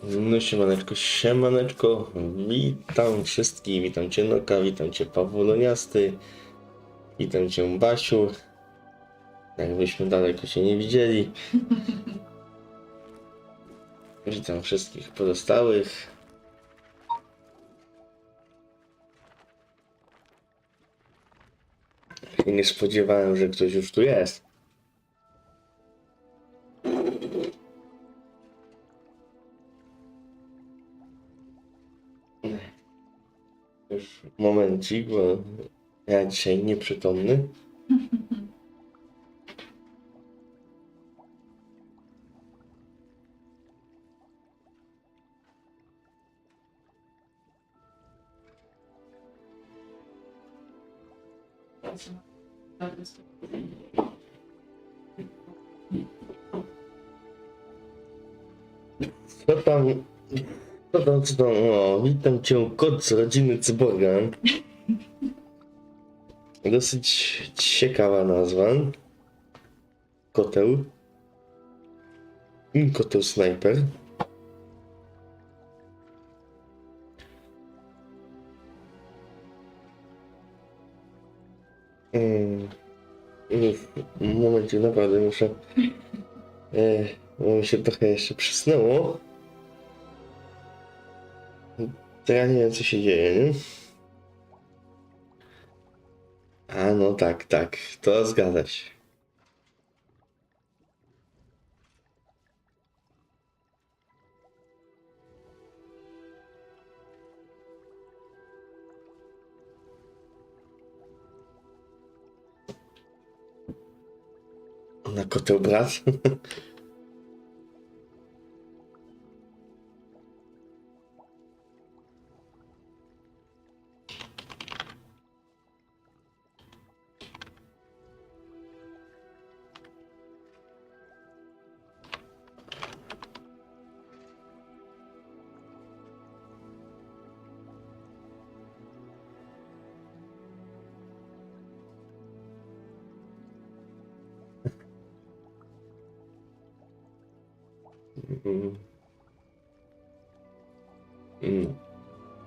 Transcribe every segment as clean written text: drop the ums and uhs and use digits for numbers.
No siemaneczko, siemaneczko, witam wszystkich, witam cię Noka, witam cię Pawoloniasty, witam cię Basiu, jakbyśmy daleko się nie widzieli. Witam wszystkich pozostałych. I nie spodziewałem, że ktoś już tu jest. Już momencik, bo ja dzisiaj nieprzytomny. Co tam? Co tam? O, witam cię, kot z rodziny Cyborga. Dosyć ciekawa nazwa. Koteł. Koteł snajper. W momencie naprawdę muszę. Bo mi się trochę jeszcze przysnęło. To ja nie wiem, co się dzieje, nie? A no tak, to zgadza się. Na koteł brat.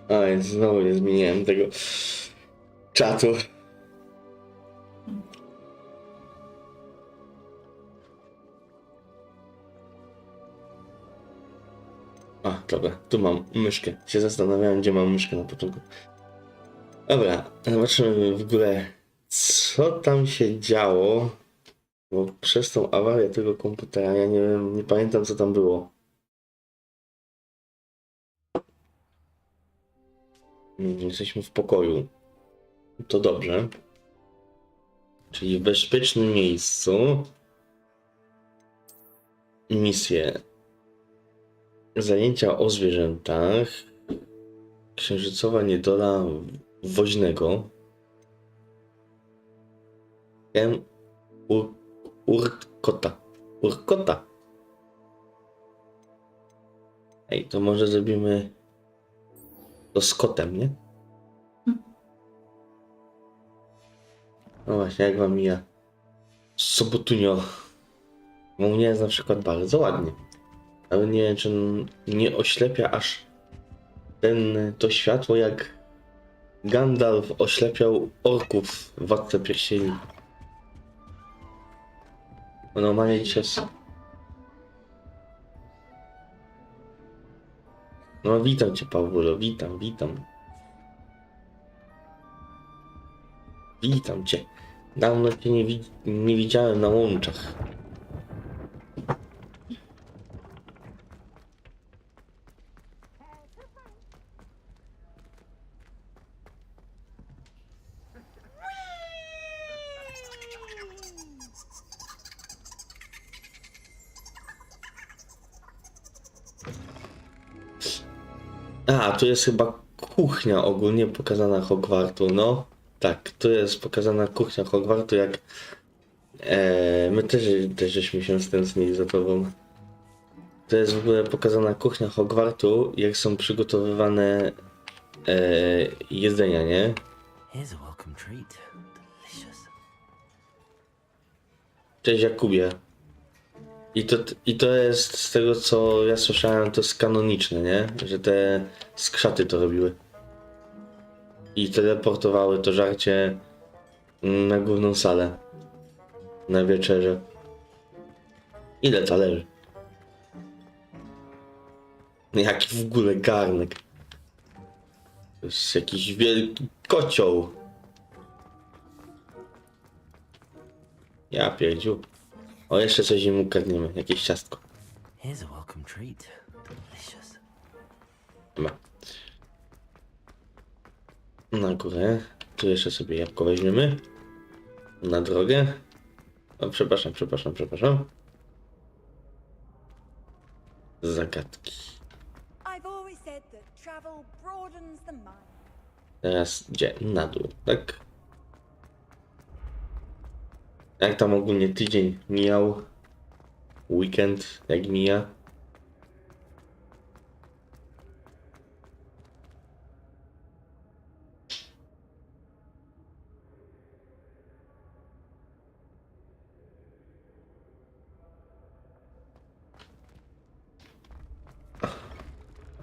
A więc znowu nie zmieniłem tego czatu. A, dobra, tu mam myszkę. Się zastanawiałem, gdzie mam myszkę na początku. Dobra, zobaczymy w ogóle, co tam się działo. Bo przez tą awarię tego komputera, ja nie wiem, nie pamiętam, co tam było. Jesteśmy w pokoju. To dobrze. Czyli w bezpiecznym miejscu. Misje. Zajęcia o zwierzętach. Księżycowa niedola woźnego. Urkota. Urkota. Ej, to może zrobimy to z kotem, nie? No właśnie, jak wam mija sobotunio. U mnie jest na przykład bardzo ładnie. Ale nie wiem, czy nie oślepia aż to światło, jak Gandalf oślepiał orków w Władce Pierścieni. Normalnie dzisiaj... No witam cię, Pawulo, witam. Witam cię. Dawno cię nie widziałem na łączach. A, tu jest chyba kuchnia ogólnie pokazana Hogwartu, no. Tak, tu jest pokazana kuchnia Hogwartu, jak my też żeśmy się stęsknili za tobą. To jest w ogóle pokazana kuchnia Hogwartu, jak są przygotowywane jedzenia, nie? Here's a welcome treat. Delicious. Cześć Jakubie. I to jest, z tego co ja słyszałem, to jest kanoniczne, nie? Że te skrzaty to robiły. I teleportowały to żarcie na główną salę. Na wieczerze. Ile talerzy? Jaki w ogóle garnek. To jest jakiś wielki kocioł. Ja pierdziu. O, jeszcze coś im ukradniemy. Jakieś ciastko. Here's a welcome treat. Delicious. Ma. Na górę. Tu jeszcze sobie jabłko weźmiemy. Na drogę. O, przepraszam. Zagadki. I've always said that travel broadens the mind. Teraz gdzie? Na dół, tak? Jak tam ogólnie tydzień mijał? Weekend jak mija?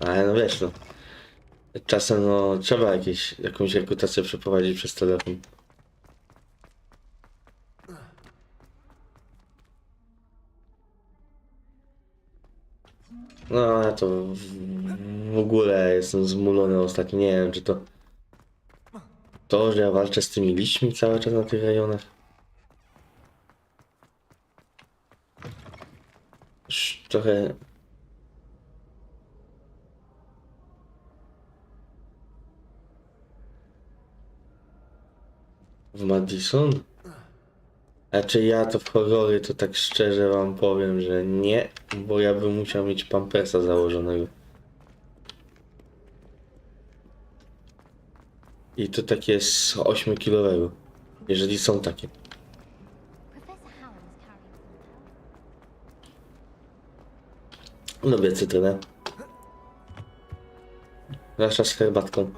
Ale no wiesz, no. Czasem no trzeba jakąś rekrutację przeprowadzić przez telefon. No ja to w ogóle jestem zmulony ostatnio. Nie wiem, czy to, że ja walczę z tymi liśćmi cały czas na tych rejonach. Już trochę... W Madison? A czy ja to w horrory, to tak szczerze wam powiem, że nie, bo ja bym musiał mieć pampersa założonego. I to takie z 8-kilowego, jeżeli są takie. Lubię cytrynę. Zwłaszcza z herbatką.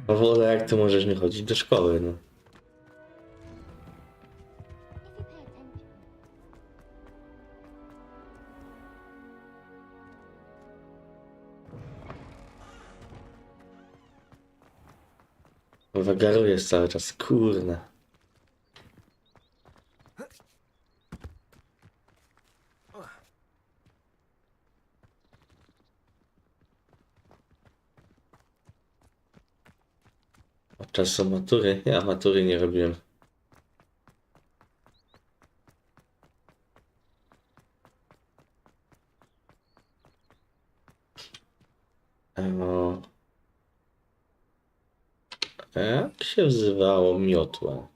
No wolę, jak ty możesz nie chodzić do szkoły, no. Wagarujesz cały czas, kurna. Podczas matury? Ja matury nie robiłem. No. Jak się wzywało miotła?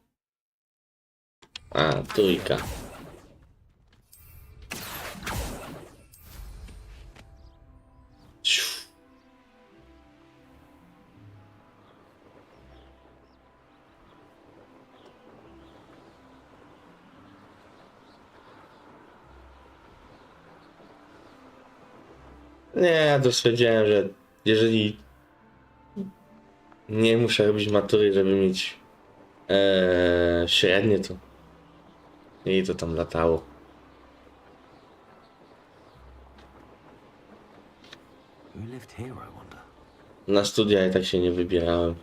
A, trójka. Ciu. Nie, ja to stwierdziłem, że jeżeli nie muszę robić matury, żeby mieć średnie, to i to tam latało. Who lived here, I wonder? Na studia i tak się nie wybierałem.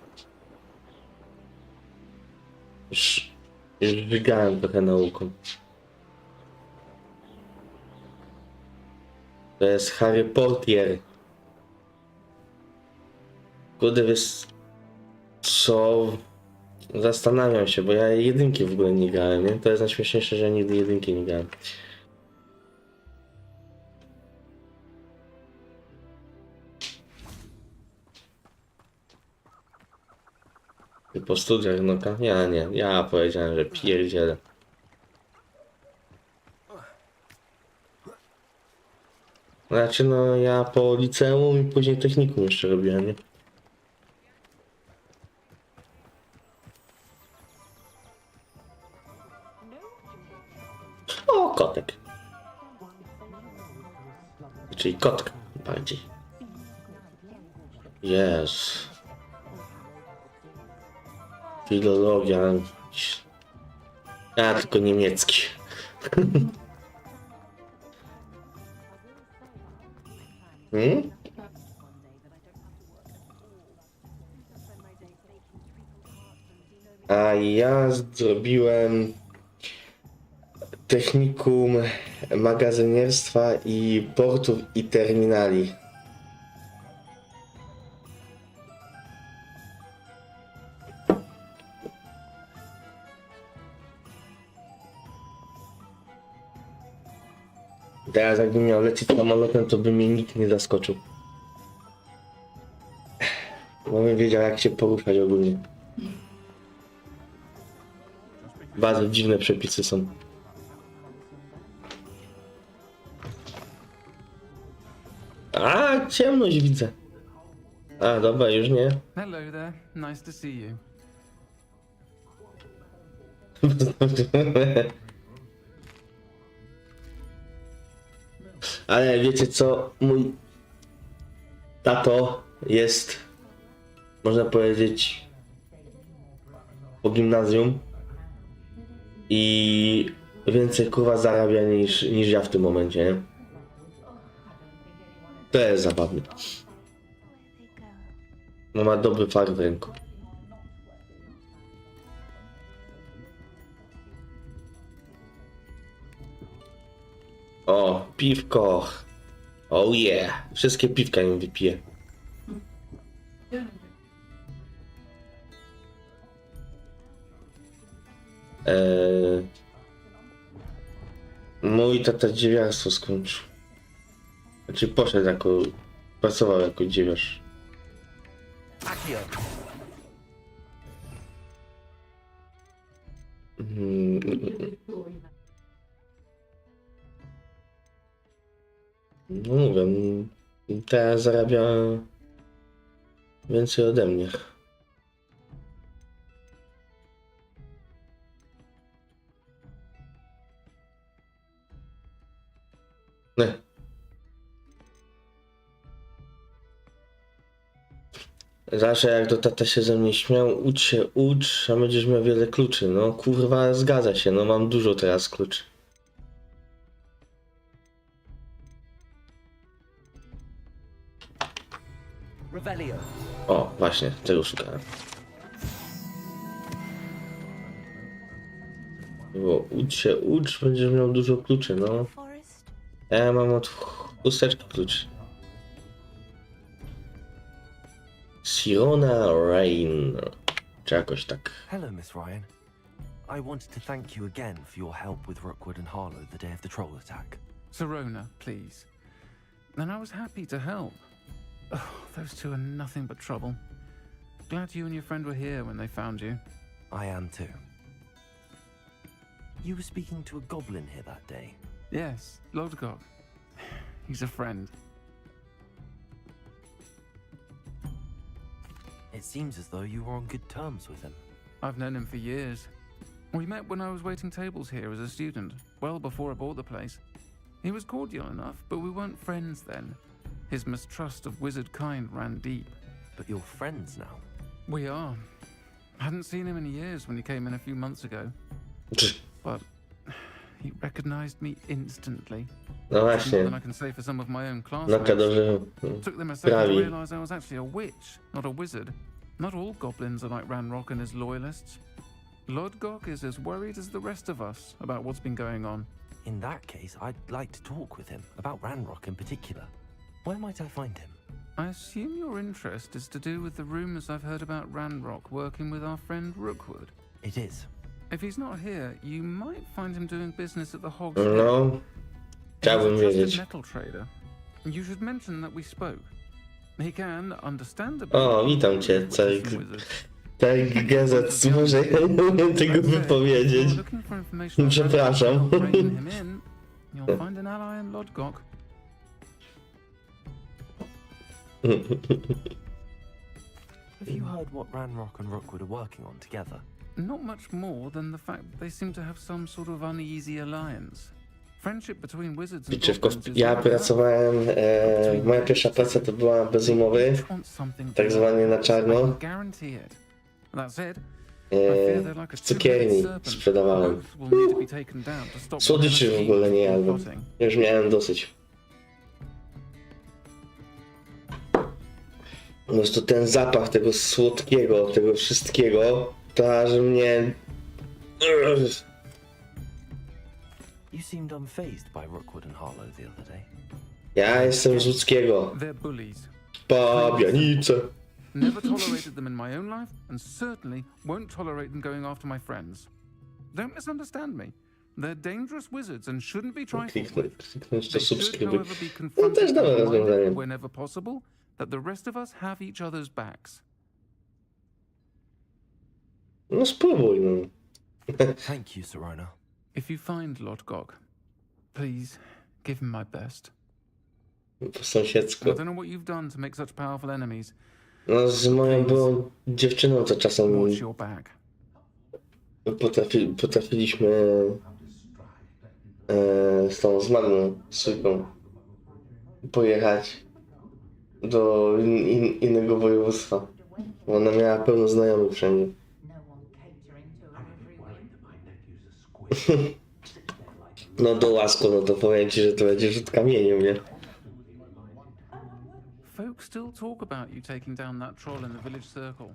Już wygałem trochę nauką. To jest Harry Potter. Kurde, wiesz co? Zastanawiam się, bo ja jedynki w ogóle nie grałem, nie? To jest najśmieszniejsze, że ja nigdy jedynki nie grałem. I po studiach, no nie, ja powiedziałem, że pierdzielę. Znaczy, no ja po liceum i później technikum jeszcze robiłem, nie? O, kotek. Czyli kotka bardziej. Jest. Filologia. A, tylko niemiecki. Hmm? A ja zrobiłem technikum magazynierstwa i portów i terminali. Teraz jakbym miał lecieć samolotem, to by mnie nikt nie zaskoczył. Bo bym wiedział, jak się poruszać ogólnie. Bardzo dziwne przepisy są. A, ciemność widzę. A, dobra, już nie. Hello there, nice to see you. Ale wiecie co? Mój tato jest, można powiedzieć, po gimnazjum i więcej kurwa zarabia niż ja w tym momencie, nie? To jest zabawne. No ma dobry fart w ręku. O, piwko. Oh yeah. Wszystkie piwka im wypiję. Mój tata dziewiarstwo skończył. Znaczy poszedł jako... pracował jako dziewiarz. No mówię, teraz zarabia więcej ode mnie. Nie. Zawsze jak do tata się ze mnie śmiał, ucz się, ucz, a będziesz miał wiele kluczy. No kurwa, zgadza się, no mam dużo teraz kluczy. O, właśnie, tego szukałem. Bo ucz się, ucz, będziesz miał dużo kluczy, no. Forest. Ja mam od chusteczki kluczy. Sirona Rain, czy jakoś tak. Hello, Miss Ryan. I wanted to thank you again for your help with Rookwood and Harlow the day of the troll attack. Sirona, please. And I was happy to help. Oh, those two are nothing but trouble. Glad you and your friend were here when they found you. I am too. You were speaking to a goblin here that day. Yes, Lodgok. He's a friend. It seems as though you were on good terms with him. I've known him for years. We met when I was waiting tables here as a student, well before I bought the place. He was cordial enough, but we weren't friends then. His mistrust of wizard kind ran deep. But you're friends now. We are. Hadn't seen him in years when he came in a few months ago. But he recognized me instantly. No More właśnie, than I can say for some of my own no classmates. kadoży Took them a second to prawi. realize I was actually a witch, not a wizard. Not all goblins are like Ranrock and his loyalists. Lodgok is as worried as the rest of us about what's been going on. In that case, I'd like to talk with him about Ranrock in particular. Where might I find him? I assume your interest is to do with the rumors I've heard about Ranrock working with our friend Rookwood. It is. If he's not here, you might find him doing business at the Hogwarts. No, chciałbym He's a trusted wiedzieć. metal trader. You should mention that we spoke. He can, understandably, O, witam cię, wizard. cały gazet, może ja nie umiem tego wypowiedzieć. Przepraszam. You'll find an ally in Lodgok. Have you heard what Ranrock and Rookwood are working on together? Not much more than the fact that they seem to have some sort of uneasy alliance. Friendship between wizards and Piczywko, goblins is ja rare. pracowałem, moja pierwsza praca to była bez umowy, Want something tak to zwanie na I czarno. guarantee it. That said, fear they're like a w cukierni two-headed serpent. sprzedawałem. Both will need to be taken down to stop Słodyczy w ogóle nie jadłem. rotting. Już miałem dosyć. Po prostu ten zapach tego słodkiego, tego wszystkiego, to aż mnie... You seemed unfazed by Rookwood and Harlow the other day. Ja jestem z Łódzkiego. They're bullies. Pabianice. Never tolerated them in my own life, and certainly won't tolerate them going after my friends. Don't misunderstand me. They're dangerous wizards and shouldn't be trifled with. Kliknąć to They should, subskrybuj. however, be No też confronted dobre and rozwiązanie. reminded whenever possible that the rest of us have each other's backs. No spróbuj, no. Thank you, Serona. If you find Lord Gog, please give him my best. Po sąsiedzku. I don't know what you've done to make such powerful enemies. No z moją byłą dziewczyną to czasem Watch your back. potrafiliśmy z tą zmarłą córką pojechać do innego województwa. Ona miała pełno znajomych wszędzie. No do Łasko, no to powiem ci, że to będzie rzut kamieniem, nie? Folk still talk about you taking down that troll in the village circle.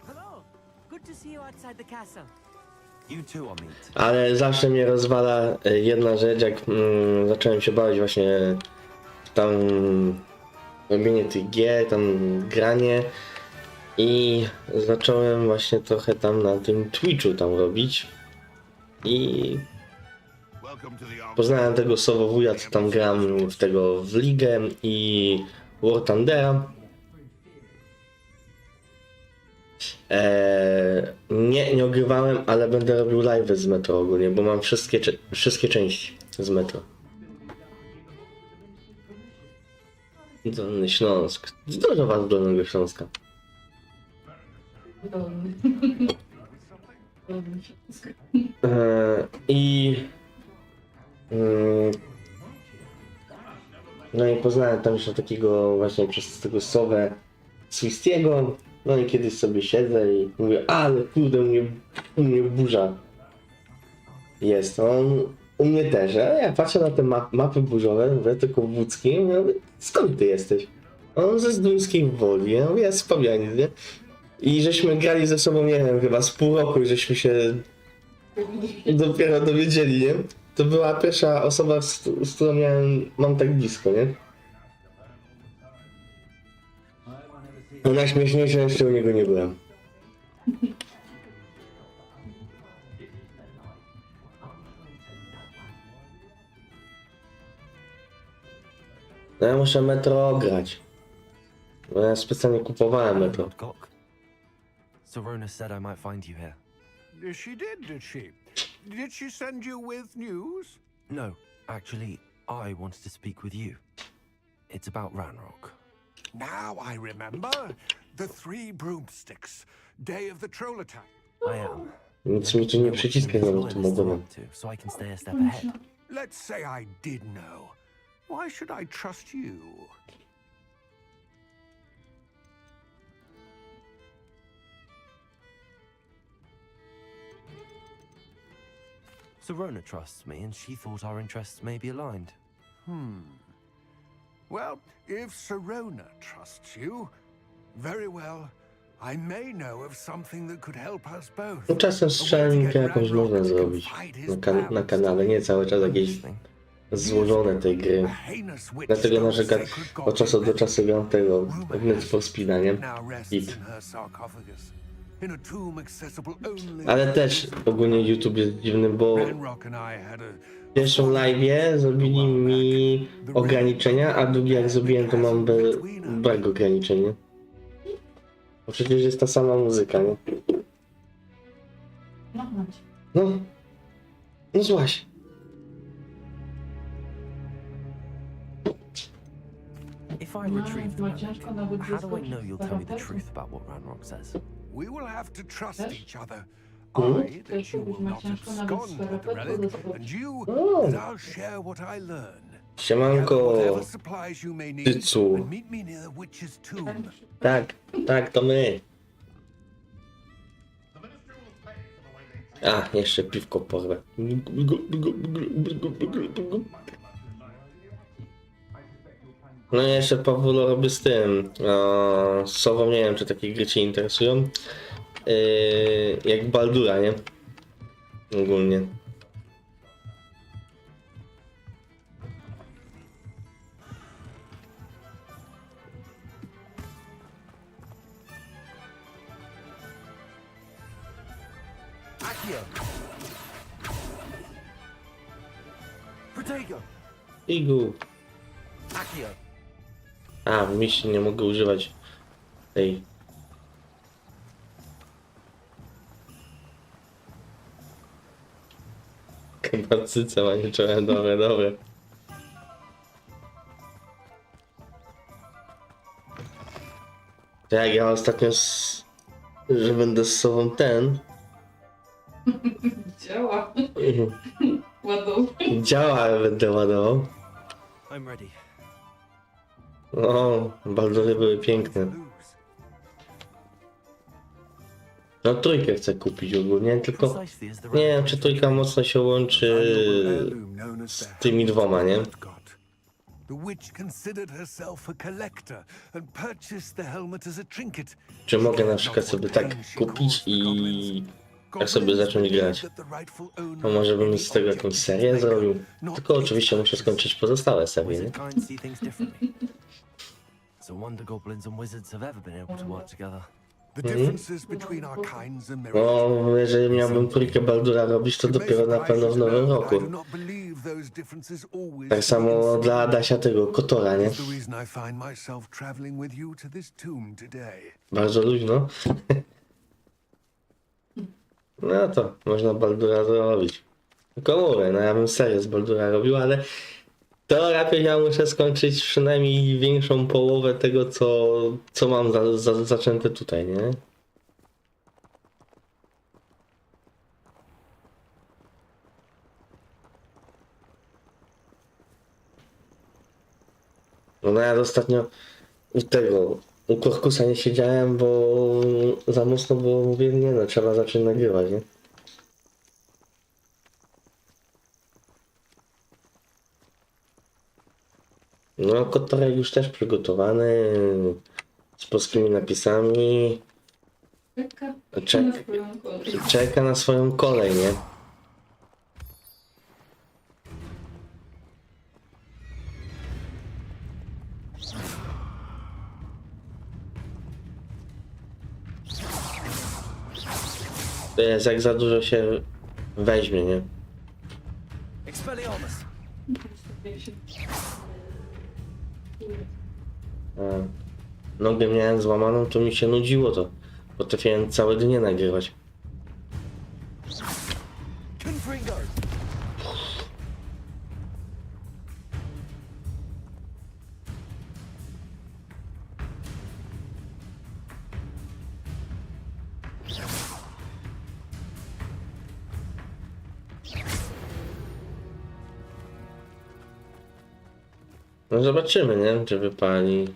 Hello. Good to see you outside the castle. You too, Amit. Ale zawsze mnie rozwala jedna rzecz, jak zacząłem się bawić właśnie tam robienie tych gier, tam granie i zacząłem właśnie trochę tam na tym Twitchu tam robić i poznałem tego Sowowuja, co tam gram w Ligę i War Thundera. Nie ogrywałem, ale będę robił live z Metro ogólnie, bo mam wszystkie części z Metro. Dolny Śląsk. Dużo was z Dolnego Śląska. I no i poznałem tam jeszcze takiego właśnie przez tego Sowę Swistiego. No i kiedyś sobie siedzę i mówię, ale kurde, u mnie burza jest. On u mnie też, ale ja patrzę na te mapy burzowe, mówię, tylko w łódzkim, ja mówię, skąd ty jesteś? On ze Zduńskiej Woli, ja mówię, ja z Pabianic, nie? I żeśmy grali ze sobą, nie wiem, chyba z pół roku i żeśmy się dopiero dowiedzieli, nie? To była pierwsza osoba, z którą mam tak blisko, nie? Najśmieszniejsze, jeszcze u niego nie byłem. No ja muszę Metro grać. Bo ja specjalnie kupowałem Metro. Lord Gok. Serona said I might find you here. She did she? Did she send you with news? No, actually, I wanted to speak with you. It's about Ranrock. Now I remember. The three broomsticks. Day of the troll attack. I am. Nic mi tu nie przyciska na tym modowym. So I can stay a step ahead. Let's say I did know. Why should I trust you? Serona trusts me, and she thought our interests may be aligned. Well, if Serona trusts you, very well. I may know of something that could help us both. No czasem strzelankę jakąś można zrobić na kanale, nie cały czas jakieś złożone tej gry. Dlatego narzekam od czasu do czasu gram tego Need for Speeda, nie? Hit. Ale też ogólnie YouTube jest dziwny, bo w pierwszą live'ie zrobili mi ograniczenia, a drugi jak zrobiłem to mam brak ograniczeń, nie? Bo przecież jest ta sama muzyka, nie? No złaś. If I retrieve the map, how do I know you'll tell me the truth about what Ranrock says? We will have to trust each other. I that you will not abscond with the relic, and you that I'll share what I learn. Gather Siemanko, whatever supplies you may need, Tycu. and meet me near the witch's tomb. Tak, tak, to my. A, jeszcze piwko porwę. No i jeszcze powoli robię z tym. Z sobą nie wiem, czy takie gry cię interesują. Jak Baldura, nie? Ogólnie. Accio. Protego. Igu. Accio. A, w mieście nie mogę używać tej. Kapacyce, a nie trzeba, dobre. Tak, ja ostatnio, że będę z sobą ten. Działa. Ładował. Działa, ale będę ładował. I'm ready. O, Baldury były piękne. No trójkę chcę kupić ogólnie, tylko Precisely as the nie wiem, relic czy was trójka mocno się łączy Heirloom known as z the tymi dwoma, nie? helmet god. The witch considered herself a collector and purchased the helmet as a trinket. Czy mogę na przykład sobie tak kupić i tak sobie zacząć grać? No może bym z tego jakąś serię zrobił? Tylko oczywiście muszę skończyć pozostałe serie, nie? Wizard kind see things differently. It's a wonder goblins and wizards have ever been able to work together. The differences between our kinds are No, jeżeli miałbym trójkę Baldura robić, to dopiero na pewno w nowym roku. Tak samo dla Adasia tego, Kotora, nie? Bardzo luźno. No to można Baldura zrobić. Tylko mówię, no ja bym serię z Baldura robił, ale to raczej ja muszę skończyć przynajmniej większą połowę tego, co mam zaczęte tutaj, nie? No ja ostatnio u Korkusa nie siedziałem, bo za mocno było, mówię, nie no, trzeba zacząć nagrywać, nie? No, Kotorek już też przygotowany, z polskimi napisami. Czeka na swoją kolej, nie? To jest jak za dużo się weźmie, nie? Expelliarmus! Nogę miałem złamaną, to mi się nudziło to. Potrafiłem całe dnie nagrywać. Confringo. No zobaczymy, nie? Czy wypali.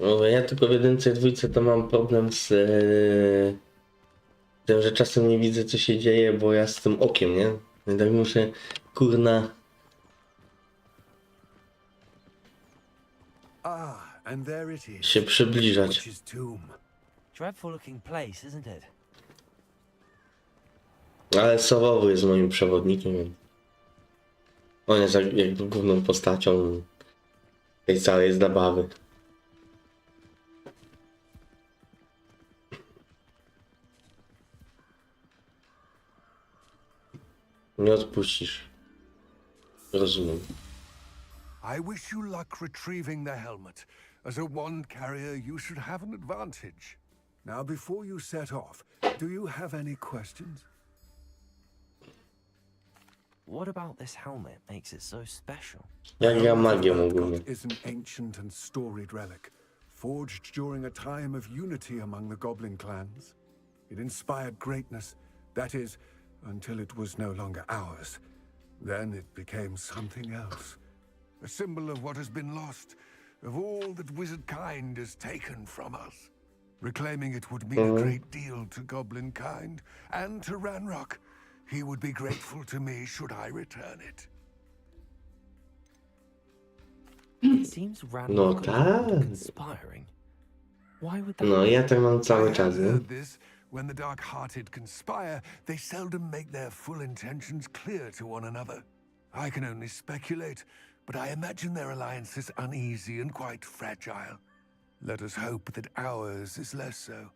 No, ja tylko w jedynce i dwójce to mam problem z tym, że czasem nie widzę, co się dzieje, bo ja z tym okiem, nie? I tak muszę, kurna... się przybliżać. Dreadful looking place, isn't it? Ale Sowowy jest moim przewodnikiem, więc... On jest jakby główną postacią tej całej zabawy. Nie odpuścisz. Rozumiem. I wish you luck retrieving the helmet. As a wand carrier, you should have an advantage. Now, before you set off, do you have any questions? What about this helmet makes it so special? Ja gram magią Helmet ogólnie. is an ancient and storied relic, forged during a time of unity among the goblin clans. It inspired greatness, that is, until it was no longer ours. Then it became something else. A symbol of what has been lost, of all that wizard kind has taken from us. Reclaiming it would mean a great deal to goblin kind, and to Ranrock. He would be grateful to me should I return it. It seems No Ranrock tak. conspiring. Why would that No, ja tak mam I cały have czas, nie? heard this. When the dark-hearted conspire, they seldom make their full intentions clear to one another. I can only speculate, but I imagine their alliance is uneasy and quite fragile. Let us hope that ours is less so.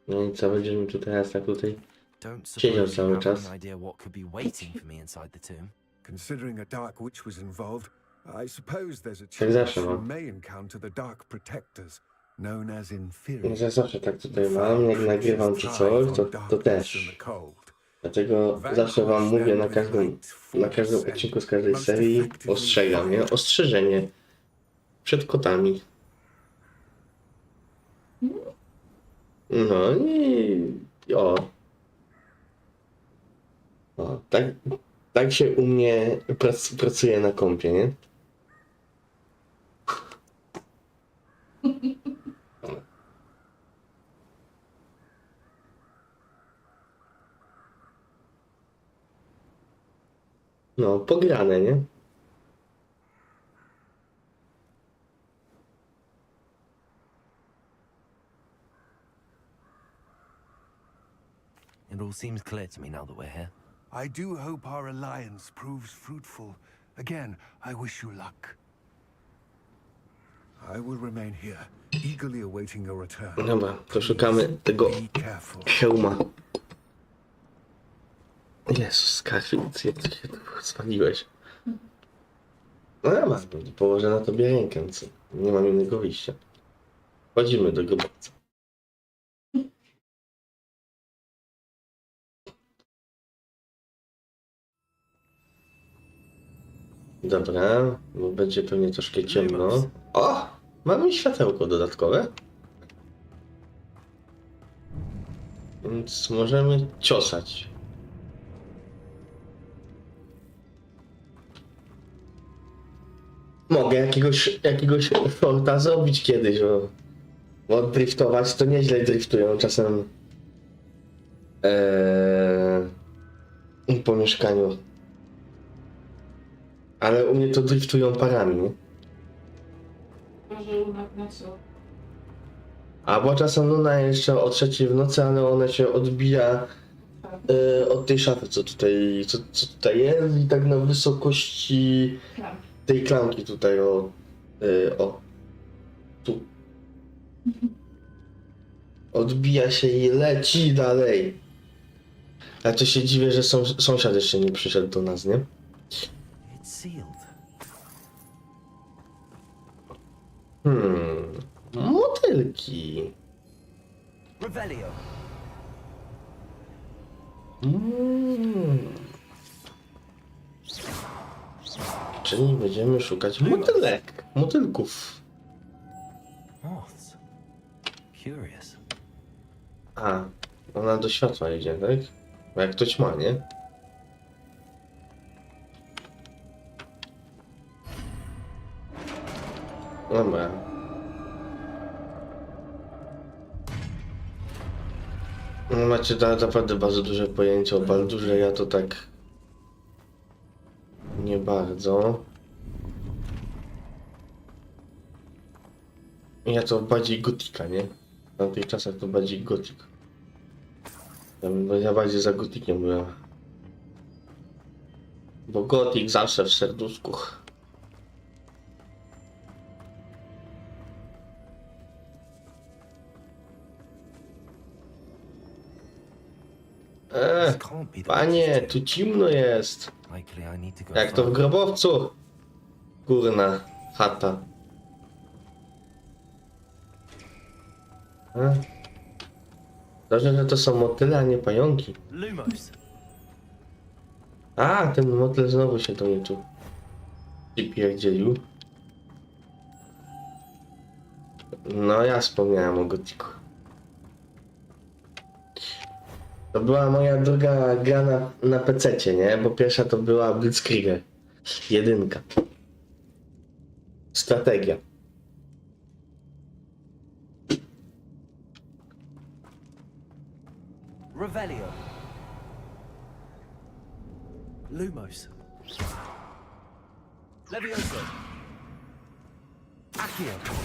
No i co, będziemy tu teraz tak tutaj Don't siedział suppose you cały have czas. an idea what could be waiting for me inside the tomb? Considering a dark witch was involved, I suppose there's a Tak chance zawsze you mam. may encounter the dark protectors, known as No inferiors. ja zawsze tak tutaj mam, jak nagrywam czy coś, to też. Dlatego zawsze wam mówię na każdym odcinku z każdej serii, ostrzegam, nie? Ostrzeżenie przed kotami. No i tak się u mnie pracuje na kompie, nie? No, pograne, nie? It all seems clear to me now that we're here. I do hope our alliance proves fruitful. Again, I wish you luck. I will remain here, eagerly awaiting your return. Dobra, to szukamy tego Be careful. hełma. Jezus, Scarfield, jak ty się tu spaliłeś. No ja mam, położę na tobie rękę, co? Nie mam innego wyjścia. Wchodzimy do grobowca. Dobra, bo będzie pewnie troszkę ciemno. O! Mamy światełko dodatkowe. Więc możemy ciosać. Mogę jakiegoś forta zrobić kiedyś, bo driftować to nieźle driftują czasem po mieszkaniu. Ale u mnie to driftują parami, nie? Może na co? Albo czasem Luna jeszcze o 3 w nocy, ale ona się odbija od tej szafy, co tutaj jest i tak na wysokości tej klamki tutaj, tu. Odbija się i leci dalej. Ale to się dziwię, że sąsiad jeszcze nie przyszedł do nas, nie? It's sealed. Motylki. Revelio. Czyli będziemy szukać motylków. Moths. Curious. A, ona do światła idzie, tak? Bo jak ktoś ma, nie? Dobra. No macie naprawdę bardzo duże pojęcie o Baldurze, ja to tak nie bardzo. Ja to bardziej gotika, nie? W tamtych czasach to bardziej gotik. Ja bardziej za gotikiem byłem. Bo gotik zawsze w serduszku. This can't be the Panie, witch's tu ciemno jest. likely I need to go Jak to w further. grobowcu? Górna chata. A? Dobrze, że to są motyle, a nie pająki. Lumos. A, ten motyl znowu się do mnie tu przypierdzielił. No, ja wspomniałem o Gotiku. To była moja druga gra na PC-cie, nie? Bo pierwsza to była Blitzkrieger. 1. Strategia. Revelio. Lumos. Levioso. Accio.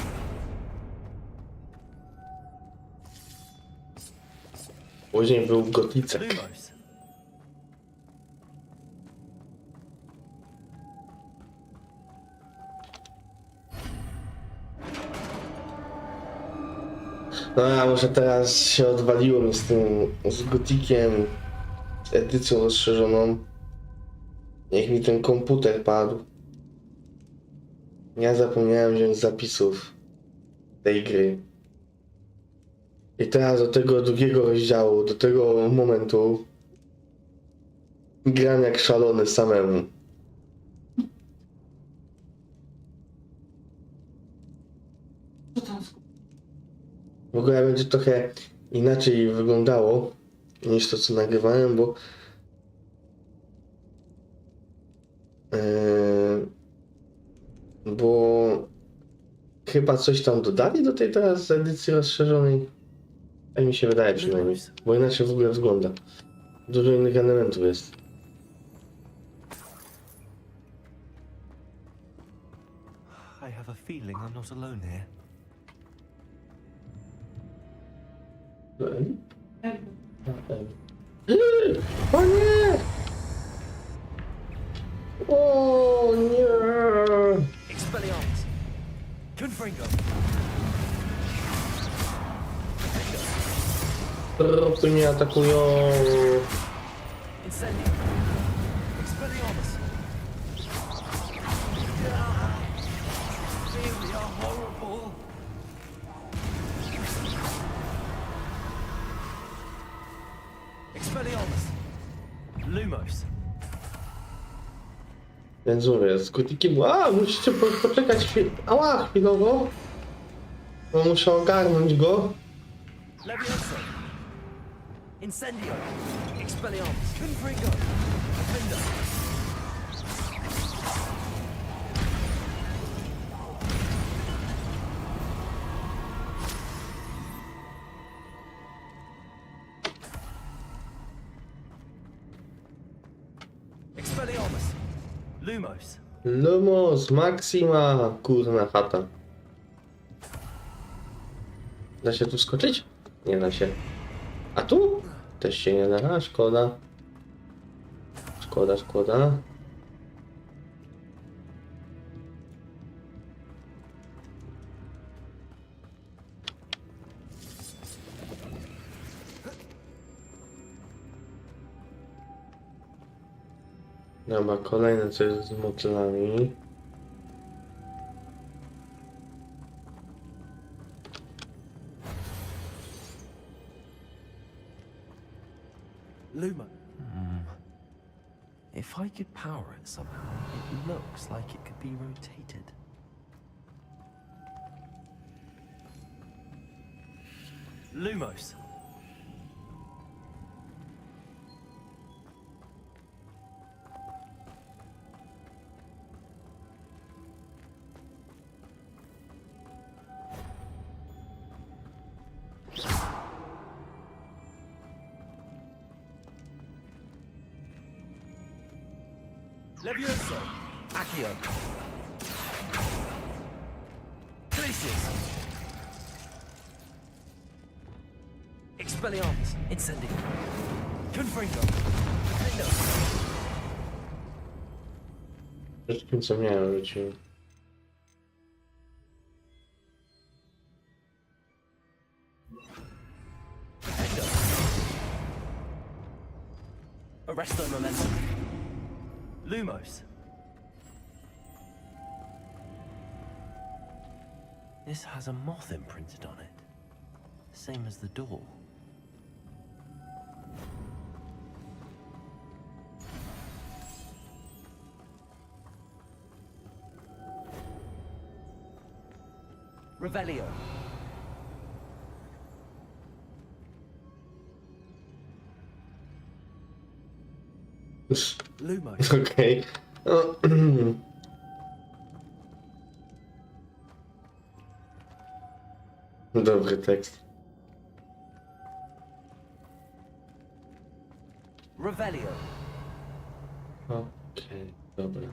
Później był Goticek. Lumos. No a może teraz się odwaliło mi z tym, z Gotikiem, z edycją rozszerzoną. Niech mi ten komputer padł. Ja zapomniałem wziąć zapisów tej gry. I teraz do tego drugiego rozdziału, do tego momentu gram jak szalony samemu. Co tam? W ogóle będzie trochę inaczej wyglądało niż to co nagrywałem, bo chyba coś tam dodali do tej teraz edycji rozszerzonej. Tak mi się wydaje przynajmniej, bo inaczej w ogóle wygląda. Dużo innych elementów jest. I have a feeling I'm not alone here. O nie! O nie! Expelliarmus. Confringo. Tropy mnie atakują. Incendio. Expelliarmus. Really are horrible. Expelliarmus. Lumos. Więc mówię, z Gotikiem... A, musicie poczekać chwilowo. Bo muszę ogarnąć go. Levioso. Incendio. Expelliarmus. Confringo. Offender. Expelliarmus. Lumos. Lumos, Maxima, kurna chata. Da się tu skoczyć? Nie da się. A tu? Też się nie da, szkoda. Szkoda, szkoda. Dobra, kolejne co jest z motylami. Luma. If I could power it somehow, it looks like it could be rotated. Lumos. Levioso. Accio. Glacius. Expelliarmus. Incendio. Confringo. Offender. Wszystkim co miałem rzuciłem. Arresto momentum. Lumos. This has a moth imprinted on it. Same as the door. Revelio. Lumos. Okej. No, dobry tekst. Revelio. Okej, dobra.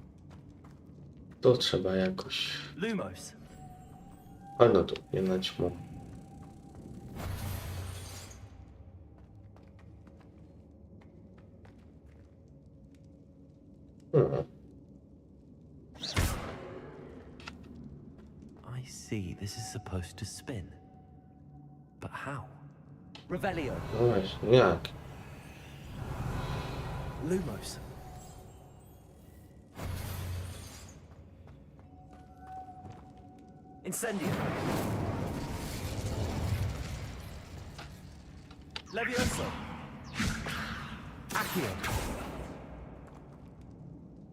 To trzeba jakoś... Lumos. A no to, nie na ćmu. I see this is supposed to spin. But how? Revelio. No właśnie, jak? Lumos. Incendio. Levioso. Accio.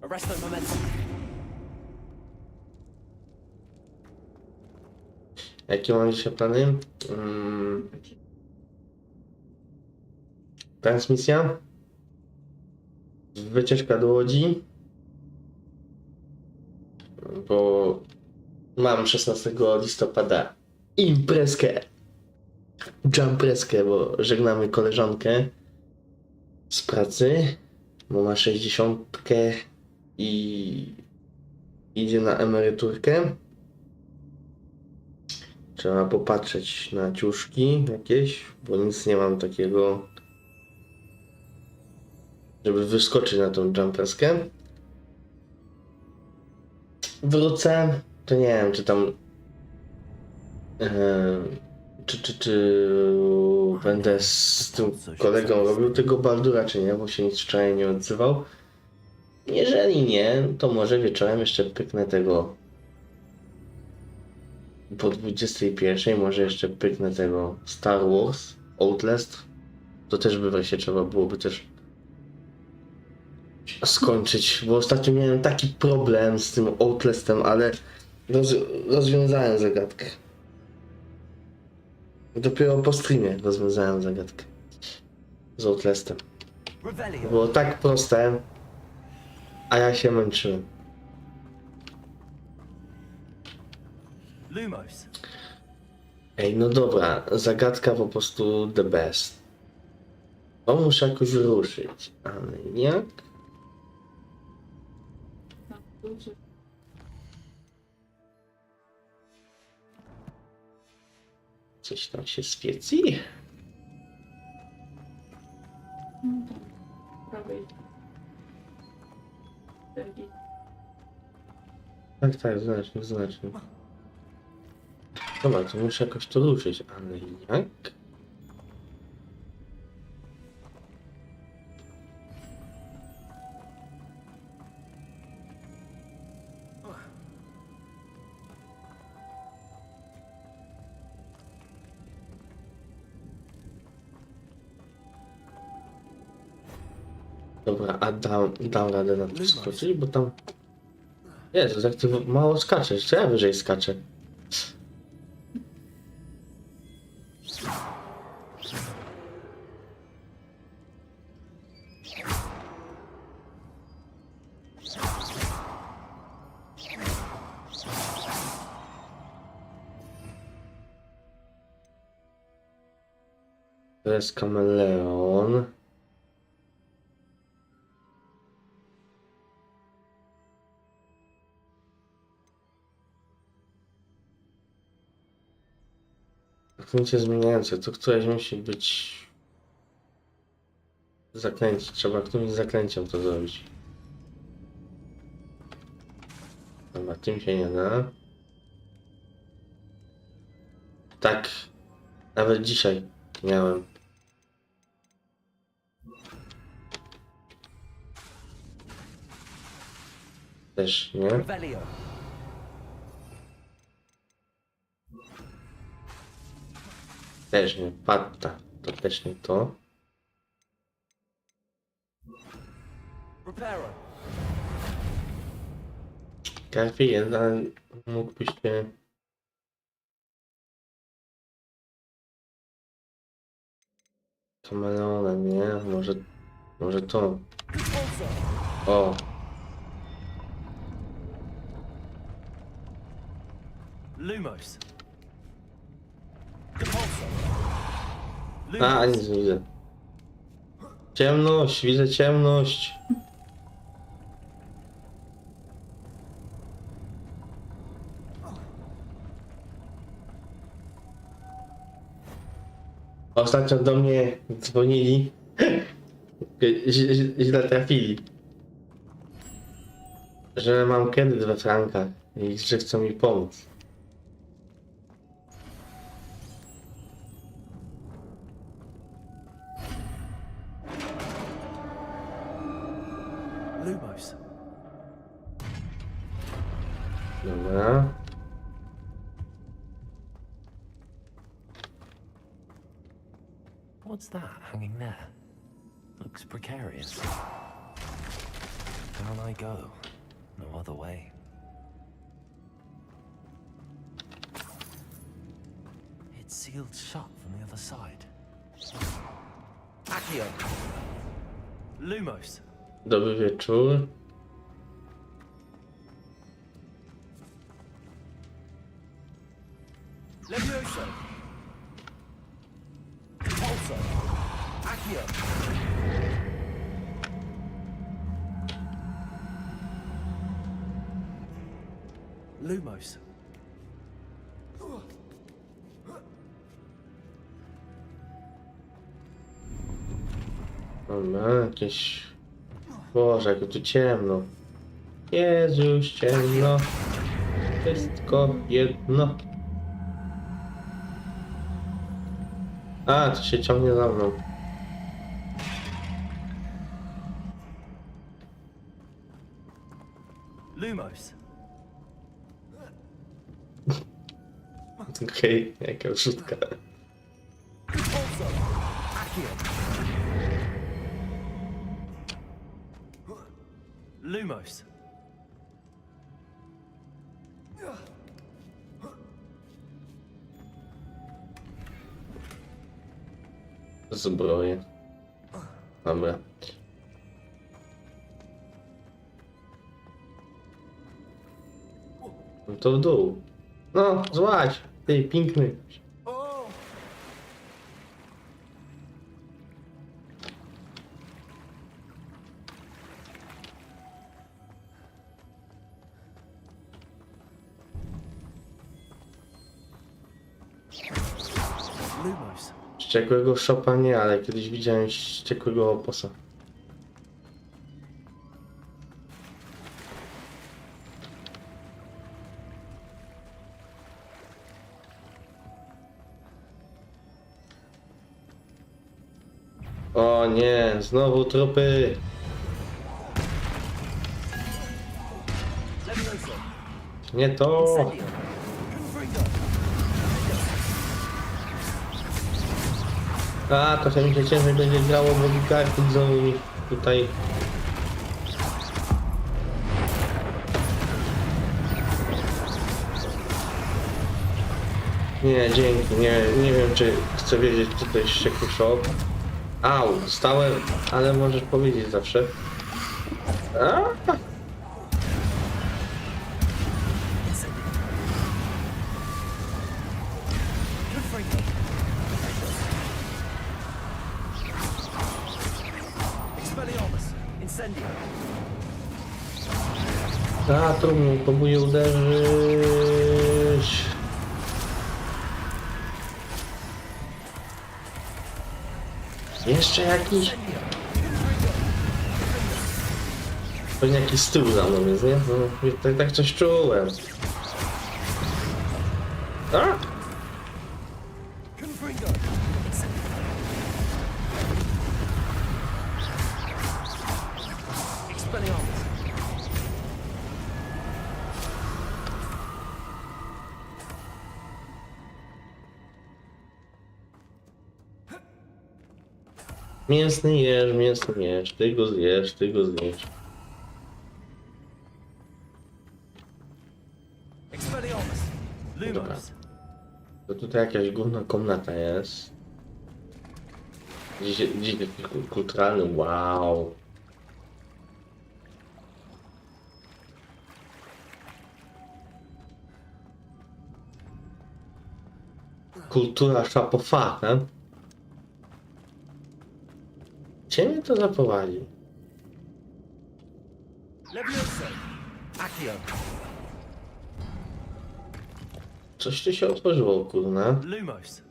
Arresto momentum. Jakie mam dzisiaj plany? Transmisja. Wycieczka do Łodzi. Bo mam 16 listopada imprezkę. Jumpreskę, bo żegnamy koleżankę z pracy. Bo ma 60 i idzie na emeryturkę. Trzeba popatrzeć na ciuszki jakieś, bo nic nie mam takiego, żeby wyskoczyć na tą jumperskę. Wrócę, to nie wiem, czy tam czy będę z tym kolegą robił tego Baldura, czy nie, bo się nic wczoraj nie odzywał. Jeżeli nie, to może wieczorem jeszcze pyknę tego po 21, może jeszcze pyknę tego Star Wars Outlast. To też by wreszcie trzeba byłoby też skończyć, bo ostatnio miałem taki problem z tym Outlastem, ale rozwiązałem zagadkę. Dopiero po streamie rozwiązałem zagadkę z Outlastem. Revelio. Było tak proste, a ja się męczyłem. Lumos. Ej, no dobra, zagadka po prostu the best. To muszę jakoś ruszyć, ale jak? Na duży. Coś tam się świeci? No tak. Prawej. Lewej. Tak, znacznie. Dobra, to muszę jakoś to ruszyć, ale jak? Dobra, a dam radę na to skoczyć, bo tam... Jezu, jak ty mało skaczesz, czy ja wyżej skaczę? To jest kameleon. Zaklęcie zmieniające. To któreś musi być... Zaklęcie. Trzeba którymś zaklęciem to zrobić. Dobra, tym się nie da. Tak. Nawet dzisiaj miałem. Też nie. Revelio. Też nie. Patta. To też nie to. Reparo. Garfield, ale mógłbyś się... Kameleonem, nie? Może to. O! Lumos. Depulso. A, nic nie widzę. Ciemność, widzę ciemność. Ostatnio do mnie dzwonili. Źle trafili. Że mam kredyt we frankach i że chcą mi pomóc. Lumos. Dobra. What's that hanging there? Looks precarious. Down I go. No other way. It's sealed shut from the other side. Accio. Lumos. Dobry wieczór. Levioso. Pulso. Accio. Lumos. Dobra, jakieś... Boże, jak tu ciemno. Jezus, ciemno. Wszystko jedno. A, to się ciągnie za mną. Lumos. Okej, jaka oszutka. Pulso. Accio. Lumos. Zbroję. Dobra. No to w dół. No, złaź. Ty, piękny. Lumos. Wściekłego szopa nie, ale kiedyś widziałem wściekłego oposa. O nie, znowu trupy. Levioso. Nie to. Incendio. Confringo. A, trochę mi się ciężej będzie grało, bo karty znowu mi tutaj... Nie, dzięki, nie wiem czy chcę wiedzieć, czy to jest wściekły szok. Au, stałem, ale możesz powiedzieć zawsze. A? Confringo. Expelliarmus. Incendio. A, tu mnie próbuje uderzyć. Jeszcze jakiś? Pewnie jakiś z tyłu za mną jest, nie? No, tak coś czułem. A? Confringo. Expelliarmus. mięsny jesz, ty go zjesz, ty go zjesz. Expelliarmus! Lumos! To tutaj jakaś główna komnata jest. Gdzieś kulturalny, wow. Kultura szapofata. Gdzie mnie to zaprowadzi? Levioso! Accio! Coś tu się otworzyło, kurna. Lumos!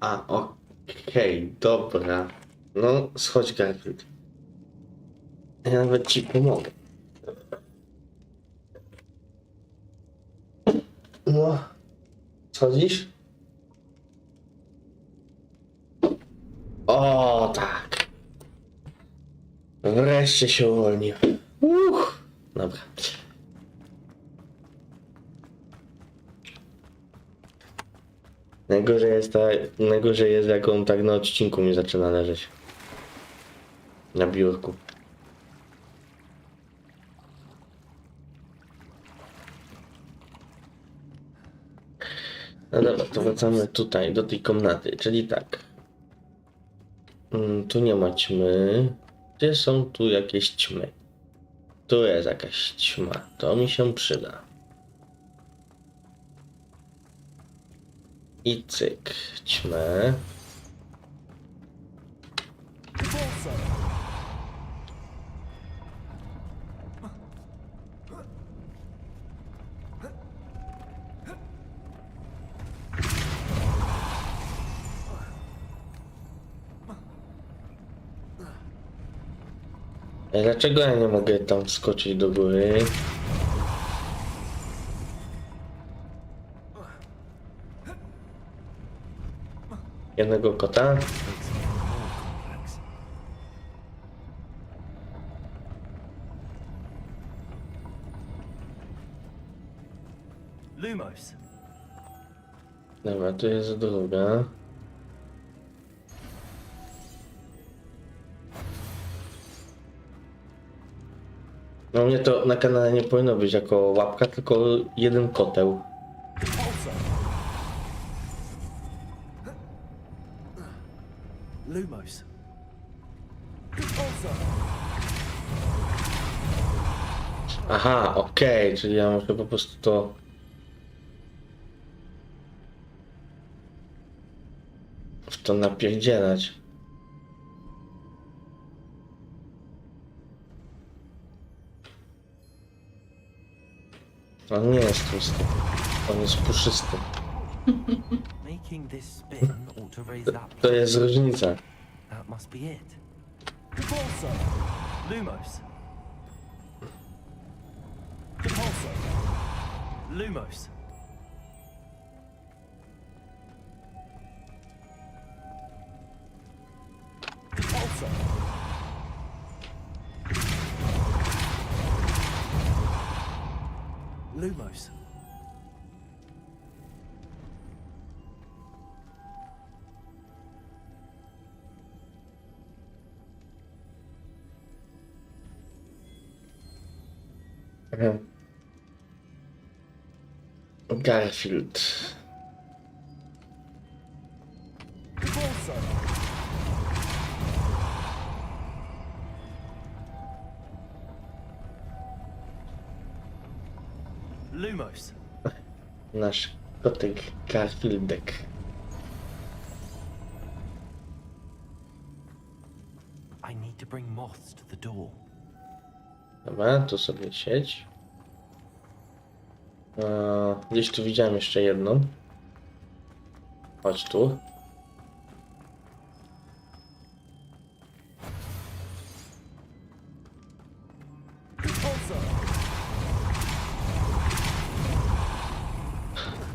A, okej, dobra. No, schodź, Garfield. Ja nawet ci pomogę. No, schodzisz? O, tak. Wreszcie się uwolniłem. Dobra. Najgorzej jest, jak on tak na odcinku mi zaczyna leżeć. Na biurku. No dobra, to wracamy tutaj, do tej komnaty, czyli tak. Tu nie ma ćmy. Gdzie są tu jakieś ćmy? Tu jest jakaś ćma, to mi się przyda. I cyk, ćmę. Dlaczego ja nie mogę tam wskoczyć do góry? Jednego kota? Lumos! Dobra, tu jest druga. No mnie to na kanale nie powinno być jako łapka, tylko jeden koteł. Lumos! Aha, okej, czyli ja muszę po prostu to... w to napierdzielać. On nie jest tłusty. On jest puszysty. Making this spin ought to raise that. To jest różnica. That must be it. Lumos! Lumos! Lumos! Garfield. Lumos! Nasz kotek Garfieldek. I need to bring moths to the door. Dobra, tu sobie siedź. Gdzieś tu widziałem jeszcze jedną. Chodź tu.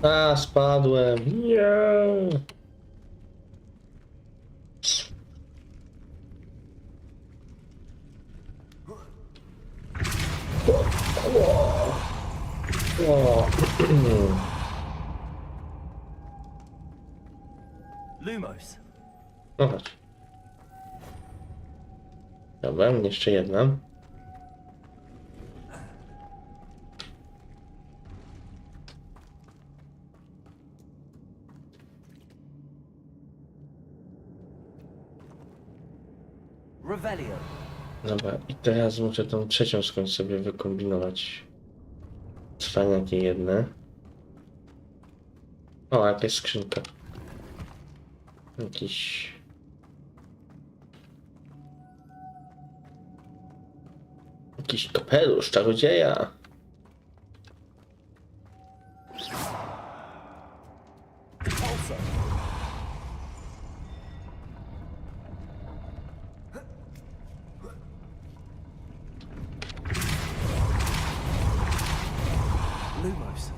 A, spadłem. Nie. O. No chodź. Dobra, jeszcze jedna. Revelio. Dobra, i teraz muszę tą trzecią skądś sobie wykombinować. Cwaniaki jedne. O, jakaś skrzynka. Jakiś... Jakiś kapelusz czarodzieja. Lumos.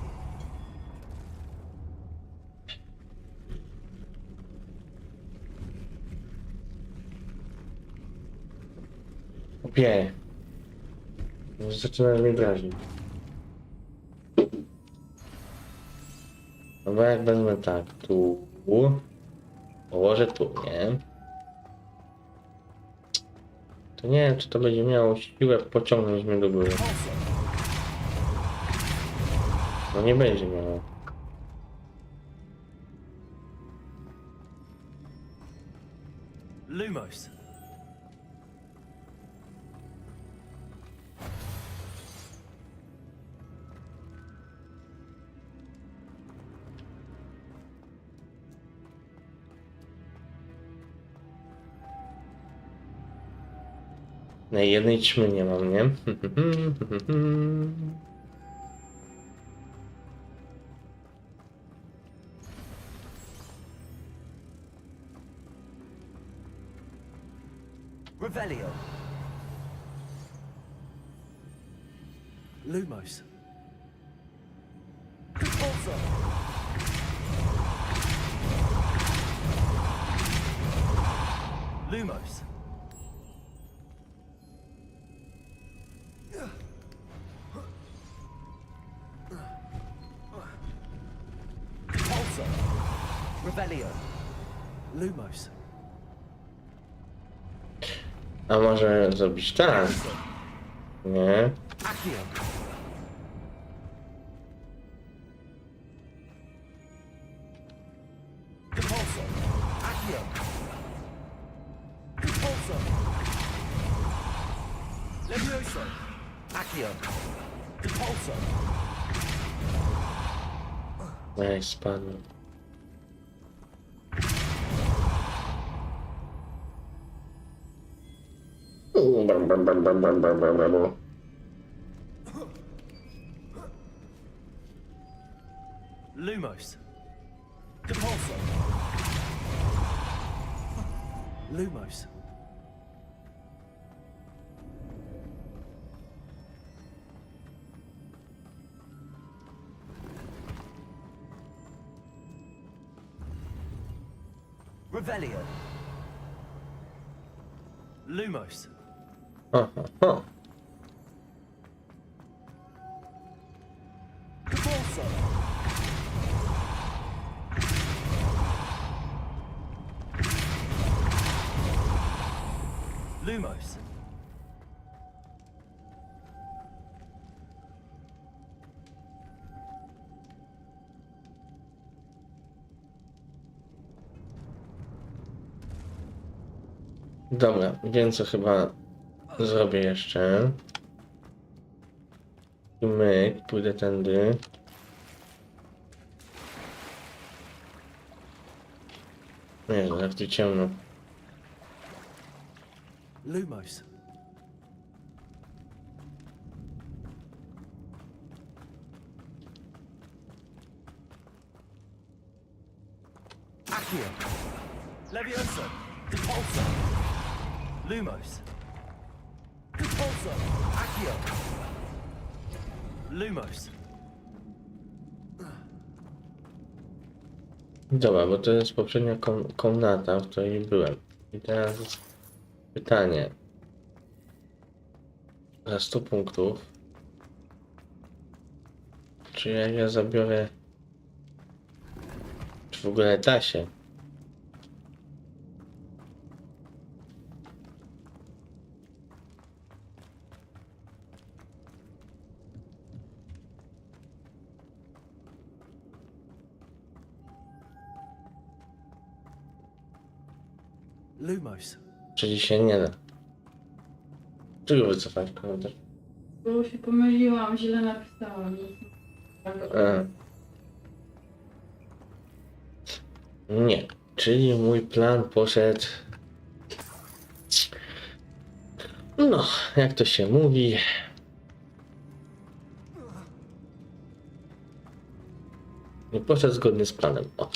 Opie. Zaczyna mnie drażnić. Dobra, jak wezmę tak, tu. Położę tu, nie? To nie wiem, czy to będzie miało siłę pociągnąć mnie do góry. No nie będzie miało. Lumos. Na jednej ćmy nie mam, nie? Revelio. Lumos. Repulsor. Lumos. Repulsor. Revelio. Lumos. A może zrobić tak? Nie. Accio. Repulsor. Accio. Repulsor. Levioso. Accio. Repulsor. Ej, spadłem. Lumos. Repulsor. Lumos. Revelio. Lumos. Aha. Repulsor. Lumos. Dobra, wiem co chyba zrobię jeszcze. Myk, pójdę tędy. Nie, jak tu ciemno. Lumos. Accio. Levioso. Repulsor. Lumos. Repulsor. Accio. Lumos. Dobra, bo to jest poprzednia komnata, w której byłem. I teraz pytanie. Za 100 punktów. Czy ja zabiorę... Czy w ogóle da się? Lumos. Czyli się nie da. Czego wycofać komentarz? Bo się pomyliłam, źle napisałam. Nie. Czyli mój plan poszedł... No, jak to się mówi... Nie poszedł zgodnie z planem. O.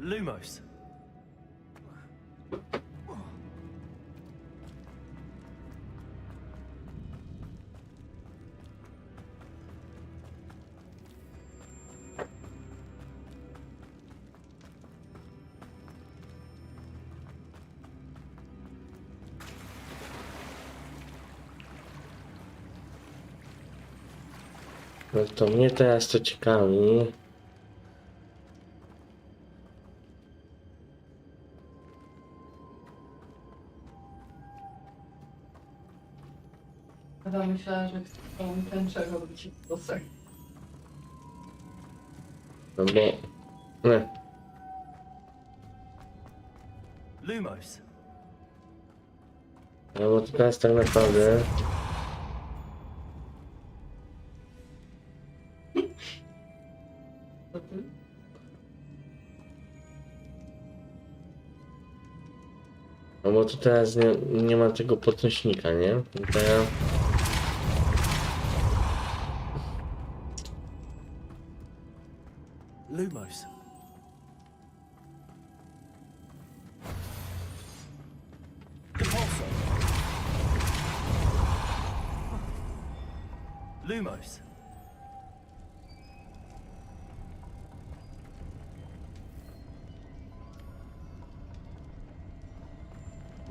Lumos. No to mnie teraz to ciekawi. Ja myślałam, że chcę całą tęczę robić w dosach. No bo... Nie. Lumos. No bo teraz tak naprawdę... To ty? No bo tu teraz nie ma tego podnośnika, nie? To ja... Lumos. Depulso. Lumos.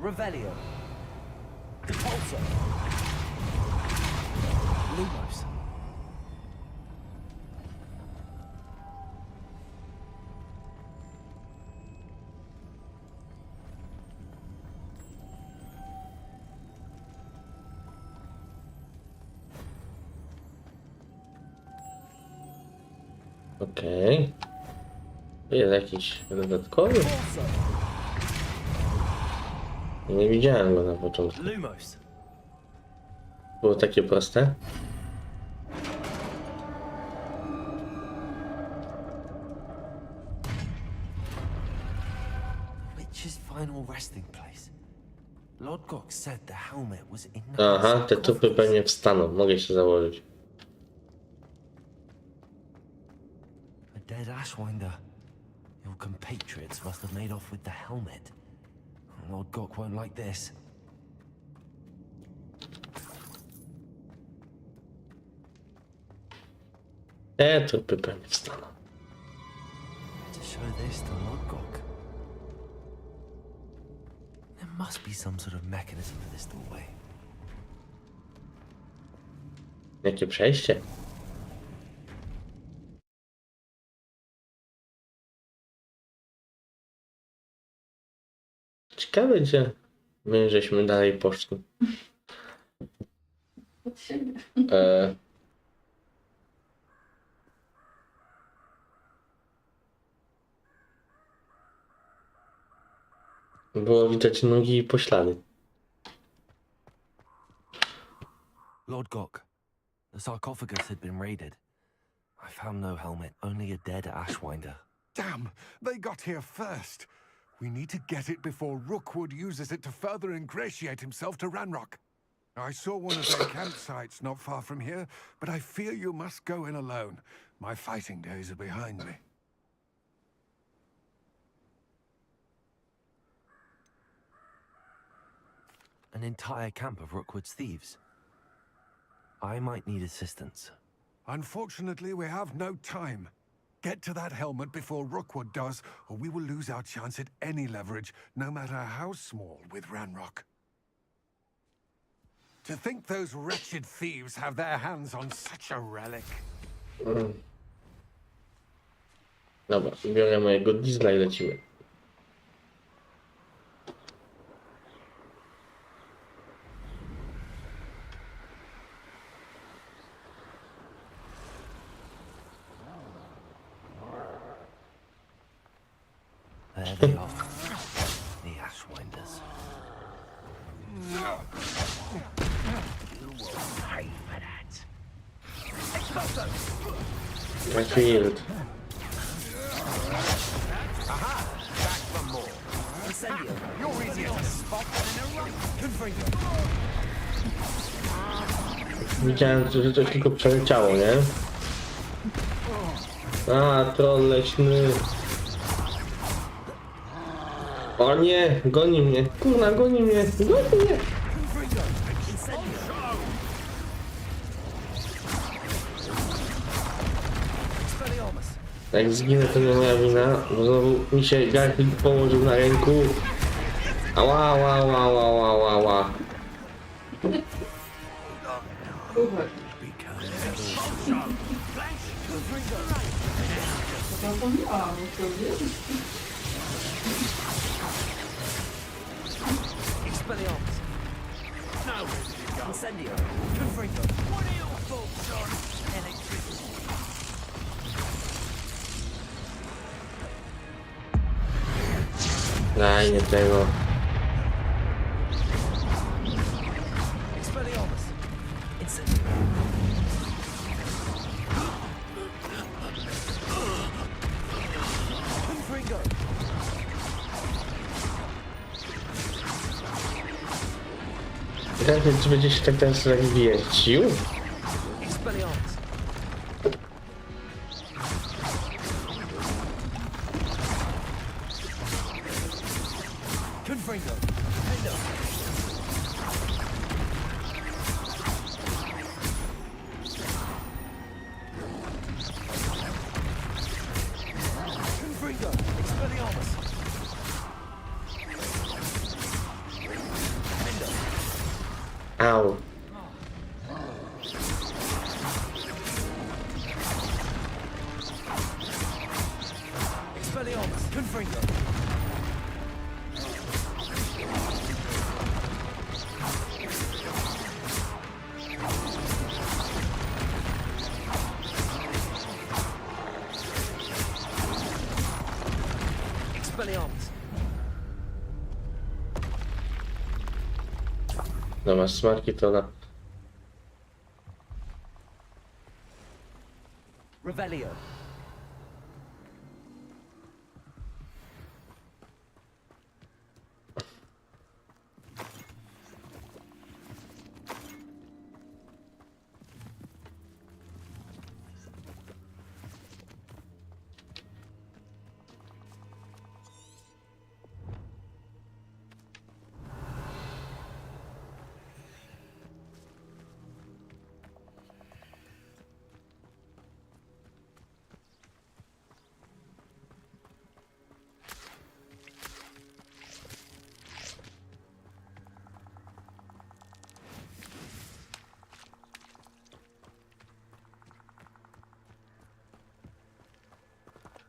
Revelio. Depulso. Lumos. Okej. Jest jakiś dodatkowy? Nie widziałem go na początku. Lumos. Było takie proste. Witch's final resting place. Lord Gok said the helmet was in the Aha, te trupy pewnie wstaną. Mogę się założyć. A dead Ashwinder. Your compatriots must have made off with the helmet. Lord Gok won't like this. Te trupy pewnie wstaną. To show this to Lord Gok. There must be some sort of mechanism for this doorway. Jakie przejście? Ciekawe, gdzie my żeśmy dalej poszli. Od siebie. Było widać nogi i poślady. Lord Gok, the sarcophagus had been raided. I found no helmet, only a dead Ashwinder. Damn, they got here first. We need to get it before Rookwood uses it to further ingratiate himself to Ranrock. I saw one of their campsites not far from here, but I fear you must go in alone. My fighting days are behind me. An entire camp of Rookwood's thieves. I might need assistance. Unfortunately, we have no time. Get to that helmet before Rookwood does, or we will lose our chance at any leverage, no matter how small, with Ranrock. To think those wretched thieves have their hands on such a relic. Dobra, biorę mojego diesla i lecimy. There they are. The Ashwinders. My field. Widziałem, że coś tylko przeleciało, nie? A, troll leśny. O nie, goni mnie. Kurna, goni mnie. Goni mnie. Jak zginę, to nie moja wina, bo znowu mi się garnik położył na ręku. Ała, ała, ała, ała, ała, ała. Słuchaj. Zapomniałam, to wiesz? Expelliarmus. Incendio. Confringo. What are your thoughts on electricity? Daj, nie tego. Expelliarmus. Incendio. Confringo. Czy będzie się tak teraz tak wiercił? Expelliarmus. Confringo. Hendo. Confringo. Expelliarmus. Hendo. Au. Expelliarmus. Confringo. Expelliarmus. No masz smarki to na... Revelio.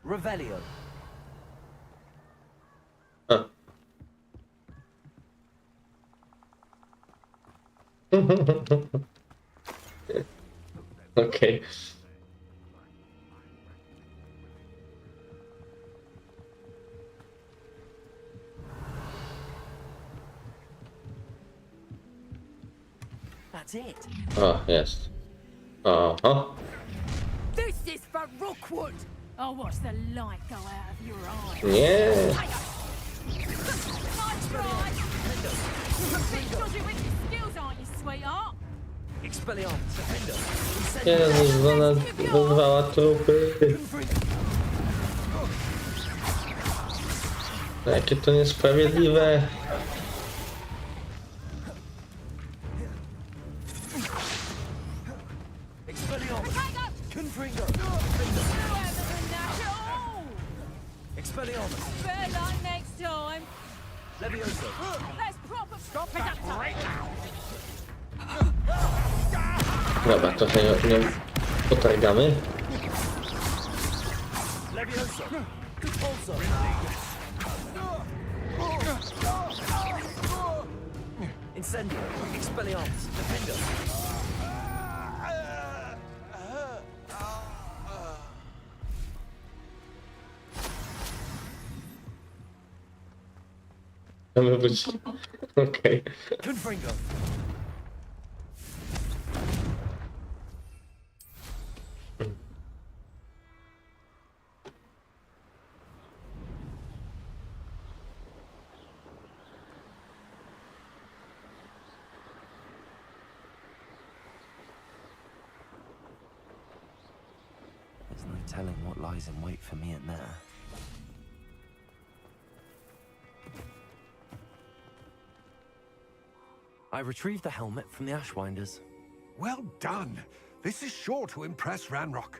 Revelio. A. Okej. That's it. O, jest. Oho. This is for Rookwood. I'll watch the light go out of your eyes. Nie. Nice try. Because you're with your skills, aren't you, sweetheart? Expelliarmus. Defender. Jezus, ona wezwała trupy. Jakie to niesprawiedliwe. Expelliarmus. Confringo. Expelliarmus. Better luck next time. Levioso. That's proper. Stop that right now. Dobra, trochę nie potargamy. Levioso. Also. Incendio. Expelliarmus. Defender. Chcemy być... Okej. Confringo. There's no telling what lies in wait for me in there. I retrieved the helmet from the Ashwinders. Well done. This is sure to impress Ranrock.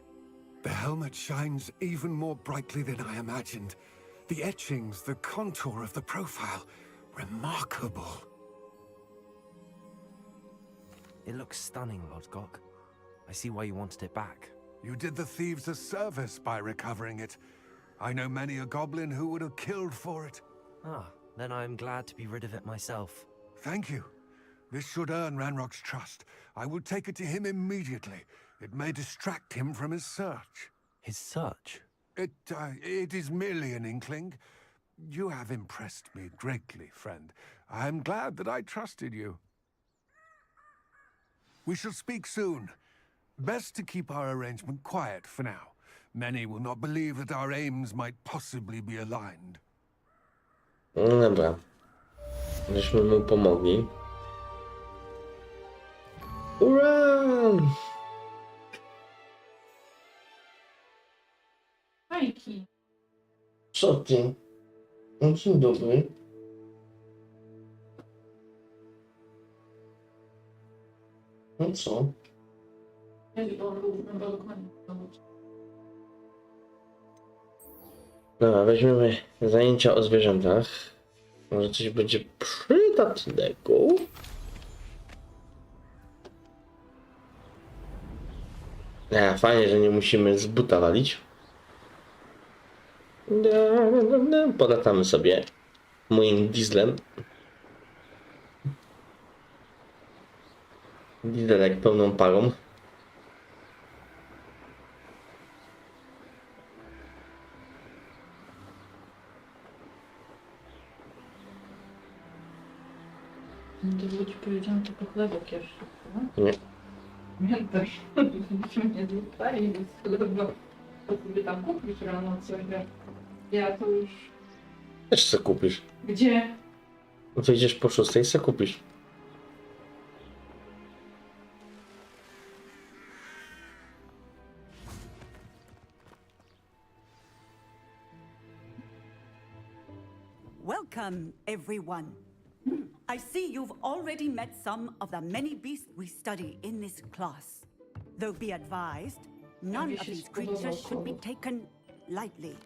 The helmet shines even more brightly than I imagined. The etchings, the contour of the profile, remarkable. It looks stunning, Lodgok. I see why you wanted it back. You did the thieves a service by recovering it. I know many a goblin who would have killed for it. Ah, then I'm glad to be rid of it myself. Thank you. This should earn Ranrock's trust. I will take it to him immediately. It may distract him from his search. His search? It is merely an inkling. You have impressed me greatly, friend. I am glad that I trusted you. We shall speak soon. Best to keep our arrangement quiet for now. Many will not believe that our aims might possibly be aligned. No dobra. Żeśmy mu pomogli. Ura! Majki. Co ty? No dzień dobry. No co? On był na balkonie. Dobra, weźmiemy zajęcia o zwierzętach. Może coś będzie przydatnego. Fajnie, że nie musimy z buta walić. Polatamy sobie moim dieslem. Dieselek pełną parą. To było ci powiedziane, to po chlebek jeszcze, no? Nie. Pamiętaj, żebyśmy nie złapali z chleba. To sobie tam kupisz rano coś. Ja to już... Też co kupisz? Gdzie? Wyjdziesz po 6 i co kupisz? Welcome, everyone. I see you've already met some of the many beasts we study in this class. Though be advised, none of these creatures should be taken lightly.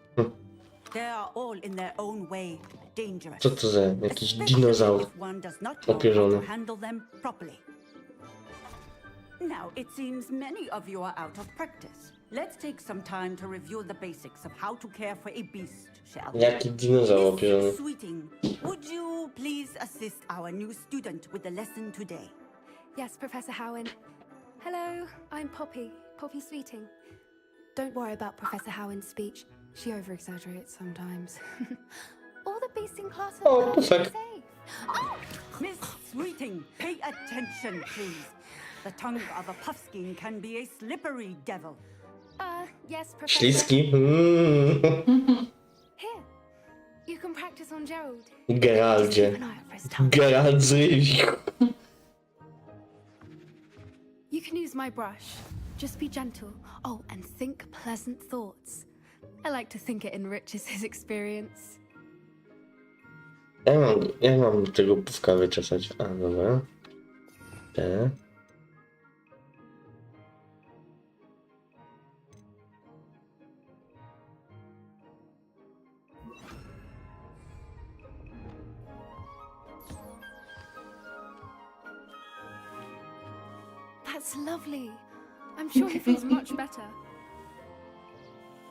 They are all in their own way dangerous. Co to za jakiś especially dinozaur if one does not know how opierzony? to handle them properly. Now, it seems many of you are out of practice. Let's take some time to review the basics of how to care for a beast, shall we? Jaki dinozaur opierzony? Miss Sweeting, would you please assist our new student with the lesson today? Yes, Professor Howen. Hello, I'm Poppy, Poppy Sweeting. Don't worry about Professor Howen's speech. She over-exaggerates sometimes. All the beasts in class are Oh, perfectly perfect. safe. Miss Sweeting, pay attention, please. The tongue of a puffskein can be a slippery devil. Yes, Professor. Śliski? Here, you can practice on Gerald. Just keep Geraldzie. an eye out for his tongue. Geralt z Riviku. You can use my brush. Just be gentle. Oh, and think pleasant thoughts. I like to think it enriches his experience. Jak mam tego pufka wyczesać? A, dobra. Te. That's lovely. I'm sure he feels much better.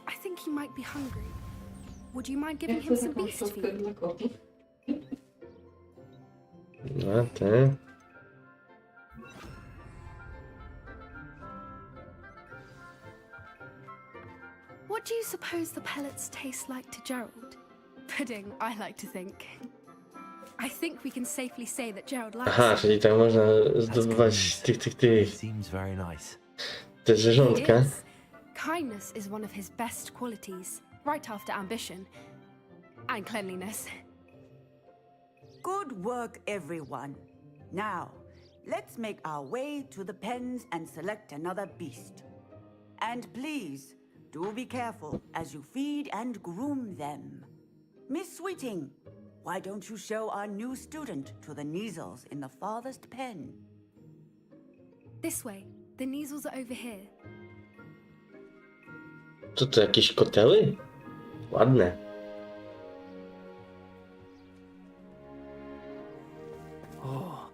I think he might be hungry. Would you mind giving Ja him chcę some taką beast szczotkę feed? dla kotów. No, te. What do you suppose the pellets taste like to Gerald? Pudding, I like to think. I think we can safely say that Gerald likes Aha, it. czyli tak można zdobywać tych Seems very nice. te He zwierzątka. is. Kindness is one of his best qualities, right after ambition and cleanliness. Good work, everyone. Now, let's make our way to the pens and select another beast. And please, do be careful as you feed and groom them. Miss Sweeting, why don't you show our new student to the Neasels in the farthest pen? This way. The Neasels are over here. Co to, jakieś koteły? Ładne. Oh,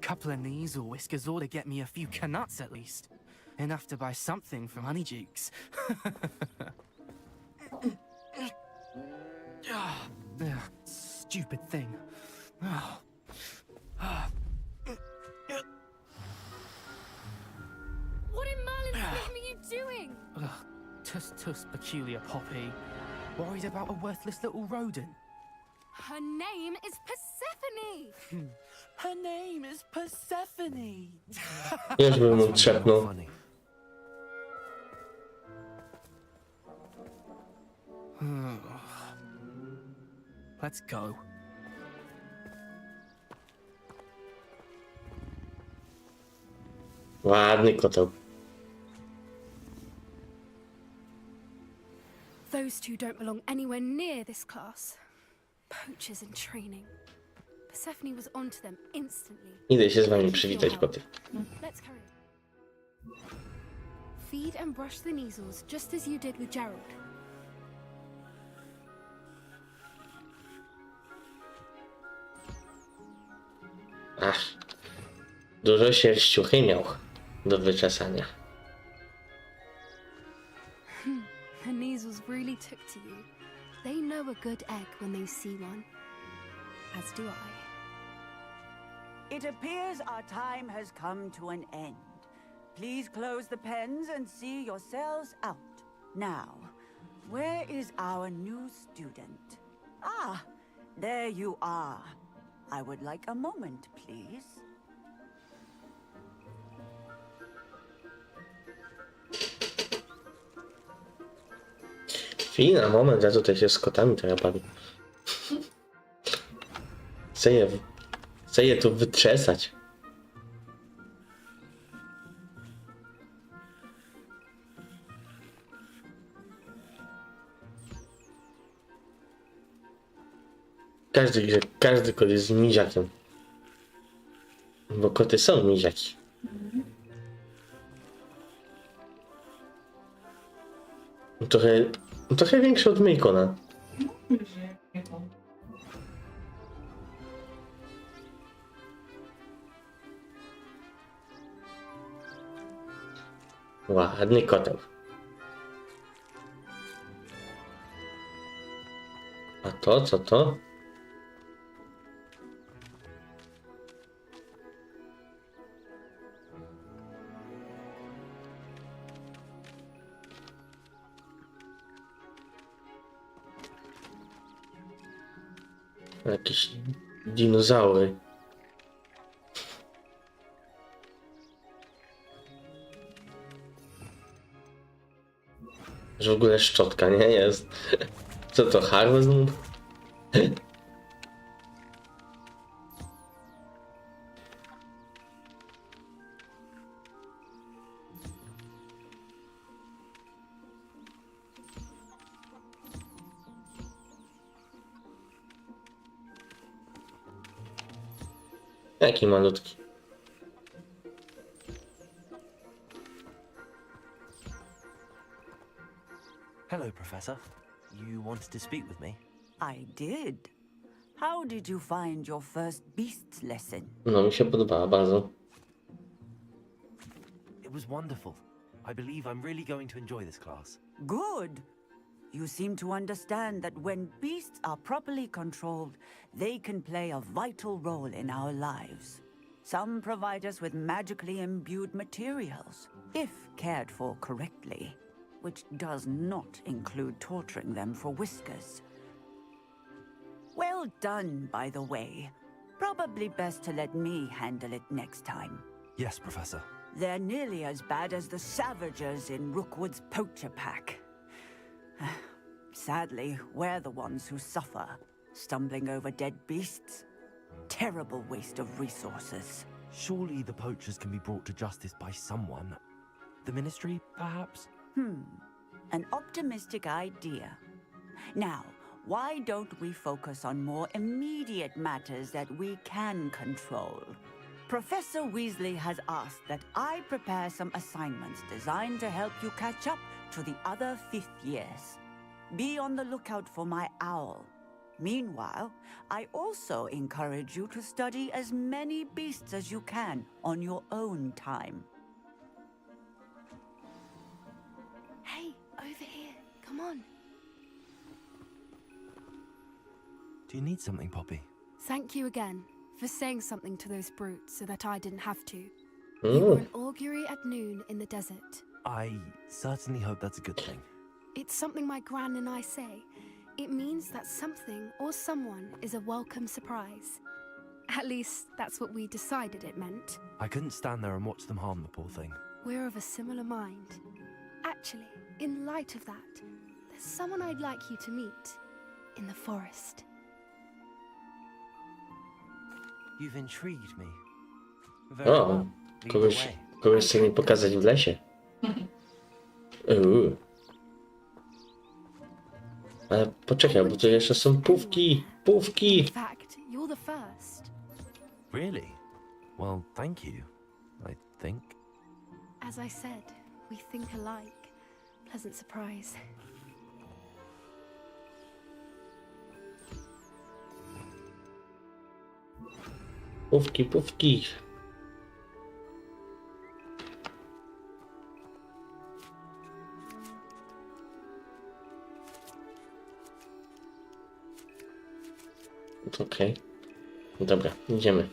couple of Neasel whiskers ought to get me a few canuts at least. Enough to buy something from Honeydukes. Stupid thing. What in Merlin's name are you doing? Tuss, peculiar Poppy. Worried about a worthless little rodent. Her name is Persephone. Her name is Persephone. Już bym mu trzepnął. Funny. Let's go. Ładny koteł. Those two don't belong anywhere near this class. Poachers in training. Persephone was onto them instantly. Idę się z wami przywitać, koty. Let's carry on. Feed and brush the Neasels just as you did with Gerald. Ach. Dużo sierściuchy miał do wyczesania. The Neasels really took to you. They know a good egg when they see one. As do I. It appears our time has come to an end. Please close the pens and see yourselves out. Now, where is our new student? Ah, there you are. I would like a moment, please. Chwila, moment, ja tutaj się z kotami teraz bawię. Chcę je tu wytrzesać. Każdy kot jest miziakiem. Bo koty są miziaki. Trochę większy od Macona. Ładny koteł. A to, co to? Jakieś dinozaury. Że w ogóle szczotka, nie jest. Co to, Harvest? Jaki malutki. Hello, Professor. You wanted to speak with me? I did. How did you find your first beasts lesson? No, mi się podobała bardzo. It was wonderful. I believe I'm really going to enjoy this class. Good. You seem to understand that when beasts are properly controlled, they can play a vital role in our lives. Some provide us with magically imbued materials, if cared for correctly, which does not include torturing them for whiskers. Well, Well done, by the way. Probably best to let me handle it next time. Yes, Professor. They're nearly as bad as the Savagers in Rookwood's poacher pack. Sadly, we're the ones who suffer, stumbling over dead beasts. Terrible waste of resources. Surely the poachers can be brought to justice by someone. The Ministry, perhaps? An optimistic idea. Now, why don't we focus on more immediate matters that we can control? Professor Weasley has asked that I prepare some assignments designed to help you catch up to the other 5th years. Be on the lookout for my owl. Meanwhile, I also encourage you to study as many beasts as you can on your own time. Hey, over here. Come on. Do you need something, Poppy? Thank you again for saying something to those brutes so that I didn't have to. You were an augury at noon in the desert. I certainly hope that's a good thing. It's something my gran and I say. It means that something or someone is a welcome surprise. At least, that's what we decided it meant. I couldn't stand there and watch them harm the poor thing. We're of a similar mind. Actually, in light of that, there's someone I'd like you to meet in the forest. You've intrigued me. Very well. O, Lead the kogoś way. chce mi pokazać w lesie. Ale poczekaj, bo tu jeszcze są pówki. Pówki! In fact, you're the first. Really? Well, thank you. I think. As I said, we think alike. Pleasant surprise. Pówki, pówki. Okej. Dobra, idziemy.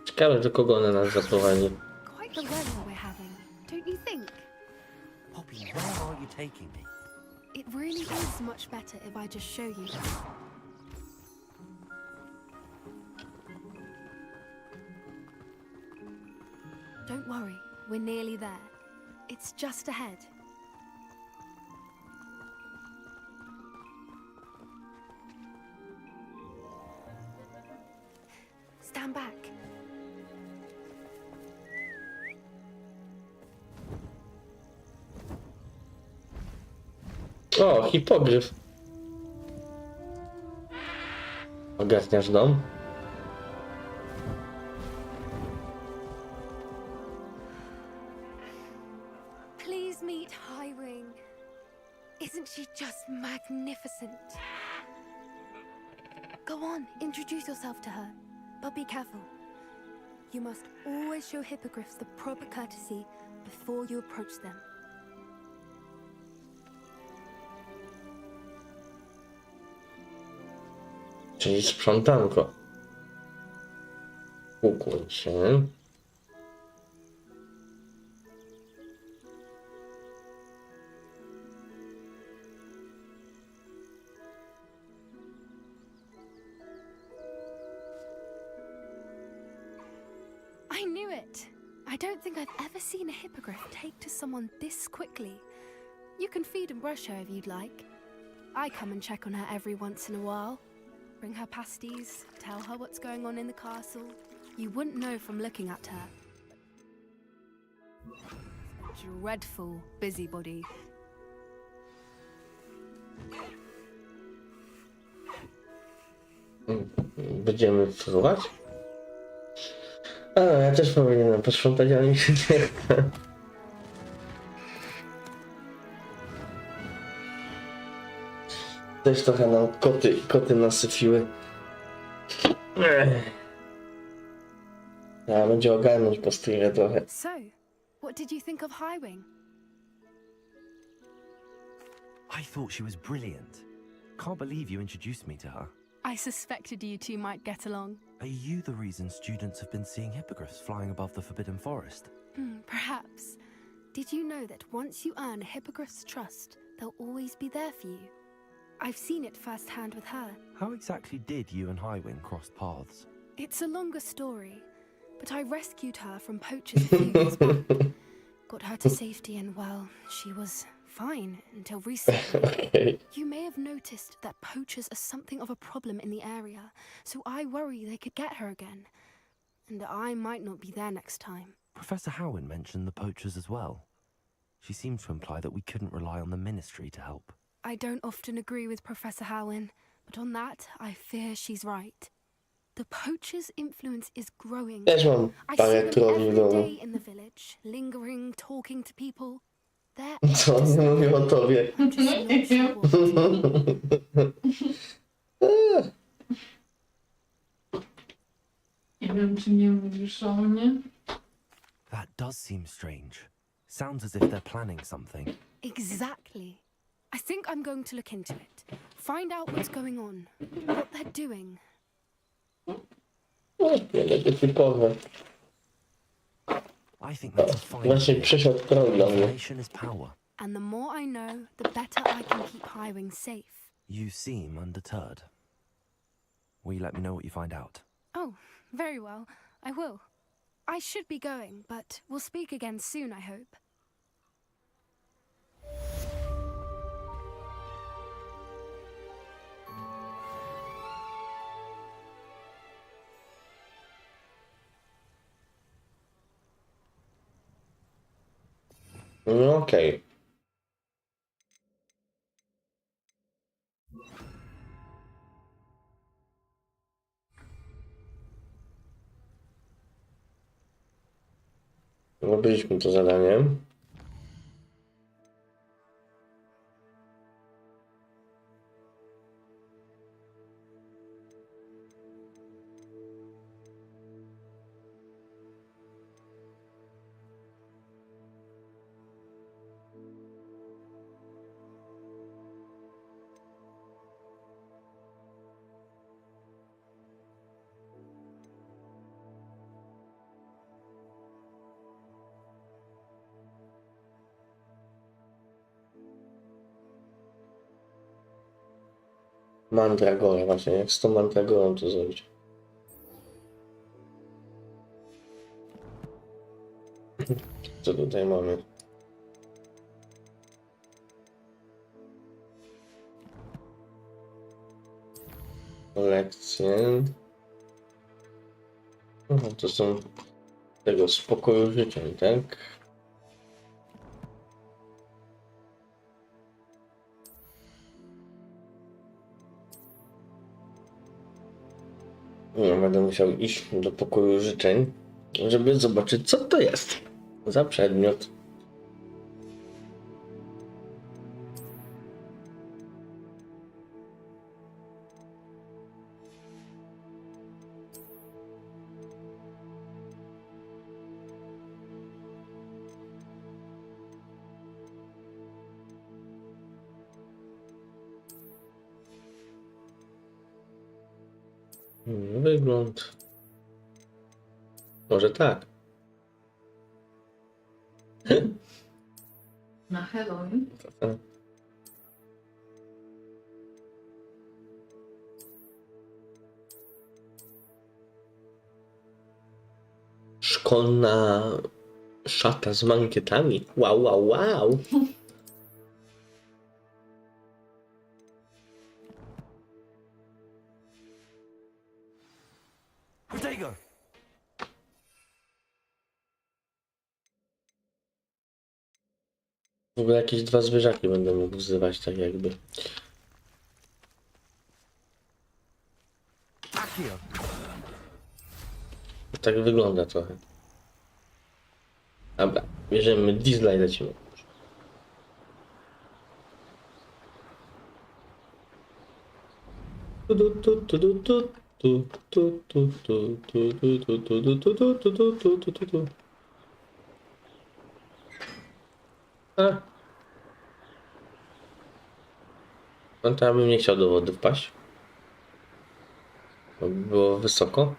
Ciekawe, do kogo one nas zaprowadzi. Quite the weather we're having, don't you think? Poppy, where are you taking me? It really is much better if I just show you. Don't worry, we're nearly there. It's just ahead. Stand back. O, hipogryf. Ogarniasz dom? Please meet Highwing. Isn't she just magnificent? Go on, introduce yourself to her. But be careful. You must always show hippogriffs the proper courtesy before you approach them. Czyli sprzątanko. Ukłoń się. I knew it! I don't think I've ever seen a hippogriff take to someone this quickly. You can feed and brush her if you'd like. I come and check on her every once in a while. Bring her pasties, tell her what's going on in the castle. You wouldn't know from looking at her. Dreadful busybody. Będziemy fruwać? A, ja też powinienem posprzątać, ale mi się nie chce. Też trochę nam koty nasyfiły. Ja będzie ogarnąć po style trochę. So, what did you think of Highwing? I thought she was brilliant. Can't believe you introduced me to her. I suspected you two might get along. Are you the reason students have been seeing hippogriffs flying above the Forbidden Forest? Perhaps. Did you know that once you earn a hippogriff's trust, they'll always be there for you? I've seen it firsthand with her. How exactly did you and Highwing cross paths? It's a longer story, but I rescued her from poachers a few years back. Got her to safety and, well, she was fine until recently. You may have noticed that poachers are something of a problem in the area, so I worry they could get her again. And I might not be there next time. Professor Howin mentioned the poachers as well. She seemed to imply that we couldn't rely on the Ministry to help. I don't often agree with Professor Howin, but on that, I fear she's right. The poacher's influence is growing. Też mam I see parę them trolli w every domu. day in the village, lingering, talking to people. They're Co? Nie mówię o tobie. I'm just not sure what to do. Nie wiem, czy nie mówisz o mnie. That does seem strange. Sounds as if they're planning something. Exactly. I think I'm going to look into it. Find out what's going on, what they're doing. Nie takie typowe. I think that's a fine Właśnie idea. przeszedł troll dla mnie. Information is power. And the more I know, the better I can keep Highwing safe. You seem undeterred. Will you let me know what you find out? Oh, very well. I will. I should be going, but we'll speak again soon, I hope. No okej. Robiliśmy to zadanie. Mandragora, właśnie. Jak z tą mandragorą to zrobić? Co tutaj mamy? Lekcje. To są tego spokoju życia, tak? No, będę musiał iść do pokoju życzeń, żeby zobaczyć, co to jest za przedmiot. Wygląd. Może tak. Na Halloween. Szkolna szata z mankietami. Wow, wow, wow. Protego! W ogóle jakieś dwa zwierzaki będę mógł wzywać, tak jakby. Akio! Tak wygląda trochę. Dobra, bierzemy diesla i lecimy. No to ja bym nie chciał do wody wpaść. Bo by było wysoko.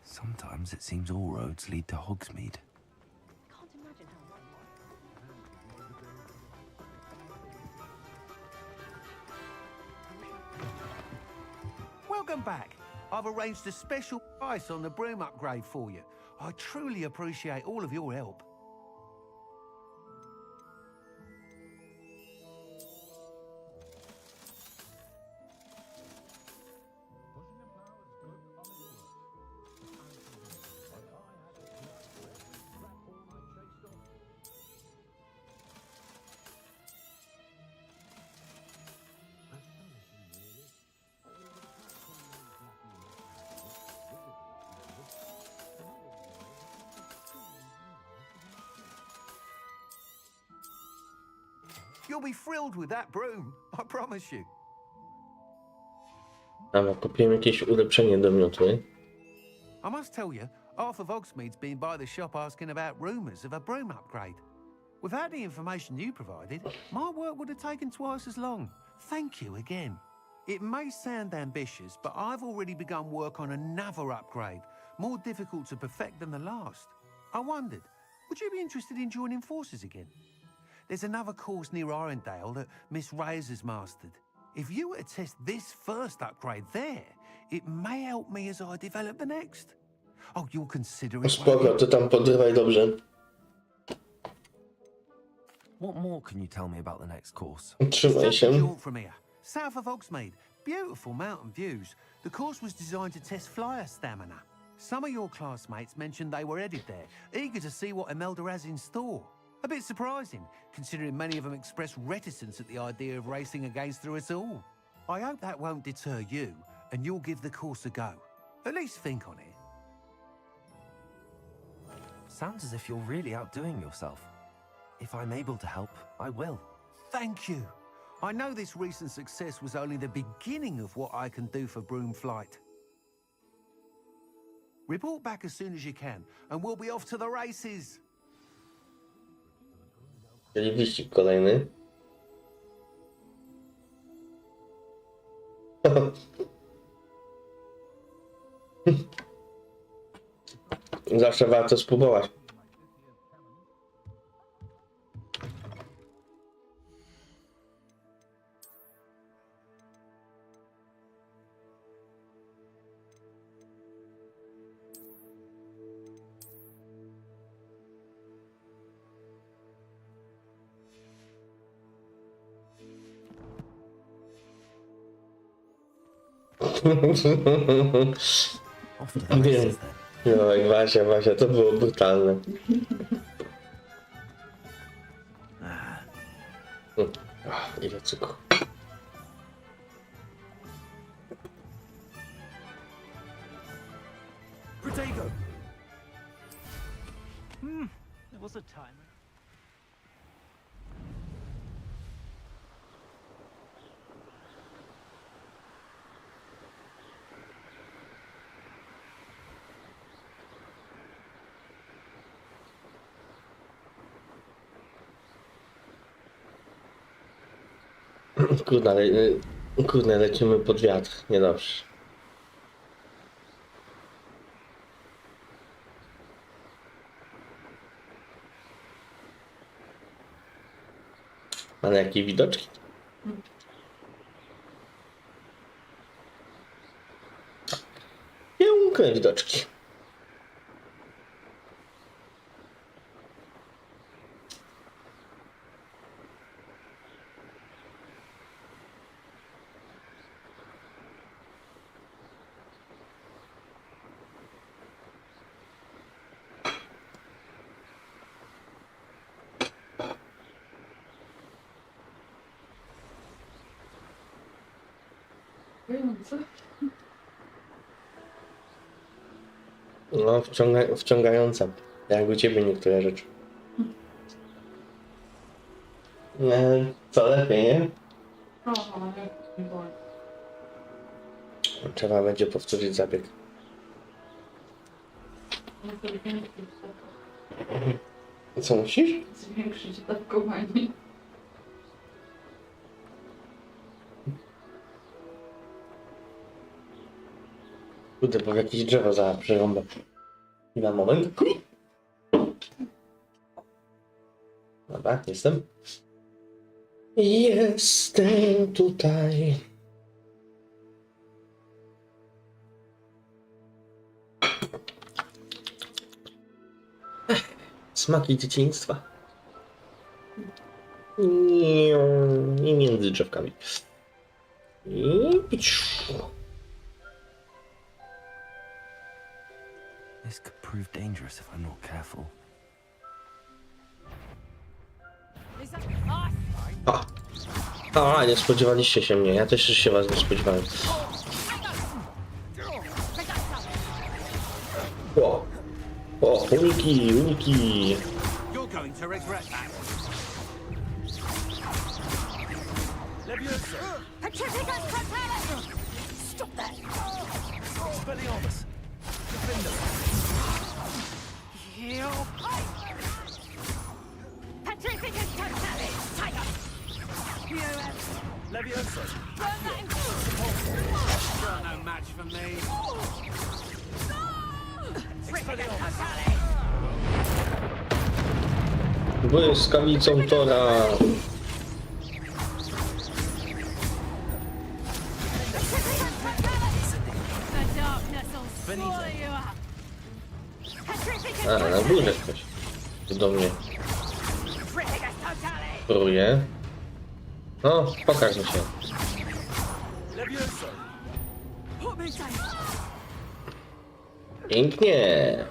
Sometimes it seems all roads lead to Hogsmeade. Welcome back. I've arranged a special price on the broom upgrade for you. I truly appreciate all of your help. You'll be thrilled with that broom, I promise you. Dobra, kupiłem jakieś ulepszenie do miotły. I must tell you, half of Hogsmeade's been by the shop asking about rumours of a broom upgrade. Without the information you provided, my work would have taken twice as long. Thank you again. It may sound ambitious, but I've already begun work on another upgrade, more difficult to perfect than the last. I wondered, would you be interested in joining forces again? There's another course near Arendale that Miss Reyes has mastered. If you were to test this first upgrade there, it may help me as I develop the next. Oh, you'll consider it. Spoko, ty tam podrywaj dobrze. What more can you tell me about the next course? Trzymaj Just a się. jaunt from here, south of Hogsmeade. Beautiful mountain views. The course was designed to test flyer stamina. Some of your classmates mentioned they were headed there, eager to see what Imelda has in store. A bit surprising, considering many of them expressed reticence at the idea of racing against her at all. I hope that won't deter you, and you'll give the course a go. At least think on it. Sounds as if you're really outdoing yourself. If I'm able to help, I will. Thank you. I know this recent success was only the beginning of what I can do for broom flight. Report back as soon as you can, and we'll be off to the races. Czyli wyścig kolejny. Zawsze warto spróbować. Off to the races then. No i Wasia, to było brutalne. Ile cukru. Protego! There was a time. Kurde, lecimy pod wiatr. Niedobrze. Ale jakie widoczki. Piękne widoczki. Wkurzające. No, wciągająca. Jak u ciebie niektóre rzeczy. Co lepiej, nie? Aha, nie boli. Trzeba będzie powtórzyć zabieg. Co musisz? Zwiększyć dawkowanie. Kurde, bo w jakieś drzewo za przerąbę. I na moment. Dobra, jestem. Jestem tutaj. Smaki dzieciństwa. I między drzewkami. This could prove dangerous if I'm not careful. Nie spodziewaliście się mnie. Ja też się was nie spodziewałem. Uniki. You're going to regret that. Leviosa! Stop that! Expelliarmus! Defender! Heal! Petrificus totalis! Tiger! You have Leviosa! burn that in You're no match for me! Petrificus totalis! Błyskawicą Tora. The darkness will swallow you up! Petrificus Na górze ktoś. Tu do mnie Petrificus totalis! próbuje. No, pokaż mi się. Leviosa! Put me down! Pięknie.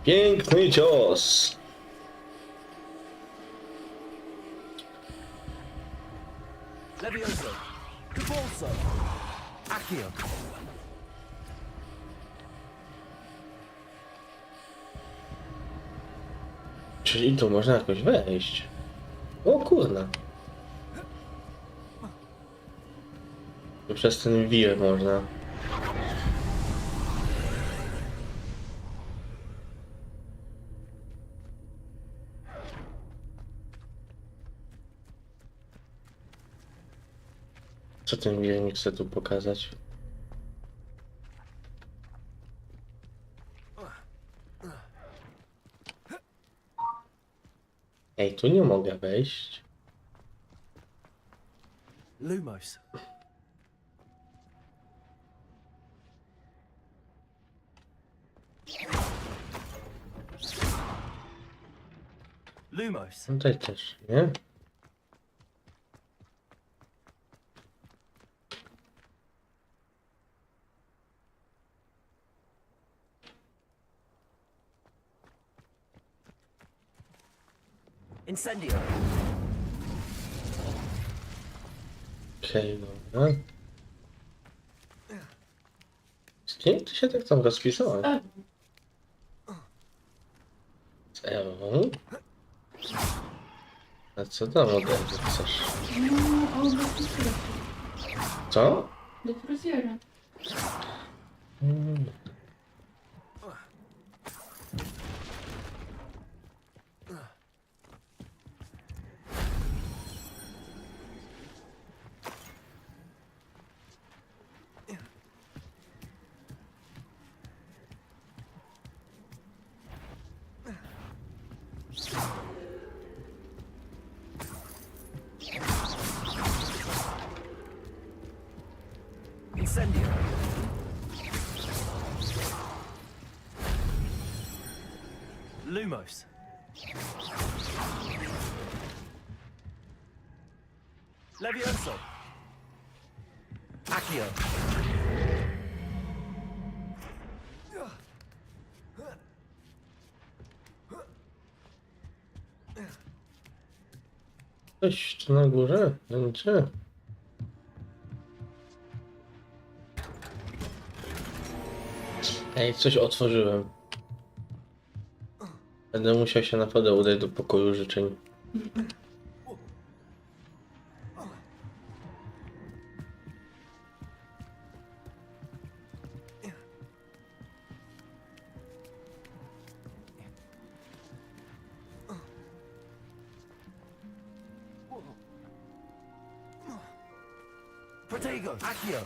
Piękny cios. Leviosa! Cabalso! Accio! Czyli tu można jakoś wejść. O kurna. Tu przez ten wir można. Co ten wirnik chce tu pokazać? Ej, tu nie mogę wejść. Lumos. Lumos. Tutaj też, nie? Incendio. Okej, dobra. Z kim ty się tak tam rozpisałeś? Z Ewą? A co tam ode mnie chcesz? No, o, do fryzjera. Co? Do fryzjera. Mm. Incendio. Lumos. Levioso. Accio. Coś tu na górze będzie. Ej, coś otworzyłem. Będę musiał się naprawdę udać do pokoju życzeń. Protego, Accio!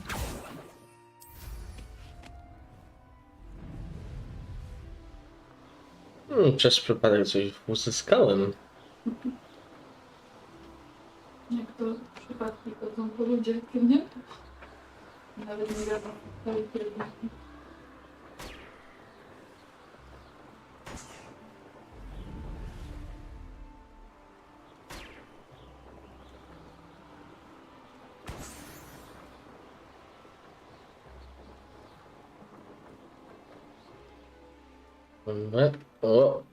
Przez przypadek coś uzyskałem. Jak to przypadki chodzą po ludziach, to nie? Nawet nie wiadomo, kiedy. O!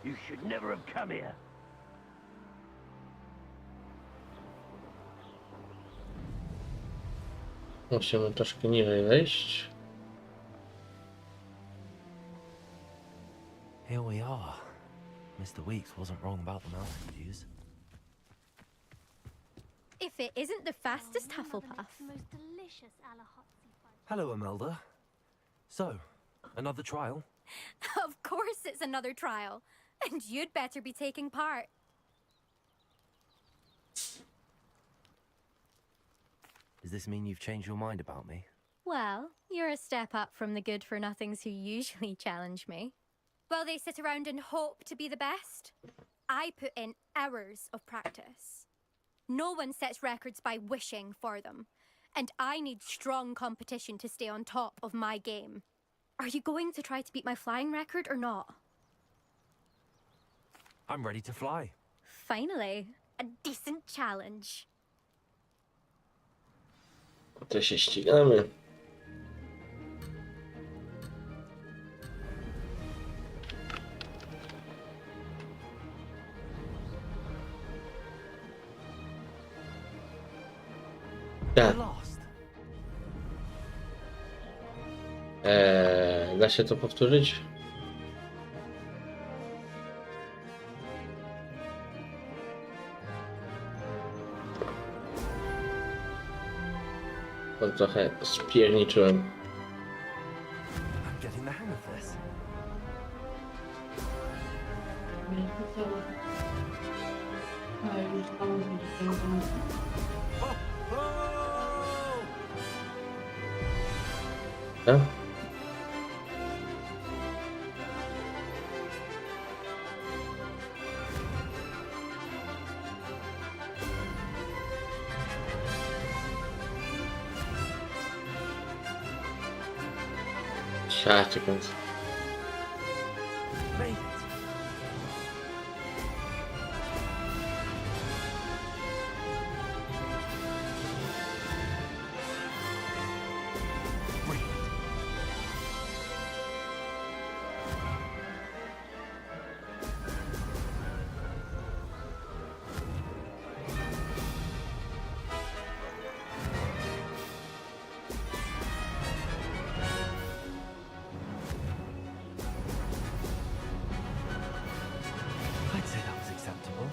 You should never have come here. Musimy troszkę niżej wejść. Here we are. Mr. Weeks wasn't wrong about the mountain views. If it isn't the fastest Hufflepuff. Hello, Imelda. So, another trial? Of course it's another trial. And you'd better be taking part. Does this mean you've changed your mind about me? Well, you're a step up from the good-for-nothings who usually challenge me. While they sit around and hope to be the best, I put in hours of practice. No one sets records by wishing for them, and I need strong competition to stay on top of my game. Are you going to try to beat my flying record or not? I'm ready to fly. Finally, a decent challenge. To się ścigamy. Tak. Da się to powtórzyć? To trochę spierniczyłem. I'm getting the hang of this. A już tam widzę. Tak? Siacie końcu. Made it. I'd say that was acceptable.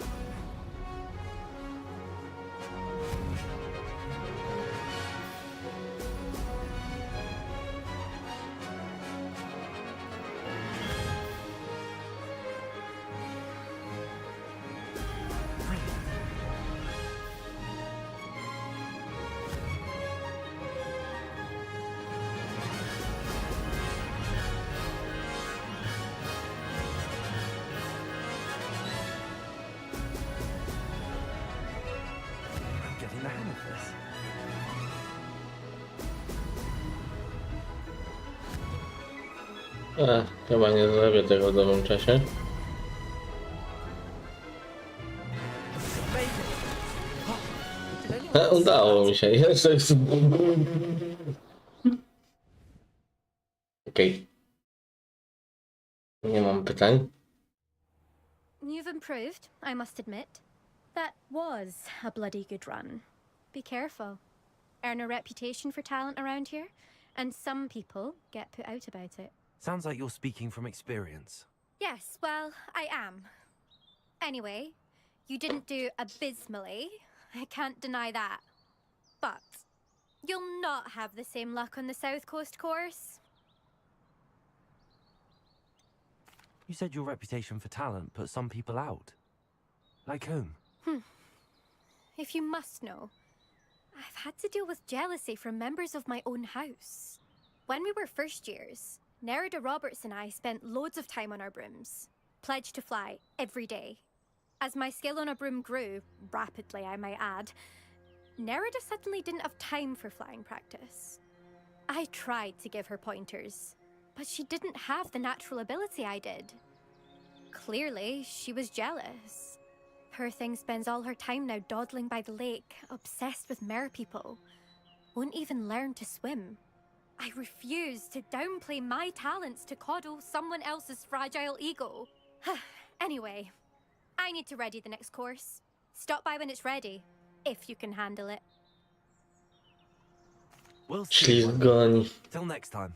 I'm getting the hang of this. Chyba nie zrobię tego w dobrym czasie. Udało mi się. Jeszcze jest... Okej. Nie mam pytań. You've improved, I must admit. That was a bloody good run. Be careful. earn a reputation for talent around here, and some people get put out about it. Sounds like you're speaking from experience. Yes, well, I am. Anyway, you didn't do abysmally. I can't deny that. But you'll not have the same luck on the South Coast course. You said your reputation for talent put some people out. Like whom? If you must know, I've had to deal with jealousy from members of my own house. When we were first years, Nerida Roberts and I spent loads of time on our brooms, pledged to fly every day. As my skill on a broom grew, rapidly I might add, Nerida suddenly didn't have time for flying practice. I tried to give her pointers, but she didn't have the natural ability I did. Clearly, she was jealous. Poor thing spends all her time now dawdling by the lake, obsessed with merpeople. Won't even learn to swim. I refuse to downplay my talents to coddle someone else's fragile ego. Anyway, I need to ready the next course. Stop by when it's ready, if you can handle it. We'll see. Ślizgoni. Till next time.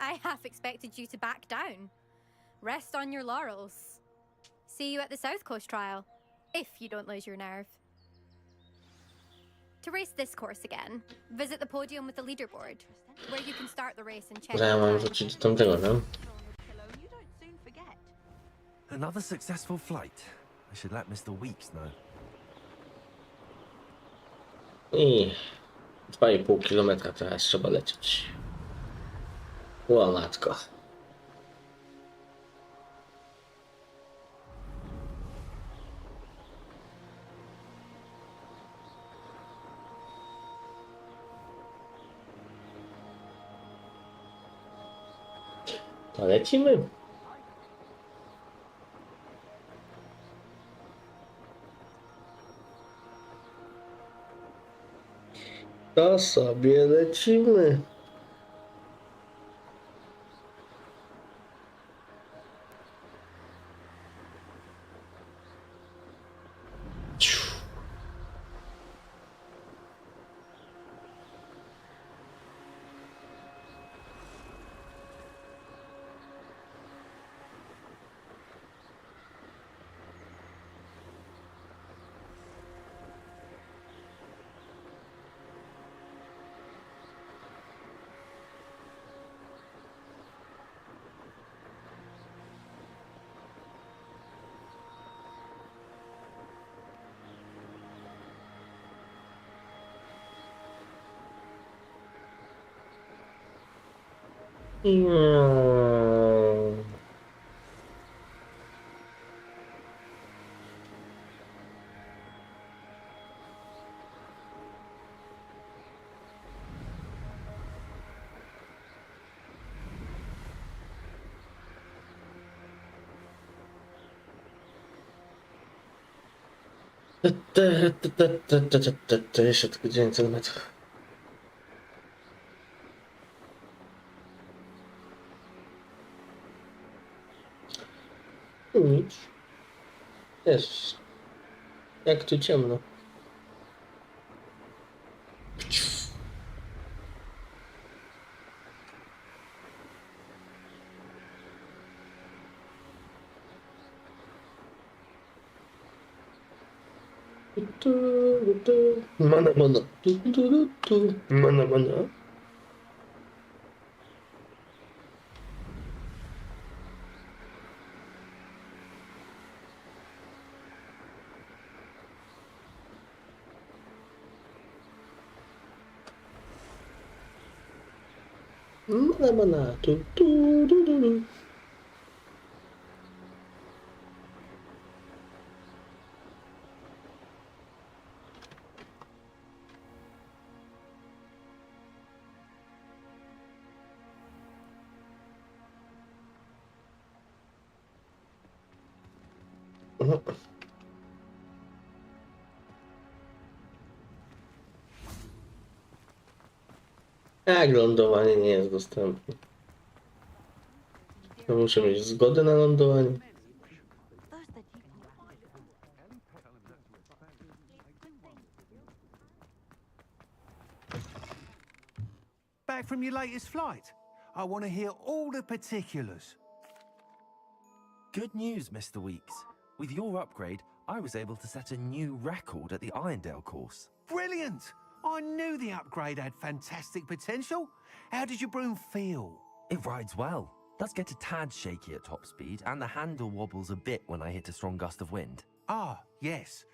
I half expected you to back down. Rest on your laurels. See you at the South Coast trial, if you don't lose your nerve. To race this course again, visit the podium with the leaderboard, where you can start the race and check Że ja your mam time. wrócić do tamtego, no? Another successful flight. I should let Mr. Weeks know. I 2,5 kilometra teraz trzeba lecieć. O matko. To lecimy. To sobie lecimy. No. Jeszcze tylko 900 metrów. Nic. Jest. Jak tu ciemno. Mana mana. Mana mana. Mana mana. Jak lądowanie nie jest dostępne? Ja muszę mieć zgodę na lądowanie. back from your latest flight? I want to hear all the particulars. Good news, Mr. Weeks. With your upgrade, I was able to set a new record at the Irondale course. Brilliant! I knew the upgrade had fantastic potential. How did your broom feel? It rides well. Does get a tad shaky at top speed, and the handle wobbles a bit when I hit a strong gust of wind. Ah, yes.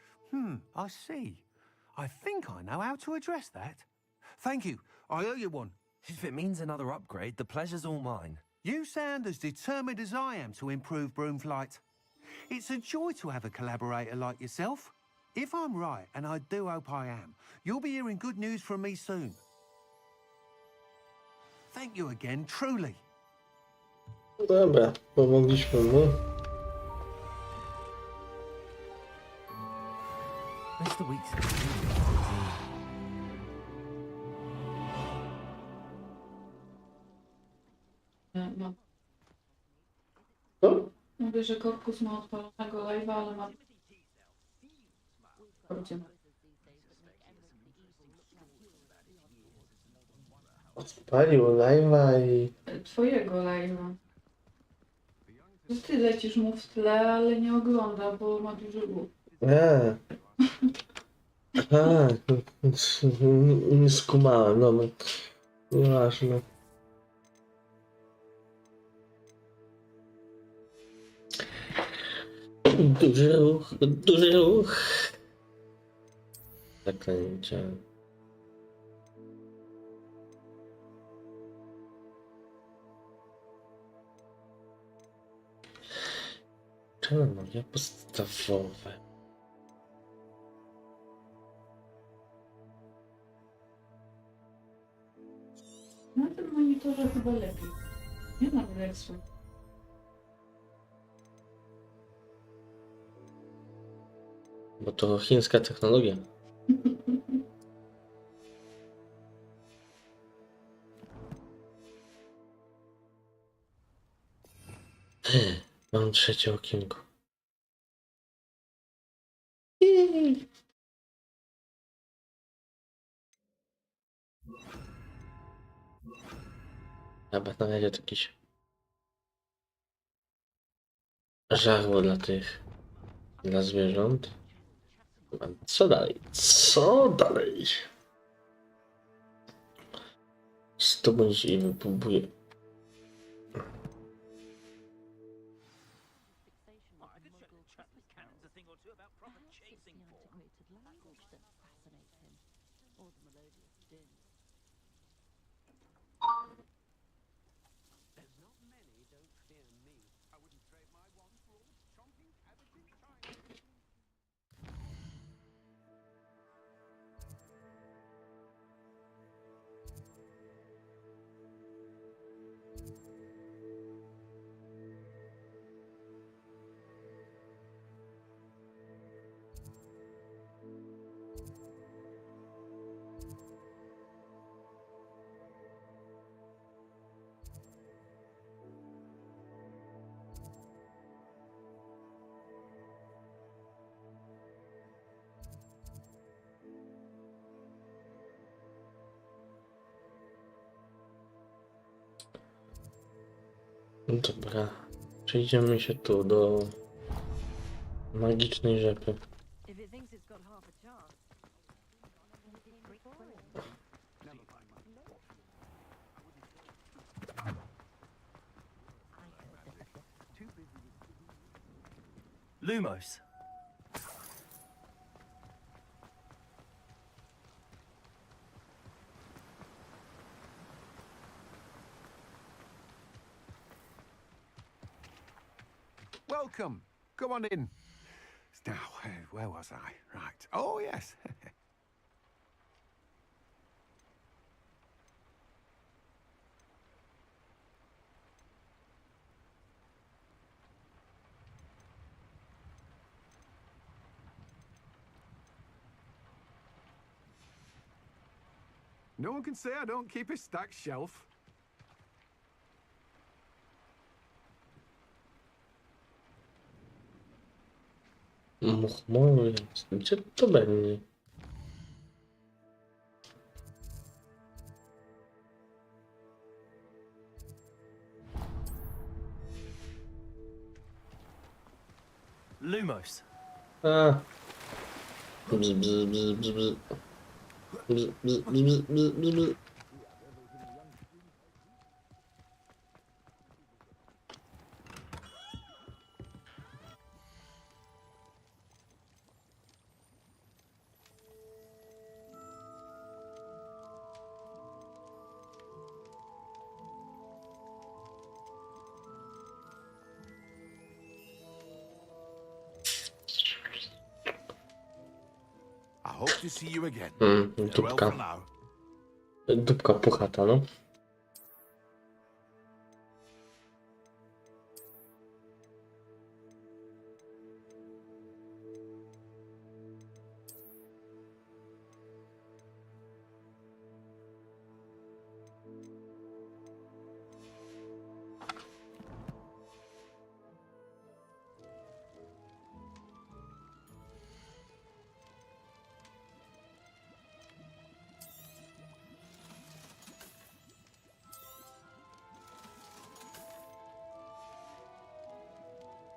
I see. I think I know how to address that. Thank you. I owe you one. If it means another upgrade, the pleasure's all mine. You sound as determined as I am to improve broom flight. It's a joy to have a collaborator like yourself. If I'm right, and I do hope I am, you'll be hearing good news from me soon. Thank you again, truly. Dobra, pomogliśmy mu. Mr. Weeks. No. Co? Mówię, że korpus ma odpalonego live'a, ale ma... Odpalił live'a i... Twojego live'a. Ty lecisz mu w tle, ale nie ogląda, bo ma duży ruch. Aha, nie skumałem, dobra. Nieważne. Duży ruch, duży ruch. Zaklęcia. Czarnomagia podstawowe. Na tym monitorze chyba lepiej. Nie na Rexu. Bo to chińska technologia. Mam trzecie okienko. Chyba na razie to jakiś żarło dla zwierząt. A co dalej? Co dalej? Zdobądź i wypróbuję. No dobra, przejdziemy się tu do magicznej rzepy. Lumos. Welcome. Come on in. Now, where was I? Right. Oh, yes. No one can say I don't keep a stacked shelf. Muchmory, gdzie to będzie? Lumos. A. Bzz, bzz, bzz, bzz, bzz. Bzz, bzz, bzz, bzz, bzz, bzz. I hope to see you again. Farewell Dupka. for now. Dupka puchata, no.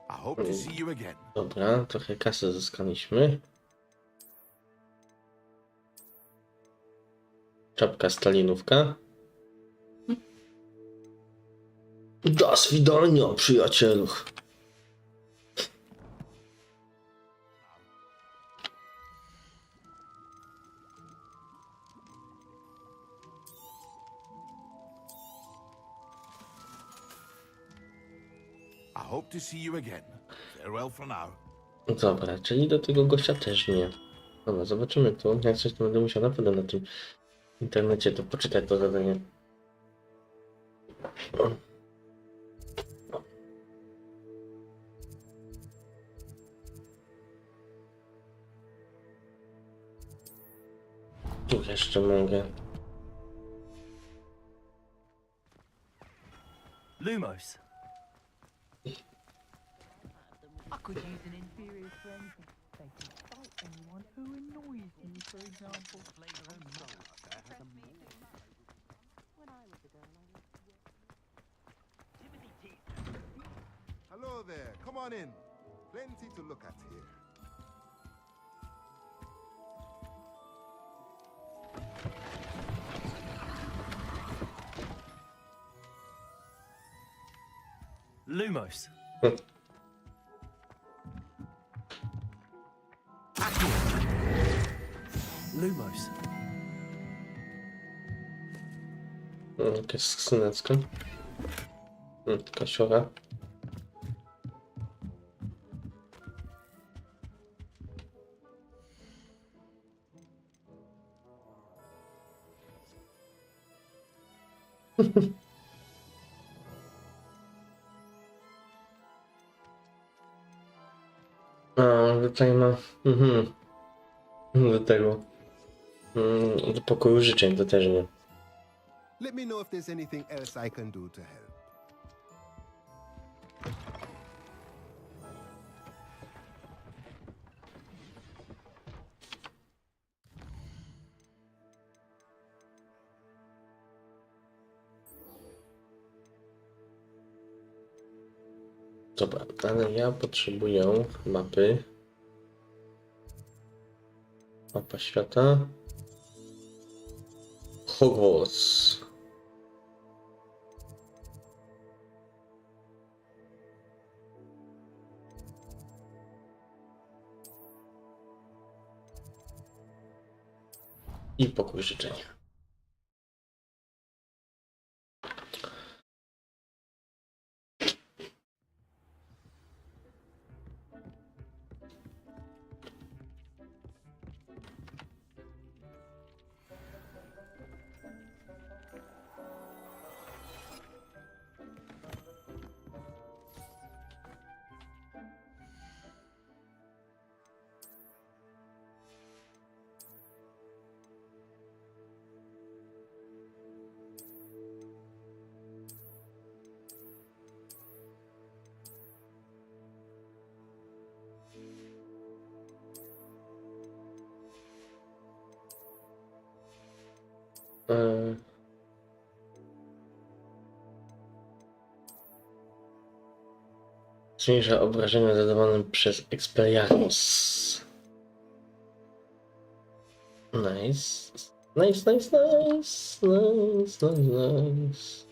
I hope to see you again. Dobra, trochę kasy zyskaliśmy. Czapka stalinówka. Do swidania, przyjacielu. I hope to see you again. Farewell for now. Dobra, czyli do tego gościa też nie. Dobra, zobaczymy tu. Jak coś to będę musiał na pewno na tym internecie to poczytać to zadanie. Tu jeszcze mogę. Lumos. I could use an inferior friend. They can fight anyone who annoys me, for example. Hello there, come on in. Plenty to look at here. Lumos. Lumos. Jakaś skrzyneczka. Kasiora. A, tutaj ma... Do tego. Do pokoju życzeń to też nie. Let me know if there's anything else I can do to help. Dobra, ale ja potrzebuję mapy. Mapa świata. Hogwarts. I pokój życzenia. Zmniejsza obrażenia zadawane przez Expelliarmus. Nice. Nice, nice, nice. Nice, nice, nice.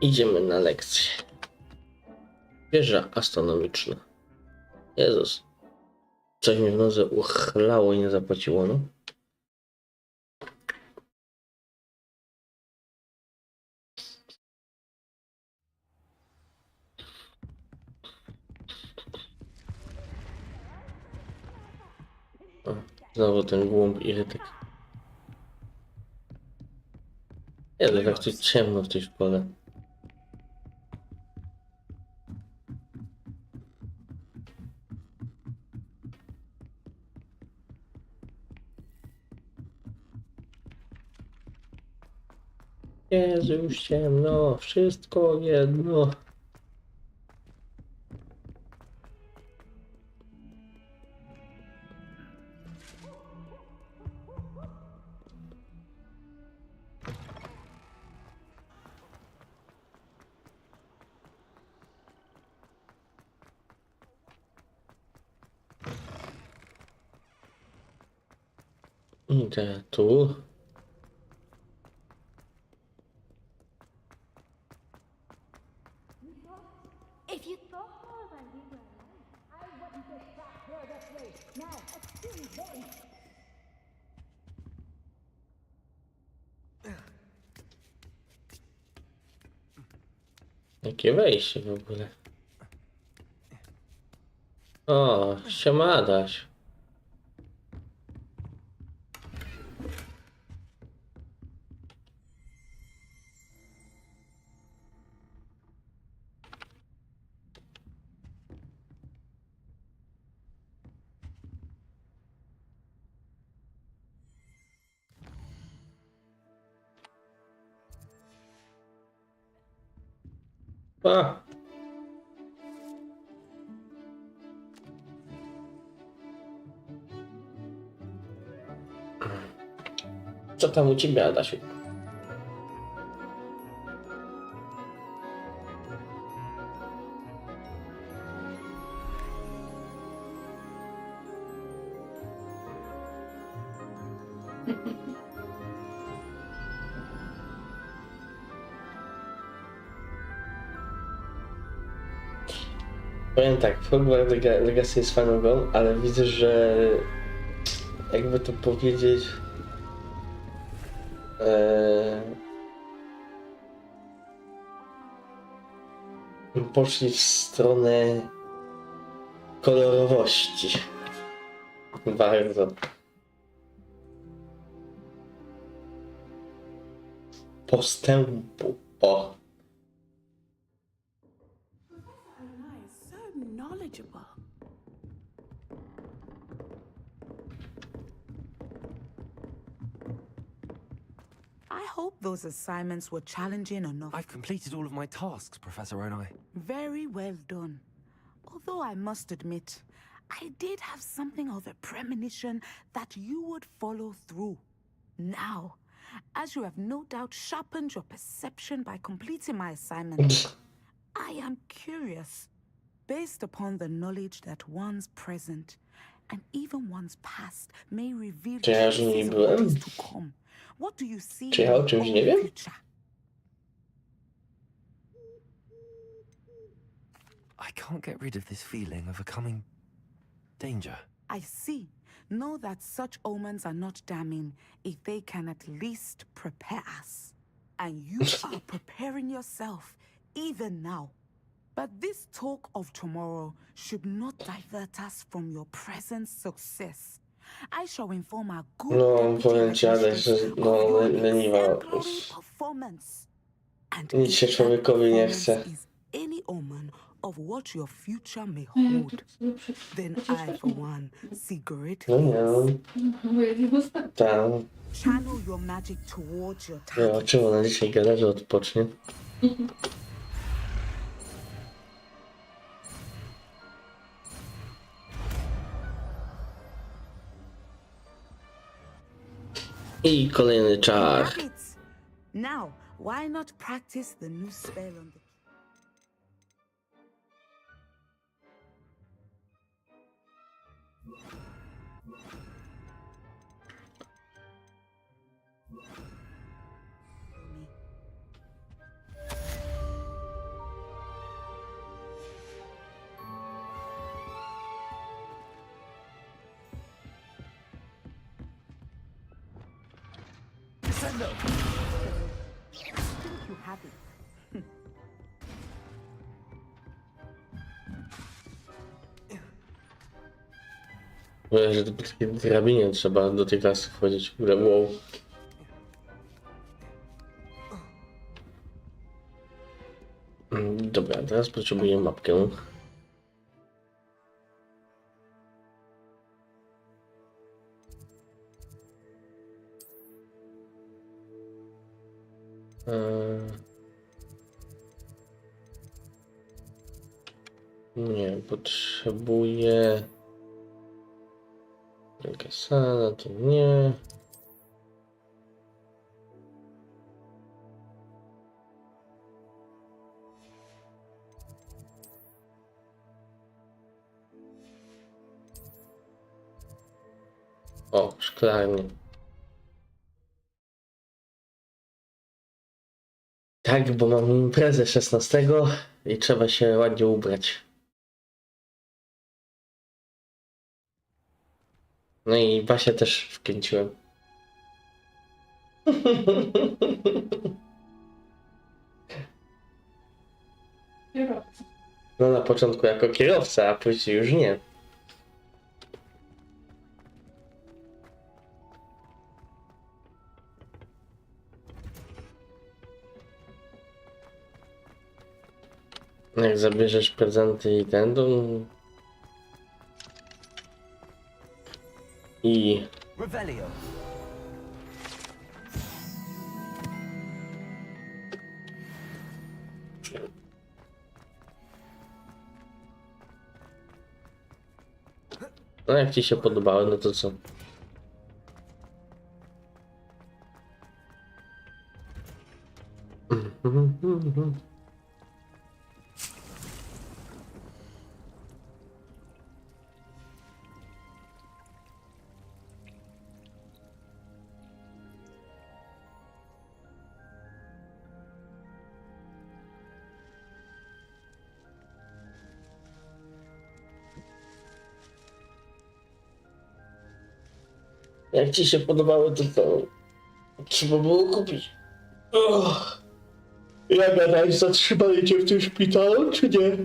Idziemy na lekcję. Wieża astronomiczna. Jezus. Coś mi w nodze uchlało i nie zapłaciło, no. O, znowu ten głąb irytek. Jezu, tak tu ciemno w tej szkole. Jezu, już ciemno, wszystko jedno. Idę tu. If you thought more than we were alone, I wouldn't have sat here this way. Now, excuse me. Jakie wejście w ogóle? O, siemadaś. A. Co tam u ciebie, Adasiu? Powiem tak, Hogwarts Legacy jest fajną grą, ale widzę, że jakby to powiedzieć, poszli w stronę kolorowości. Bardzo. Postępu. O. Knowledgeable. I hope those assignments were challenging enough. I've completed all of my tasks, Professor Onai. Very well done. Although I must admit, I did have something of a premonition that you would follow through. Now, as you have no doubt sharpened your perception by completing my assignment, I am curious. Based upon the knowledge that one's present and even one's past may reveal traces of what is to come, what do you see in your own future? I can't get rid of this feeling of a coming danger. I see. Know that such omens are not damning if they can at least prepare us. And you are preparing yourself even now. But this talk of tomorrow should not divert us from your present success. I shall inform our good leniwa. performance. And Nic się człowiekowi nie chce. is any omen of what your future may hold, then I, for one, see great things. Tam. channel your magic towards your target. Zobaczymy, na dzisiaj gada, że odpocznie. I kolejny czar. Habits. Now, why not practice the new spell on the Descendo! you have it. Mówię, że po takiej drabinie trzeba do tej klasy wchodzić. W ogóle wow. Dobra, teraz potrzebuję mapkę. Nie, potrzebuję... Wielka sala, to nie. O, szklarnie. Tak, bo mam imprezę 16 i trzeba się ładnie ubrać. No i Basię też wkręciłem. Kierowca. No na początku jako kierowca, a później już nie. Jak zabierzesz prezenty i ten, to... I... Revelio. No jak ci się podobały, no to co? Jak ci się podobały, to co? Trzeba było kupić. Jak gadałeś, zatrzymali cię w tym szpitalu, czy nie?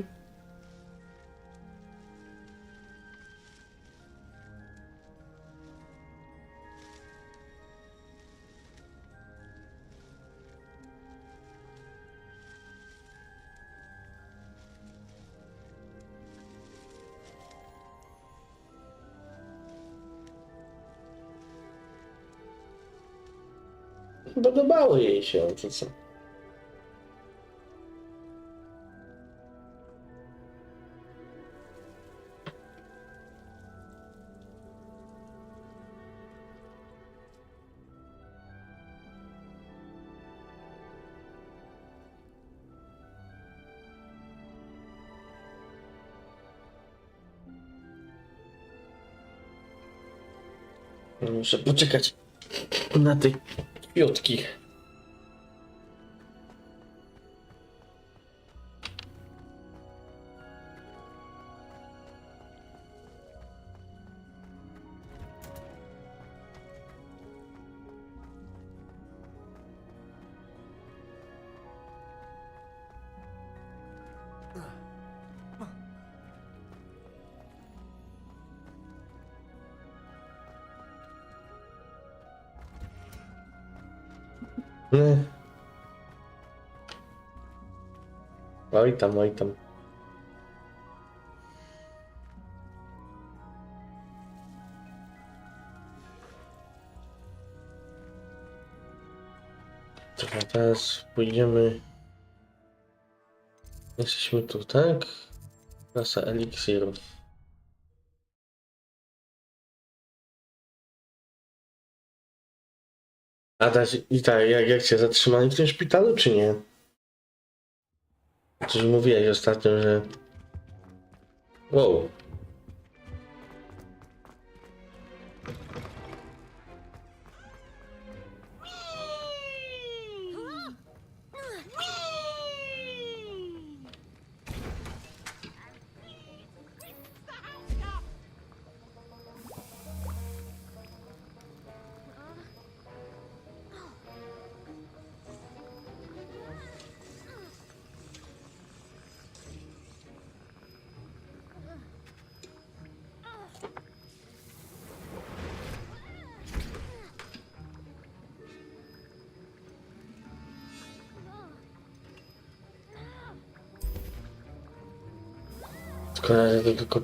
Podobało jej się, to co? Muszę poczekać na te kwiatki. Oj tam, oj tam. teraz pójdziemy... Jesteśmy tu, tak? Klasa eliksirów. A tak, i tak, jak cię zatrzymali w tym szpitalu, czy nie? Coś mówiłeś ostatnio, że... Wow. Szkoda, że to tylko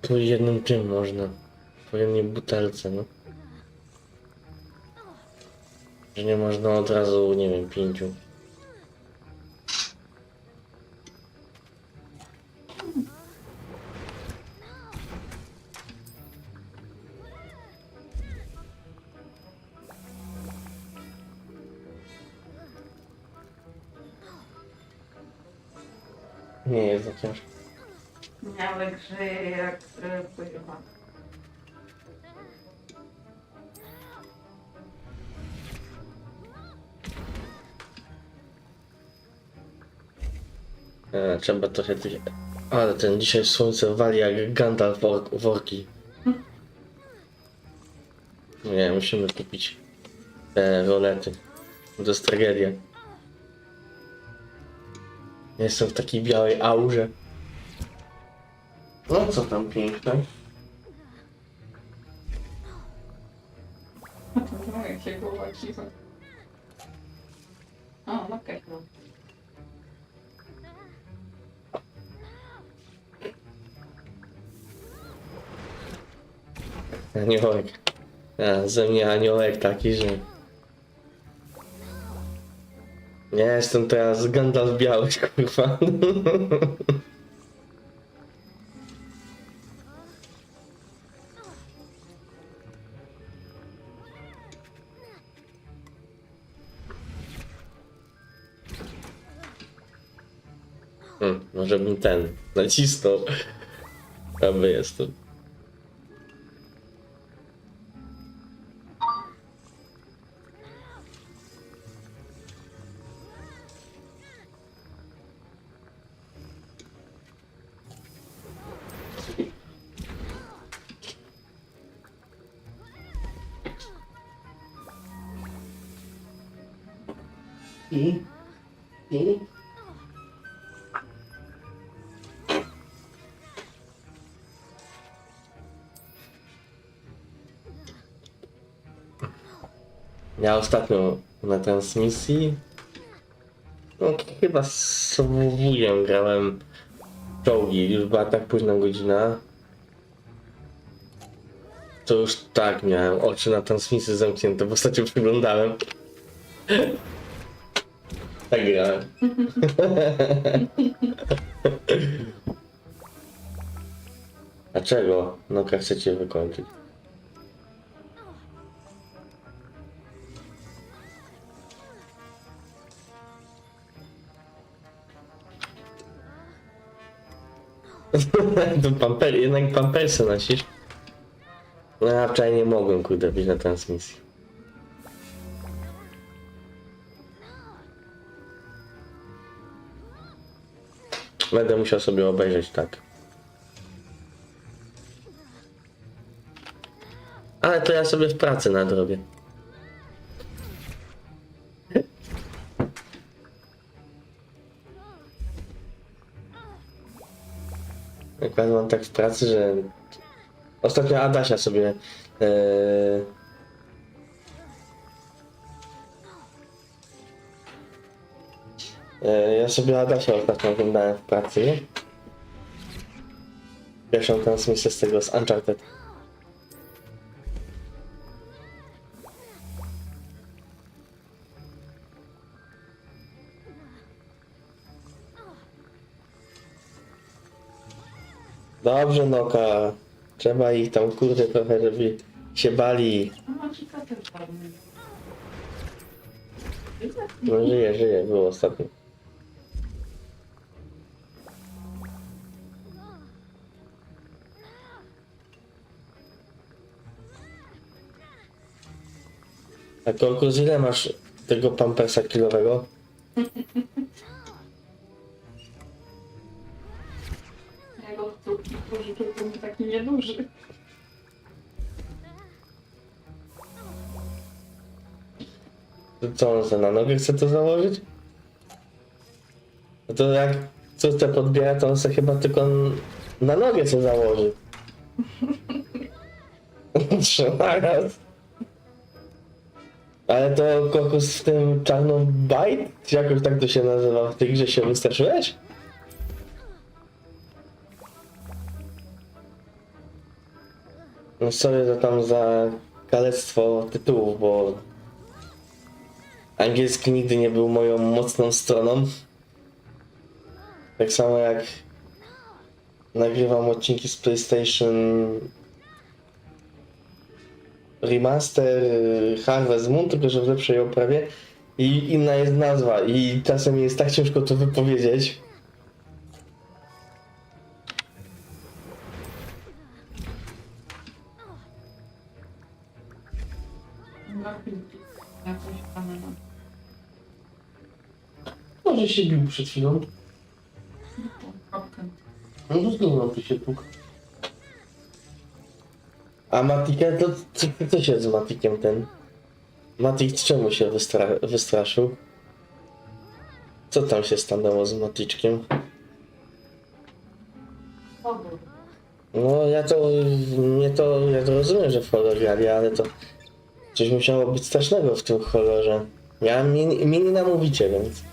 po jednym tym można. Po jednej butelce, no. Że nie można od razu, nie wiem, 5. Nie jest za ciężko. Nie, ale grzeje jak pływa. Trzeba trochę tych... Ale ten dzisiaj słońce wali jak Gandalf worki. Nie, musimy kupić te rolety. To jest tragedia. Jestem w takiej białej aurze. No co tam piękne? No jak się głowa cicha. O, no okej. Aniołek. Ze mnie aniołek taki, że... Nie jestem teraz Gandalf biały, kurwa. Może bym ten nacisnął. Aby jestem. I? Ja ostatnio na transmisji, no chyba z wujem grałem w czołgi, już była tak późna godzina. To już tak miałem oczy na transmisji zamknięte, bo ostatnio przyglądałem. Tak grałem. Dlaczego? No chcecie wykończyć? To pamper, jednak pampersy nosisz. No ja wczoraj nie mogłem, kurde, być na transmisji. Będę musiał sobie obejrzeć, tak. Ale to ja sobie w pracy nadrobię. Akurat mam tak w pracy, że ostatnio Adasia sobie ja sobie Adasia ostatnio oglądałem w pracy, nie? Pierwszą transmisję z tego, z Uncharted. Dobrze, Noka. Trzeba ich tam, kurde, trochę, żeby się bali. No żyje, było ostatnio. A Korkus, ile masz tego pampersa kilowego? Ja go chcę, tylko taki nieduży. Co on sobie na nogę chce to założyć? No to jak córce podbiera, to on sobie chyba tylko na nogę się założy. Naraz. Ale to Kokus w tym czarną bajt? Czy jakoś tak to się nazywa? W tej grze się wystraszyłeś? No sorry to tam za kalectwo tytułów, bo angielski nigdy nie był moją mocną stroną. Tak samo jak nagrywam odcinki z PlayStation Remaster, Harvest Moon, tylko że w lepszej oprawie i inna jest nazwa i czasem jest tak ciężko to wypowiedzieć. Może się bił przed chwilą. No to znowu tu się puk. A Matikę, to co się z Matikiem ten? Matik czemu się wystraszył? Co tam się stanęło z Maticzkiem? No ja to rozumiem, że w horror grali, ale to coś musiało być strasznego w tym horrorze. Mi nie namówicie, więc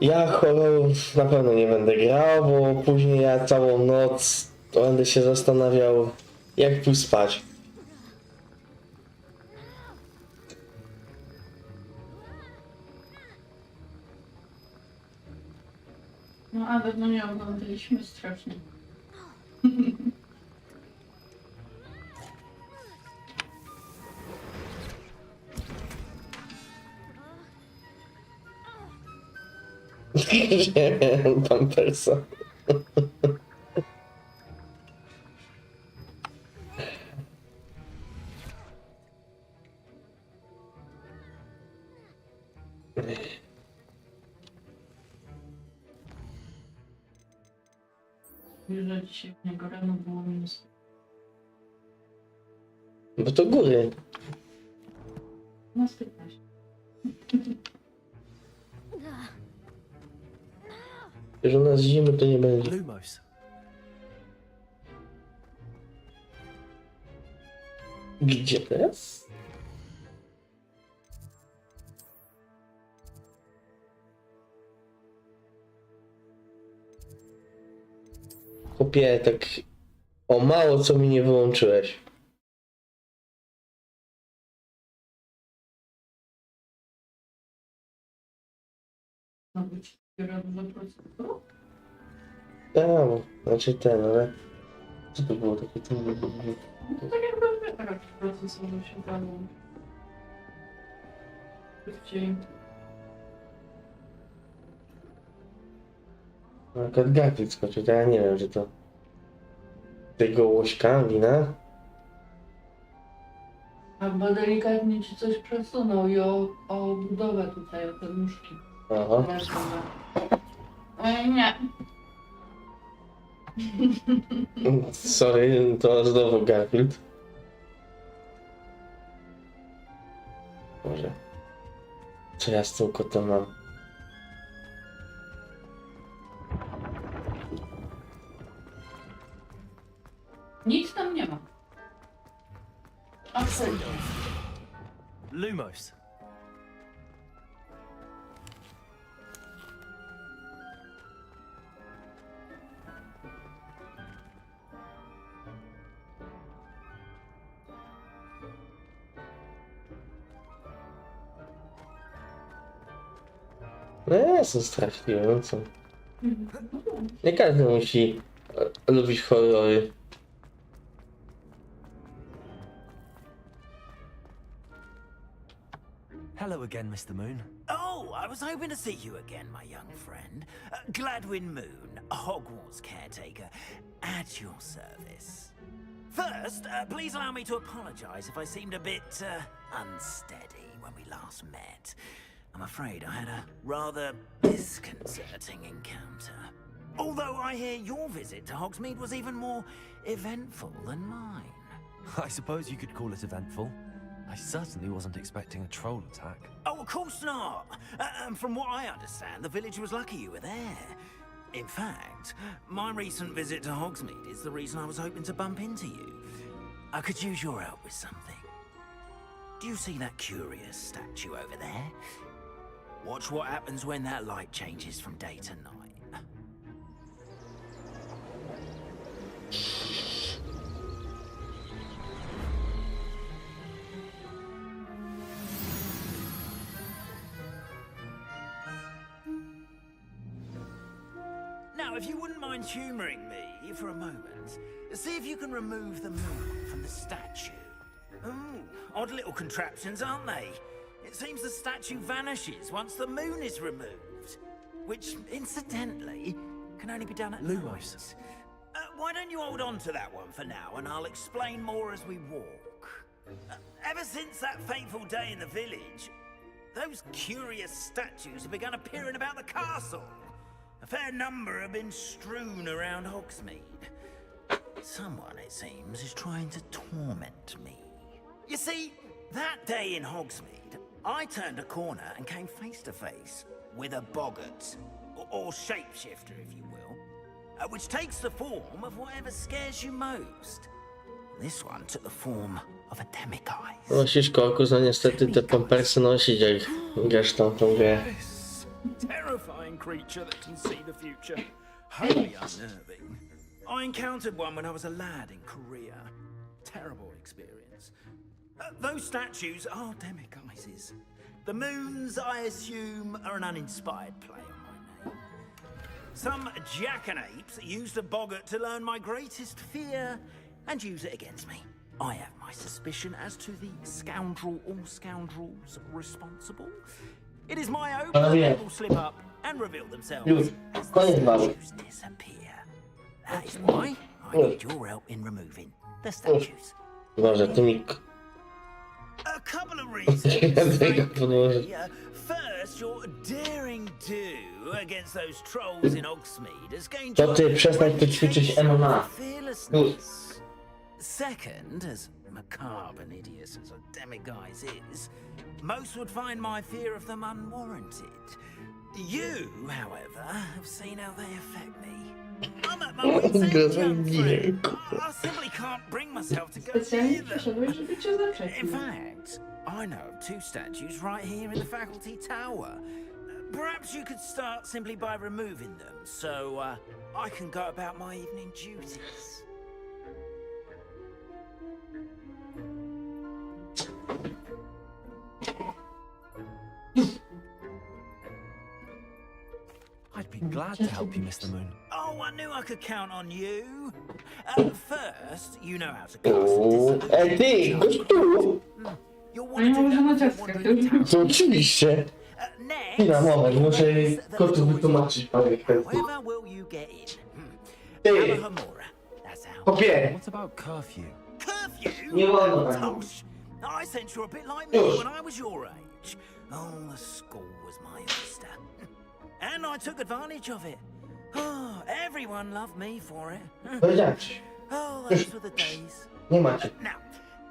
ja horrorów na pewno nie będę grał, bo później ja całą noc będę się zastanawiał, jak tu spać. No ale no nie oglądaliśmy strasznie. Pampersa. Że dzisiaj w niego rano było minus. Bo to góry. No z 15. Że u nas zimy to nie będzie. Lumos. Gdzie teraz? Chłopie, tak o mało co mi nie wyłączyłeś. Ma być dopiero dużo procesów? Znaczy ten, ale co to było takie? No to tak jakby taka procesorze się dało. Szybciej. Akurat grafik skoczył, to ja nie wiem, że to tego łośka wina. Albo delikatnie ci coś przesunął i o budowę tutaj, o te nóżki. Aha. Oj nie. Sorry, to znowu Garfield. Może. Co ja z tym kotem mam? Nic tam nie ma. Absolutnie. Lumos. No ja jestem straszliwy, no co? Nie każdy musi lubić horrory. Hello again, Mr. Moon. Oh, I was hoping to see you again, my young friend. Gladwin Moon, Hogwarts caretaker, at your service. First, please allow me to apologize if I seemed a bit unsteady when we last met. I'm afraid I had a rather disconcerting encounter. Although I hear your visit to Hogsmeade was even more eventful than mine. I suppose you could call it eventful. I certainly wasn't expecting a troll attack. Oh, of course not. And from what I understand, the village was lucky you were there. In fact, my recent visit to Hogsmeade is the reason I was hoping to bump into you. I could use your help with something. Do you see that curious statue over there? Watch what happens when that light changes from day to night. Now, if you wouldn't mind humoring me for a moment, see if you can remove the moon from the statue. Ooh, odd little contraptions, aren't they? It seems the statue vanishes once the moon is removed. Which, incidentally, can only be done at night. Why don't you hold on to that one for now, and I'll explain more as we walk. Ever since that fateful day in the village, those curious statues have begun appearing about the castle. A fair number have been strewn around Hogsmeade. Someone, it seems, is trying to torment me. You see, that day in Hogsmeade, I turned a corner and came face to face with a boggart, or shapeshifter, if you will, which takes the form of whatever scares you most. This one took the form of a demiguise. Musisz, Korkus, no niestety te pampersy nosić, jak grasz tą grę. Terrifying creature that can see the future. Wholly unnerving. I encountered one when I was a lad in Korea. Terrible experience. Those statues are demiguises. The moons, I assume, are an uninspired play on my name. Some jackanapes used a boggart to learn my greatest fear and use it against me. I have my suspicion as to the scoundrel or scoundrels responsible. It is my hope that they will slip up and reveal themselves as the statues disappear. That is why I need your help in removing the statues. Boże, ty mi... A couple of reasons. First, your daring do against those trolls in Hogsmeade has gained To ty przestań tu ćwiczyć MMA. fearlessness. Second, as macabre and hideous as a demiguise is, most would find my fear of them unwarranted. You, however, have seen how they affect me. I'm at my wit's end, young friend. I simply can't bring myself to go near them. In fact, I know of two statues right here in the faculty tower. Perhaps you could start simply by removing them, so I can go about my evening duties. I'd be glad to help you, Mr. Moon. Oh, I knew I could count on you. First, you know how to cast a Ej, You'll want to do that before wandering the to oczywiście. Chwila, moment, muszę kotu wytłumaczyć parę kwestii. However will you get in? Ty, kopie, What about curfew? Curfew? nie wolno na nim. Tosh. I sense you're a bit like me when I was your age. Oh, the school was my oyster. And I took advantage of it. Oh, everyone loved me for it. Powiedziałem ci. Oh, those were the days. Nie macie. Now,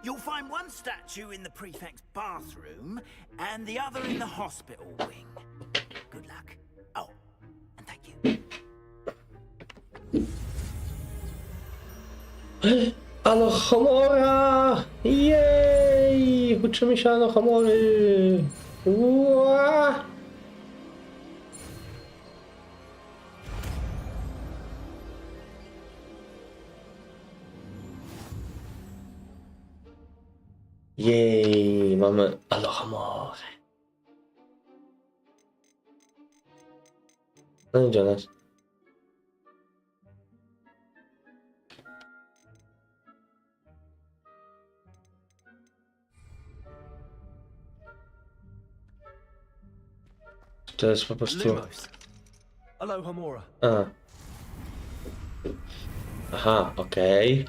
you'll find one statue in the prefect's bathroom and the other in the hospital wing. Good luck. Oh, and thank you. Alohomora! Jej! Uczymy się Alohomory! Ua! Jej! Mamy Alohomorę. No idzie nas. to jest po prostu... Lumos. Alohomora. A. Aha, okej.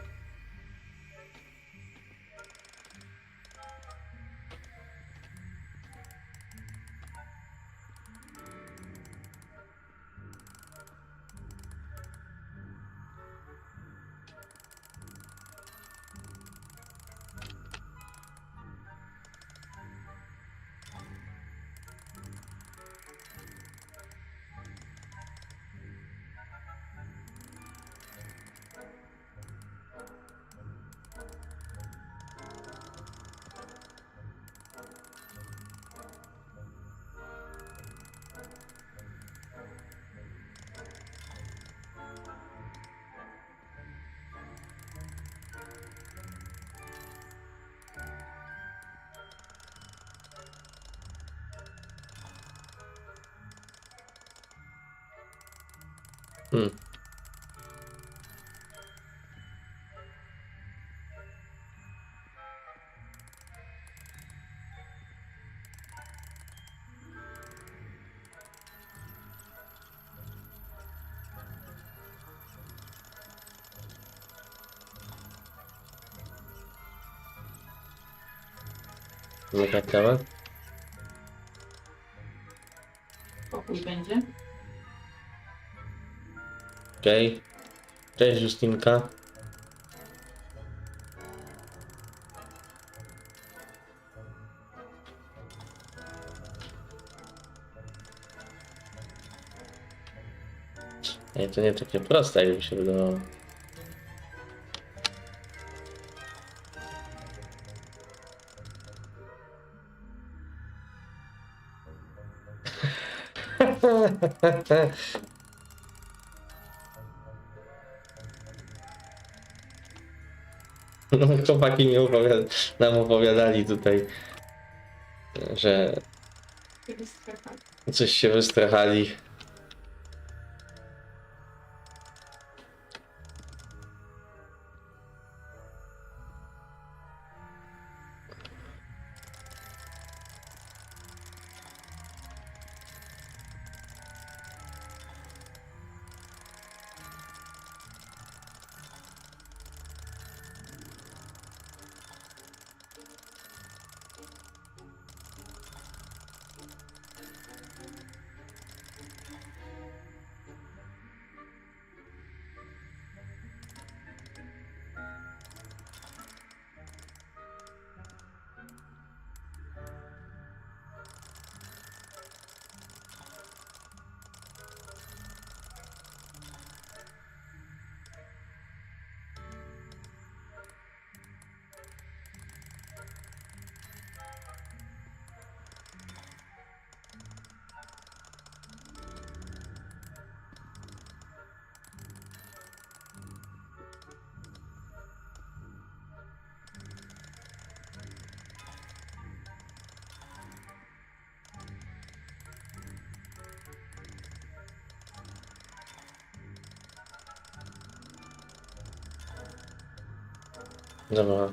Hmm. Jaka temat? Pokój będzie. Okej. Cześć Justinka. Ej, to nie takie proste, jak mi się wydawało. No, chłopaki nam opowiadali tutaj, że coś się wystrachali. Dobra.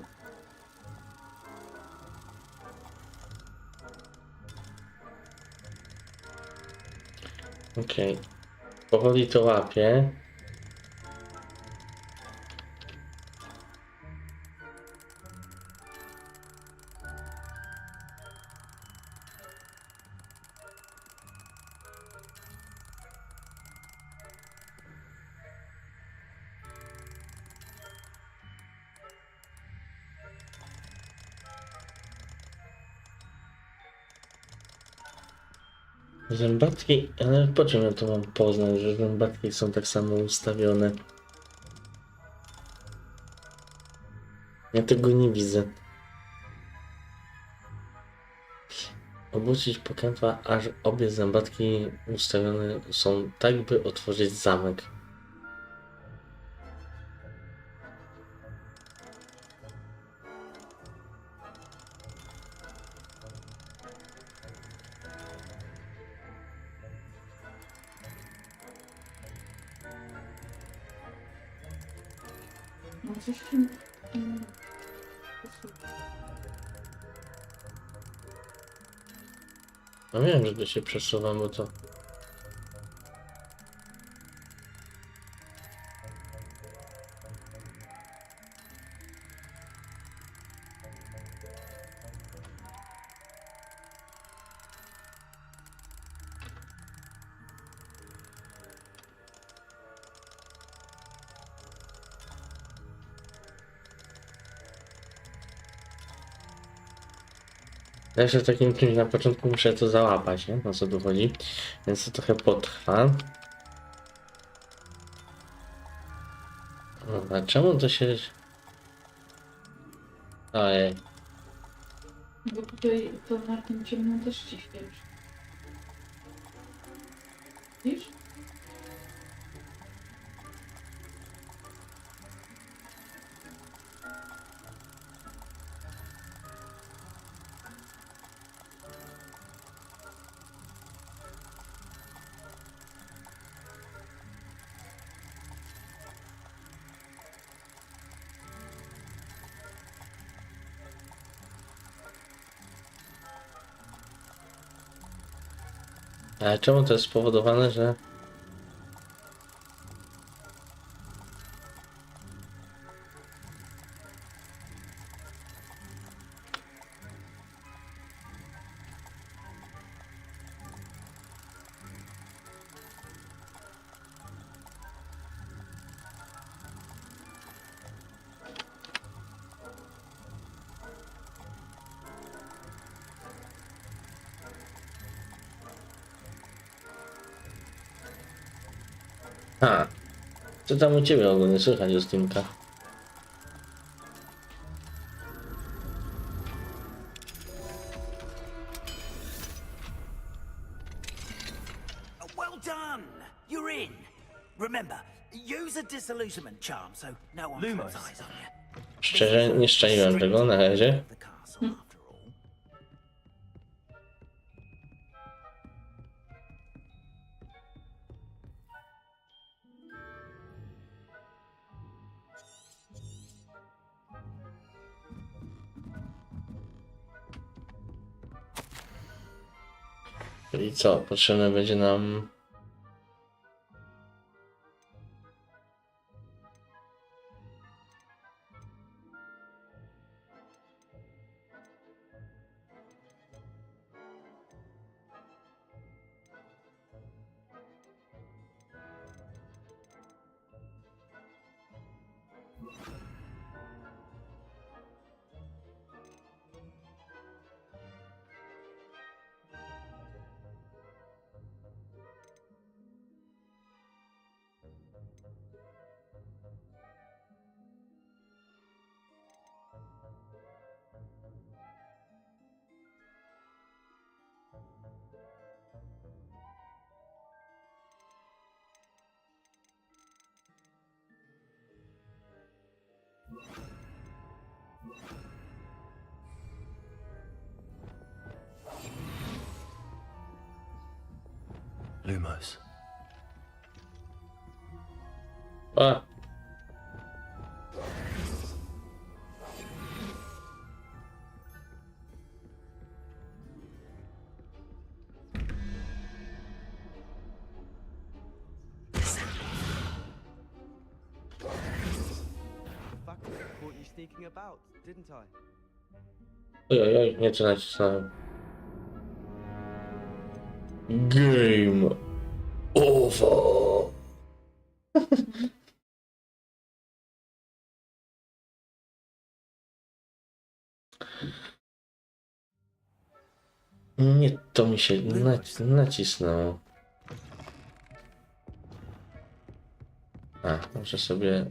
Okej. Powoli to łapię. Zębatki, ale po czym ja to mam poznać, że zębatki są tak samo ustawione? Ja tego nie widzę. Obrócić pokrętła, aż obie zębatki ustawione są tak, by otworzyć zamek. No coś się... No wiem, że to się przesuwam, bo to... Ja się takim czymś na początku muszę to załapać, nie? O co tu chodzi. Więc to trochę potrwa. Dobra, czemu to się... Ojej. Bo tutaj to na tym ciemnym też ci świeci. Widzisz? Ale czemu to jest spowodowane, że... A, co tam u ciebie ogólnie słychać, Justynka? Well done! You're in. Remember, use a disillusionment charm so no one puts eyes on you. Szczerze, nie szczaiłem tego na razie. I co? Potrzebne będzie nam... Lumos. A. Caught you sneaking about, didn't I? Ojoj, nie co nacisnąłem. Game over. Nie, to mi się nacisnęło. A, muszę sobie...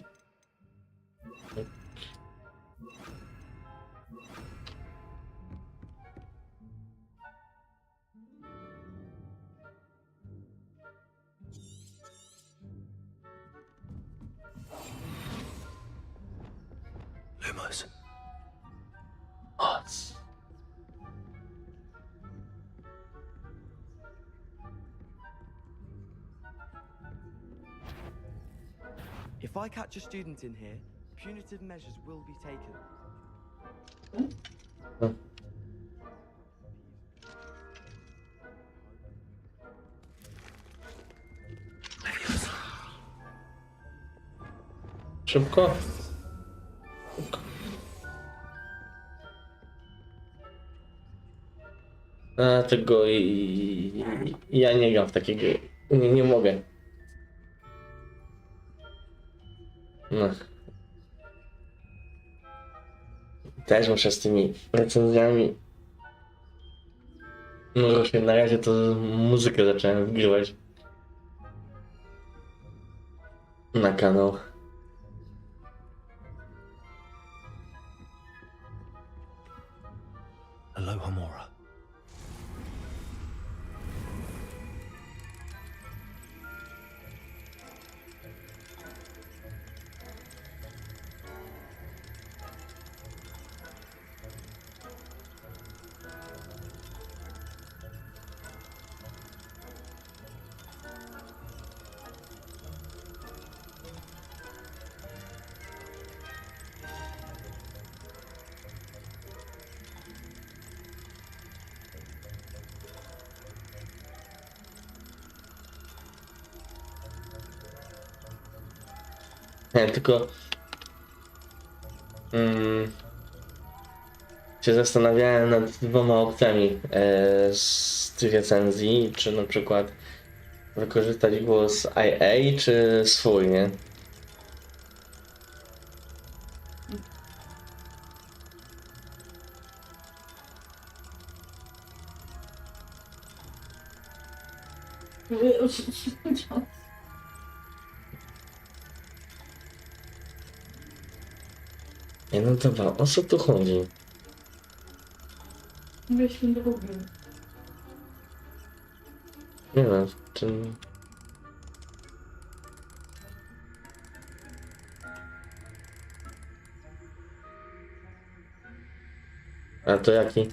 Lumos. Moc. If I catch a student in here, punitive measures will be taken. Szybko. A tego ja nie gram w takiego. Nie mogę. No. Też muszę z tymi recenzjami. No właśnie, na razie to muzykę zacząłem wgrywać na kanał. Aloha Mora. Nie, tylko się zastanawiałem nad dwoma opcjami z tych recenzji, czy na przykład wykorzystać głos IA, czy swój, nie? Nie, no dobra, o co tu chodzi? Weźmy drugi. Nie wiem, czy... A to jaki?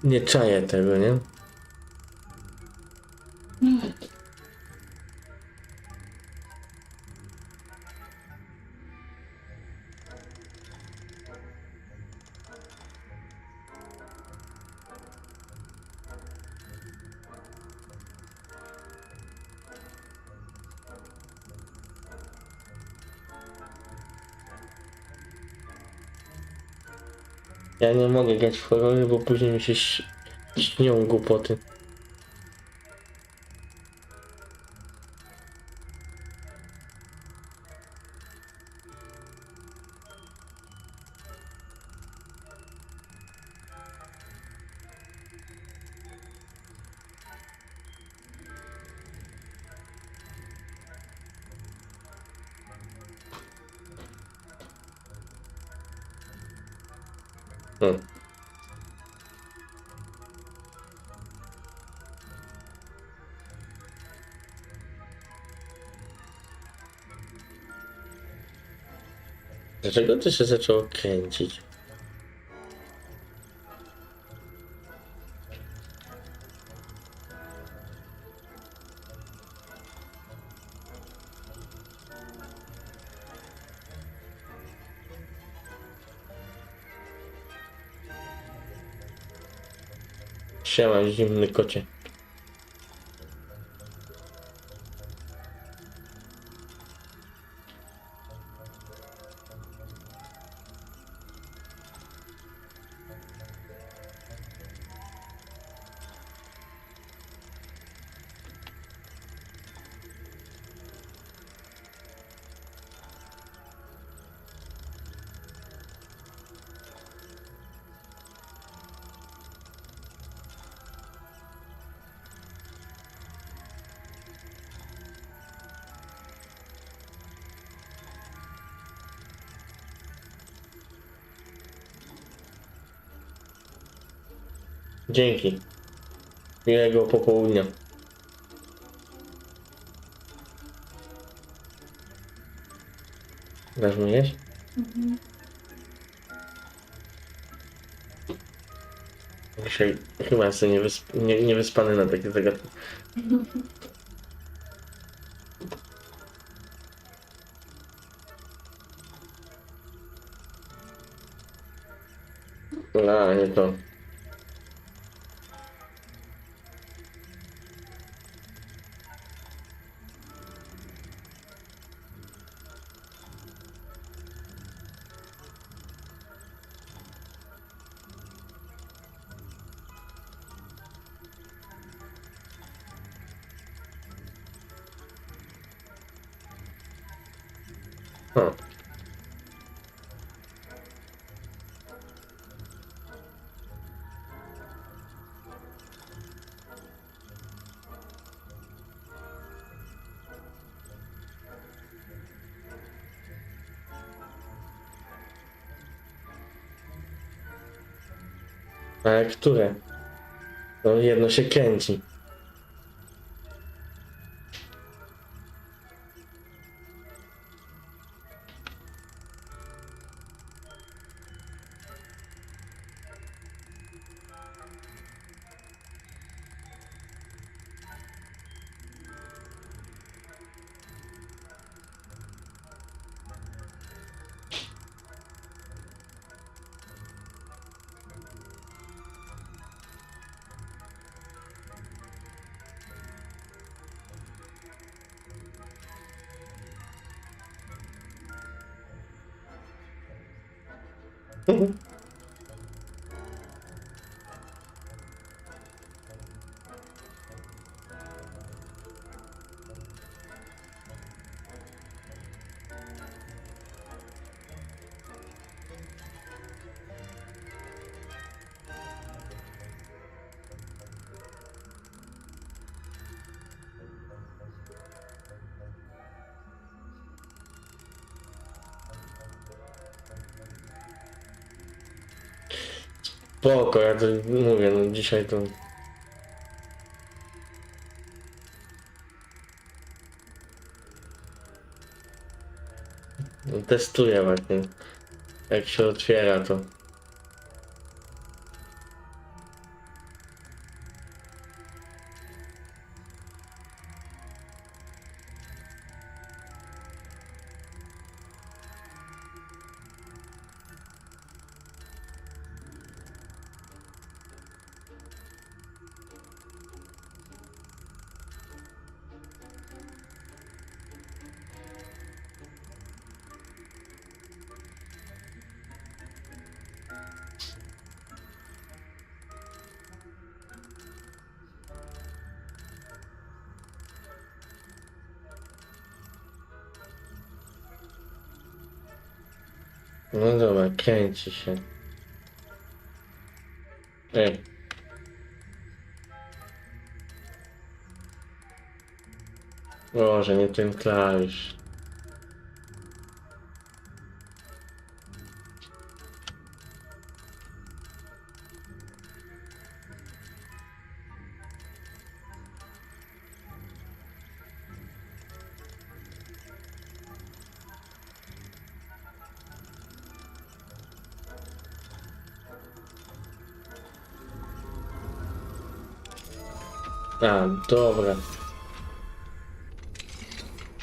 Nie czaję tego, nie? Ja nie mogę grać w horrory, bo później mi się śnią głupoty. Dlaczego to się zaczęło kręcić? Siema, zimny kocie. Dzięki. Miłego popołudnia. Dasz mi jeść? Mhm. Dzisiaj chyba jestem niewyspany na takie zagadki. A, nie to. O. Ale które? No jedno się kręci. Spoko, ja to mówię, no dzisiaj to... No, testuję właśnie. Jak się otwiera to. No dobra, kręci się. Ej. Boże, nie ten klawisz. A, dobra.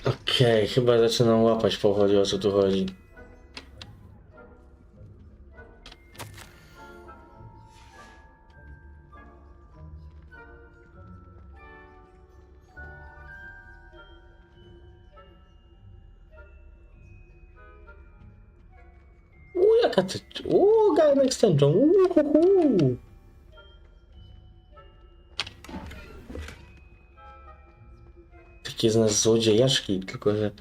Okej, chyba zaczynam łapać powoli, o co tu chodzi. Jaka ty... garnek extension. Takie z nas złodziejaszki, tylko że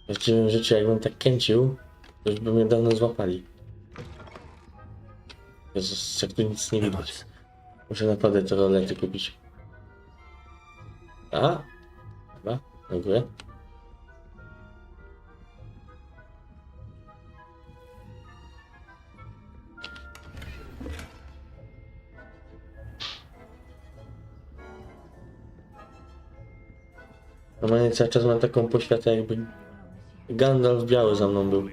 w prawdziwym życiu jakbym tak kręcił, to już by mnie dawno złapali. Jezus, jak tu nic nie widać. Muszę naprawdę te rolety kupić. A? Chyba, na górę. Normalnie cały czas mam taką poświatę, jakby Gandalf biały za mną był.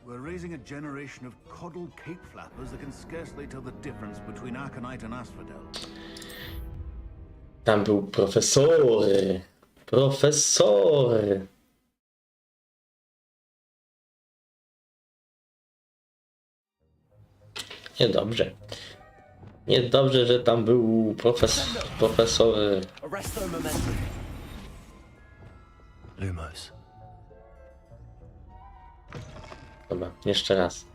We're raising a generation of coddled cape flappers that can scarcely tell the difference between Aconite and Asphodel. Tam był profesory. Profesory. Niedobrze. Niedobrze, że tam był profesor. Arresto momentum. Lumos. Dobra, jeszcze raz.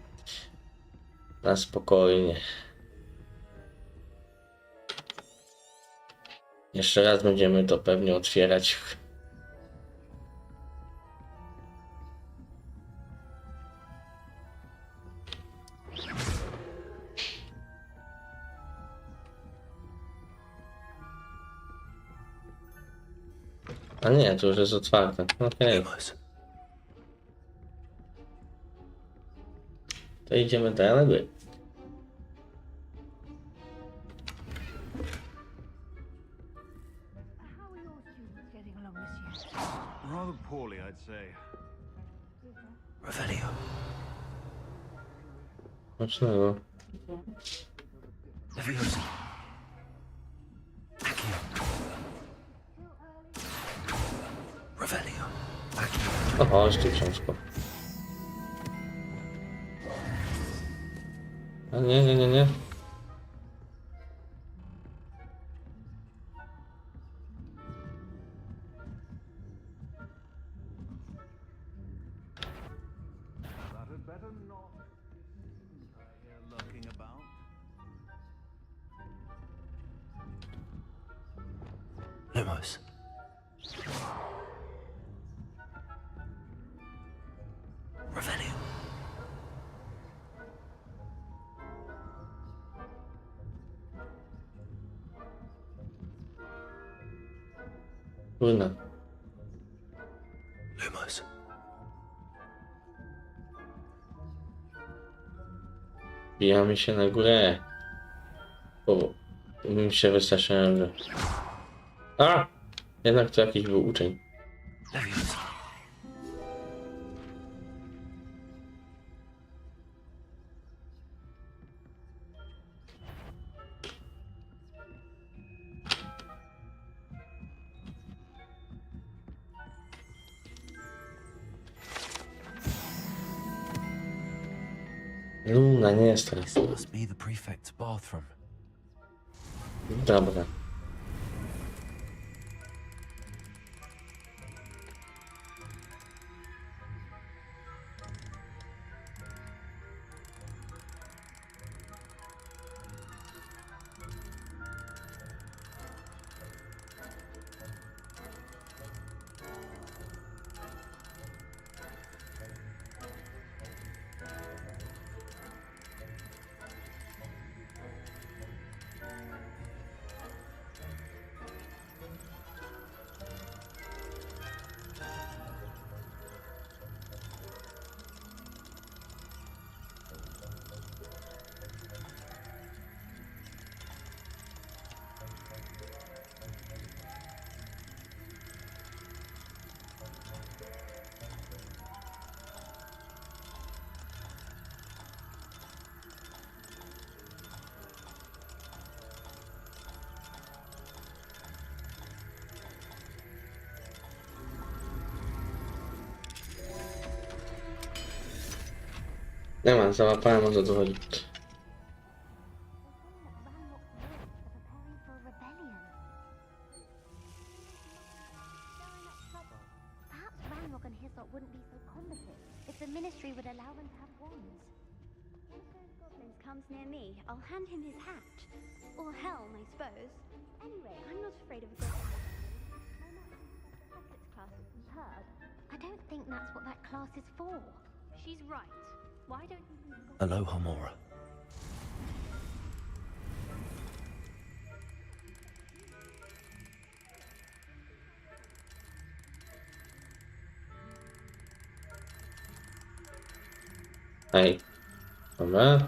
Na spokojnie. Jeszcze raz będziemy to pewnie otwierać. A nie, to już jest otwarte. Okej. To idziemy dalej. How are your students getting along this year? Rather poorly, I'd say. Revelio. Mocnego. Leviosa. Revelio. O, chodź tu książko. A nie. That had better not. I hear lurking about. Lumos. Revelio. Kurna. Lumos. Bijamy się na górę. Bo mi się wystraszyłem, że... A! Jednak to jakiś był uczeń. Leviosa. Luna, nie jest teraz. This must be the prefect's bathroom. Dobra. Nie ma, załapałem, o co tu chodzi. Perhaps Ranrock and his lot wouldn't be so combative if the ministry would allow them to have wands. One of those goblins comes near me, I'll hand him his hat. Or helm, I suppose. Anyway, I'm not afraid of a good class is superb. I don't think that's what that class is for. She's right. Why don't you... Aloha Mora. Hej. Dobra.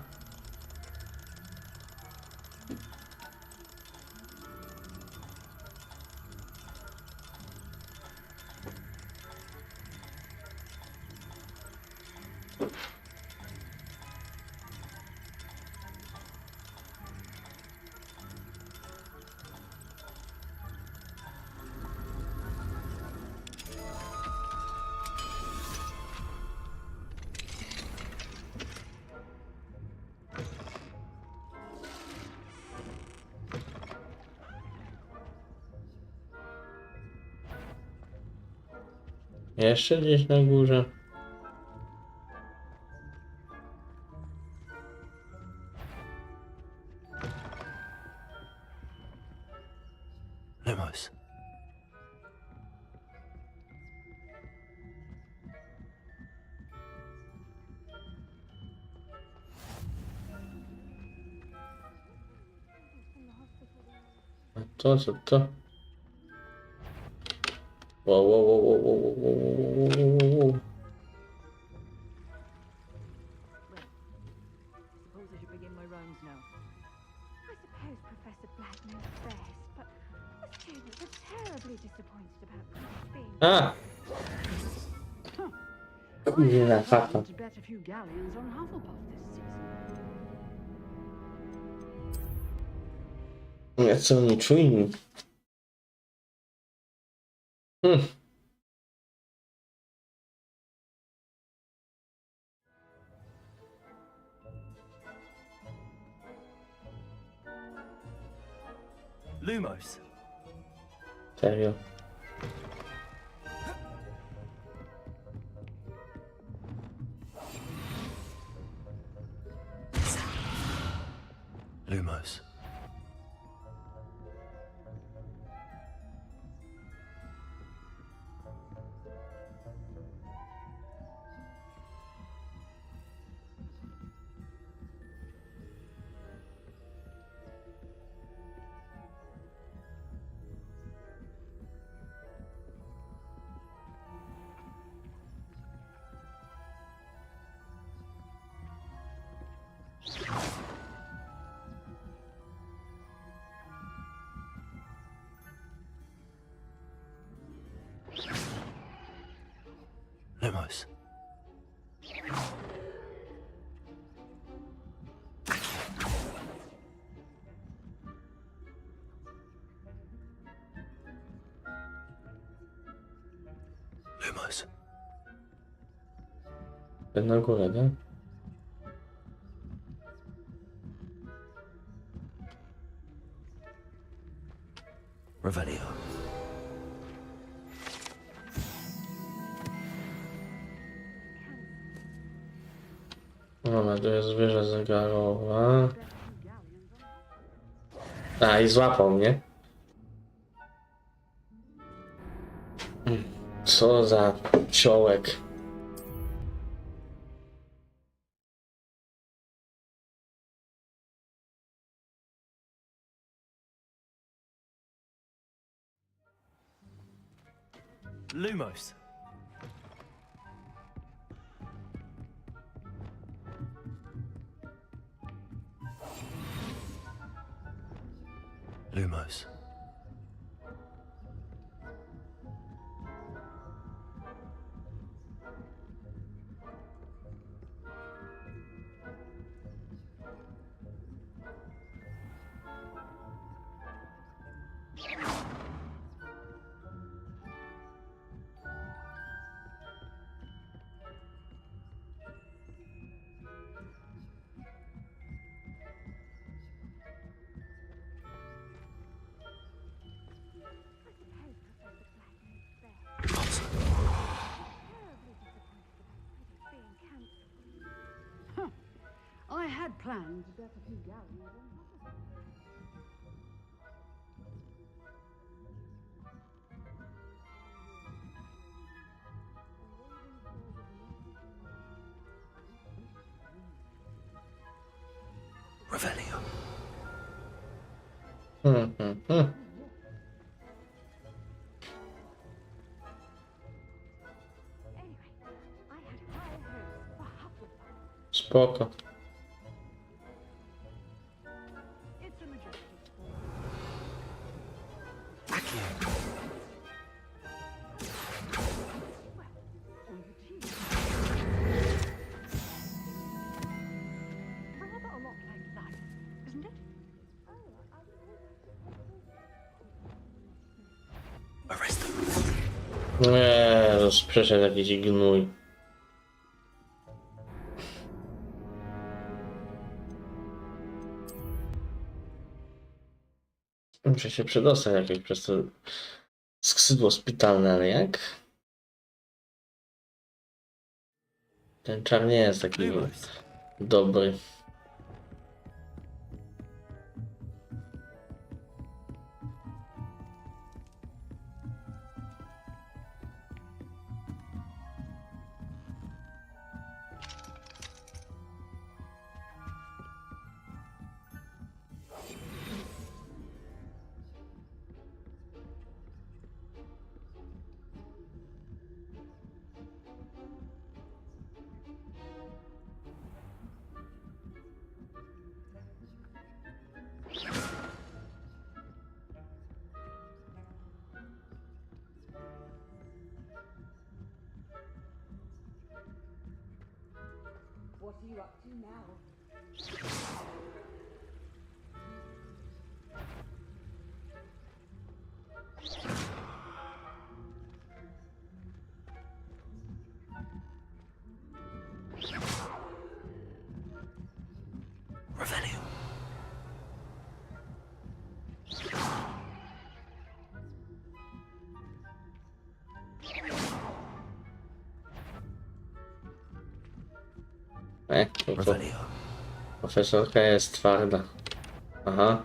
Jeszcze gdzieś na górze. Lumos. A to co to? Wow, wow, wow, wow, wow, wow, wow, wow, wow, wow. Suppose I should begin my rounds now. I suppose Professor Black knows best, but the students are terribly disappointed about Chris being... A! Kurwa, fata. To bet a few galleons on Hufflepuff this season. Ja co oni czujni? Lumos. Serio. Lumos. Lumos. Lumos. Na górę, tak? Revelio. Dobra, tu jest wieża zegarowa. A, i złapał mnie. Co za ciołek. Lumos. Lumos. I had planned to bet a few galleons on Hufflepuff. Revelio. Spoko. Jezus, przeszedł jakiś gnój. Muszę się przedostać jakoś przez to skrzydło spitalne, ale jak? Ten czar nie jest taki dobry. What are you up to now? Revelio. Profesorka jest twarda. Aha.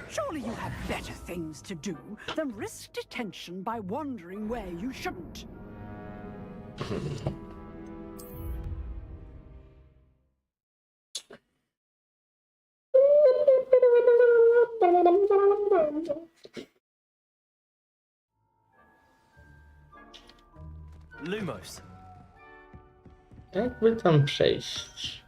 Surely you have better things to do than risk detention by wandering where you shouldn't. Lumos. Jakby tam przejść?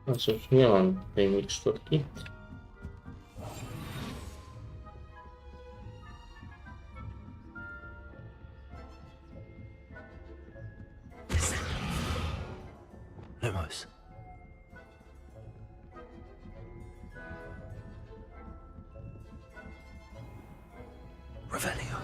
No cóż, nie mam tej miksturki. Lumos. Revelio.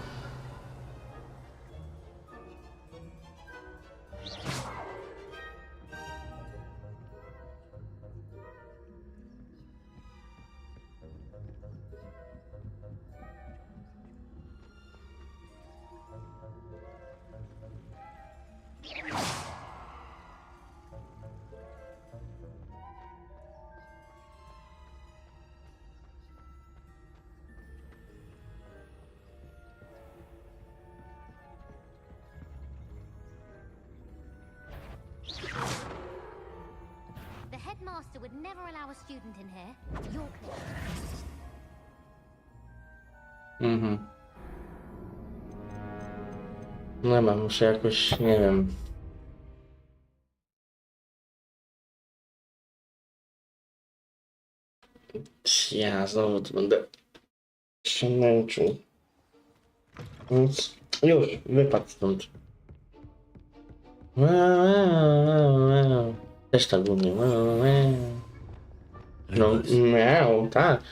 The headmaster would never allow a student in here. You're clear. Dobra, muszę jakoś, nie wiem. Ja znowu tu będę się męczył. Więc już, wypadł stąd. Też tak umiem. No, miał, tak.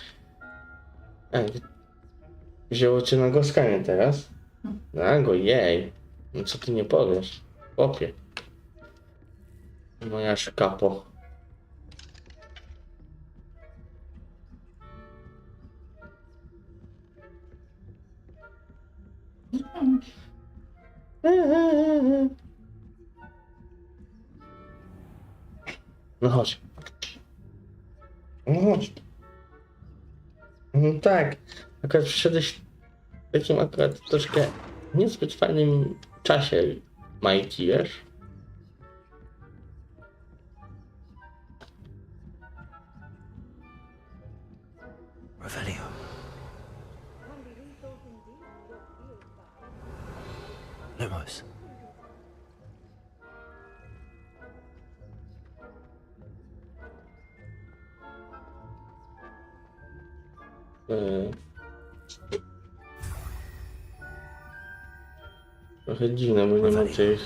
Wzięło cię na głaskanie teraz? Tak, ojej. No co ty nie powiesz? Chłopie. Moja szkapo. No chodź. No chodź. No tak. Akurat przyszedłeś w takim akurat troszkę niezbyt fajnym czasie, Majki, wiesz? Revelio. Lumos. Trochę dziwne, bo nie ma tych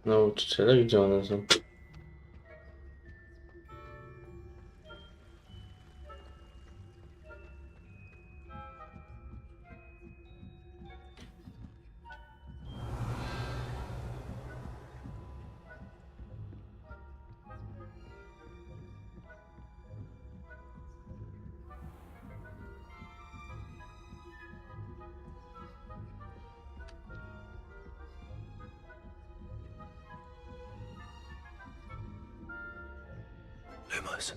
Nauczyciele, gdzie one są? Lumos.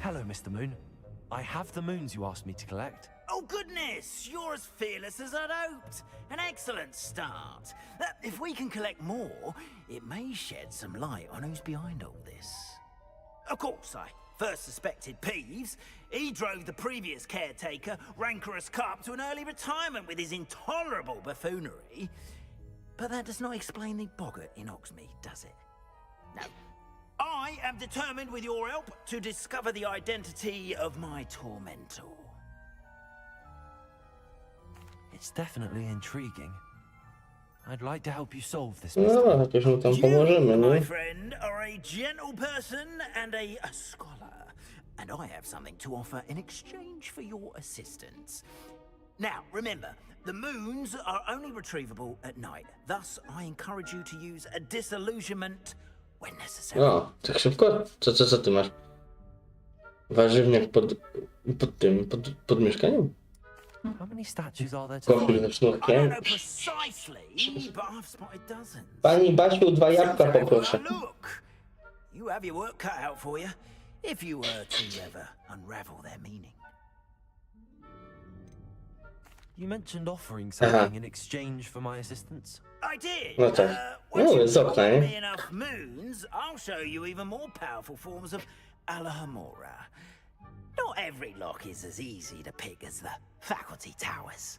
Hello, Mr. Moon. I have the moons you asked me to collect. Oh, goodness! You're as fearless as I'd hoped. An excellent start. If we can collect more, it may shed some light on who's behind all this. Of course, I first suspected Peeves. He drove the previous caretaker, Rancorous Carp, to an early retirement with his intolerable buffoonery. But that does not explain the boggart in Oxmead, does it? No. I am determined, with your help, to discover the identity of my tormentor. It's definitely intriguing. I'd like to help you solve this No, mystery. jakoś mu tam pomożemy, My nie? friend are a gentle person and a scholar, and I have something to offer in exchange for your assistance. Now, remember, the moons are only retrievable at night. Thus, I encourage you to use a disillusionment when necessary. O, tak szybko? Co ty masz? Warzywniak pod mieszkaniem? How many statues are there to Kofir ze I sznurkiem? don't know precisely, but I've spotted dozens. Pani Basiu, 2 jabłka poproszę. Look, you have your work cut out for you, if you were to ever unravel their meaning. You mentioned offering something in exchange for my assistance. I did. No tak. Once No, you've jest okna, told me nie? enough moons, I'll show you even more powerful forms of Alahamora. Not every lock is as easy to pick as the faculty towers.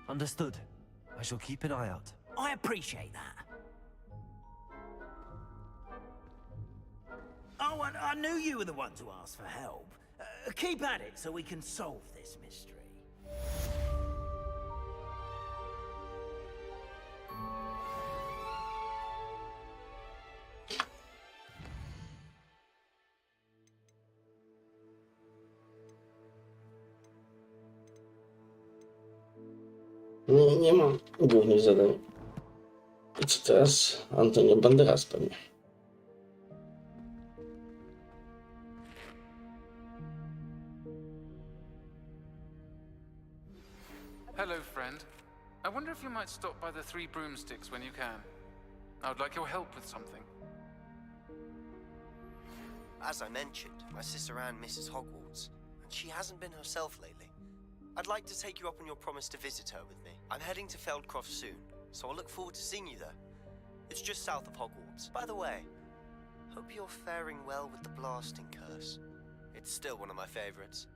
Understood. I shall keep an eye out. I appreciate that. Oh, and I knew you were the one to ask for help. Keep at it so we can solve this mystery. Nie mam głównych zadań. I co teraz? Antonio Banderas pewnie. Hello, friend. I wonder if you might stop by the Three Broomsticks when you can. I would like your help with something. As I mentioned, my sister Anne misses Hogwarts, and she hasn't been herself lately. I'd like to take you up on your promise to visit her with me. I'm heading to Feldcroft soon, so I'll look forward to seeing you there. It's just south of Hogwarts. By the way, hope you're faring well with the blasting curse. It's still one of my favorites.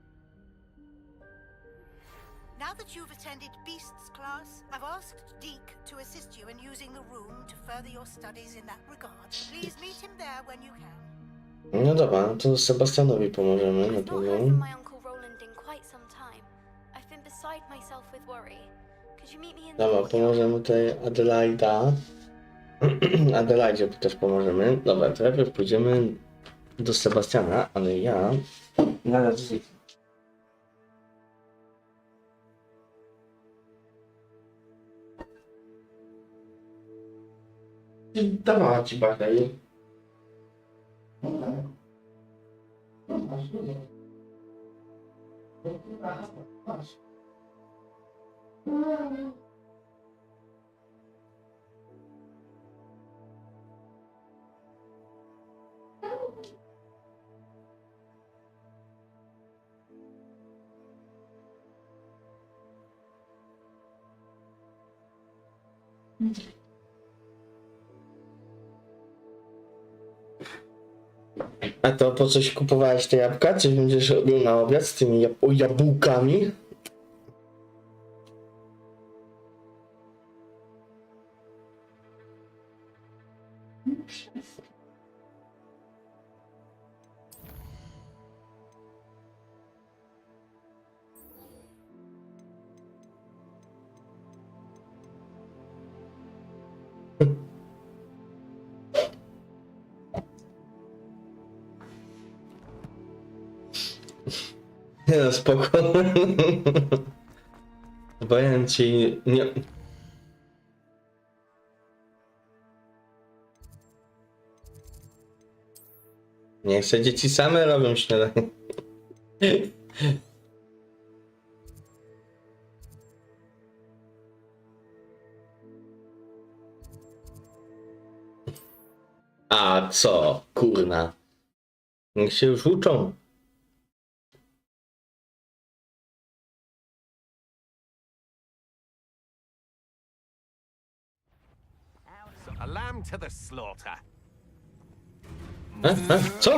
Now that you've attended Beasts class, I've asked Deke to assist you in using the room to further your studies in that regard. Please meet him there when you can. No dobra, to Sebastianowi pomożemy na I've not heard pewno. from my Uncle Roland in quite some time. I've been beside myself with worry. Could you meet me in the Dobra, pomożemy tutaj Adelaida. Adelaidzie też pomożemy. Dobra, to najpierw pójdziemy do Sebastiana, ale ja... Zaraz. Dawała ci bakaj. A to po coś kupowałeś te jabłka? Czy będziesz robił na obiad z tymi jabłkami? Nie no, spoko. Powiem ci, nie... Nie chcę, dzieci same robią śniadanie. A co, kurna? Niech się już uczą. A lamb to the slaughter. Co?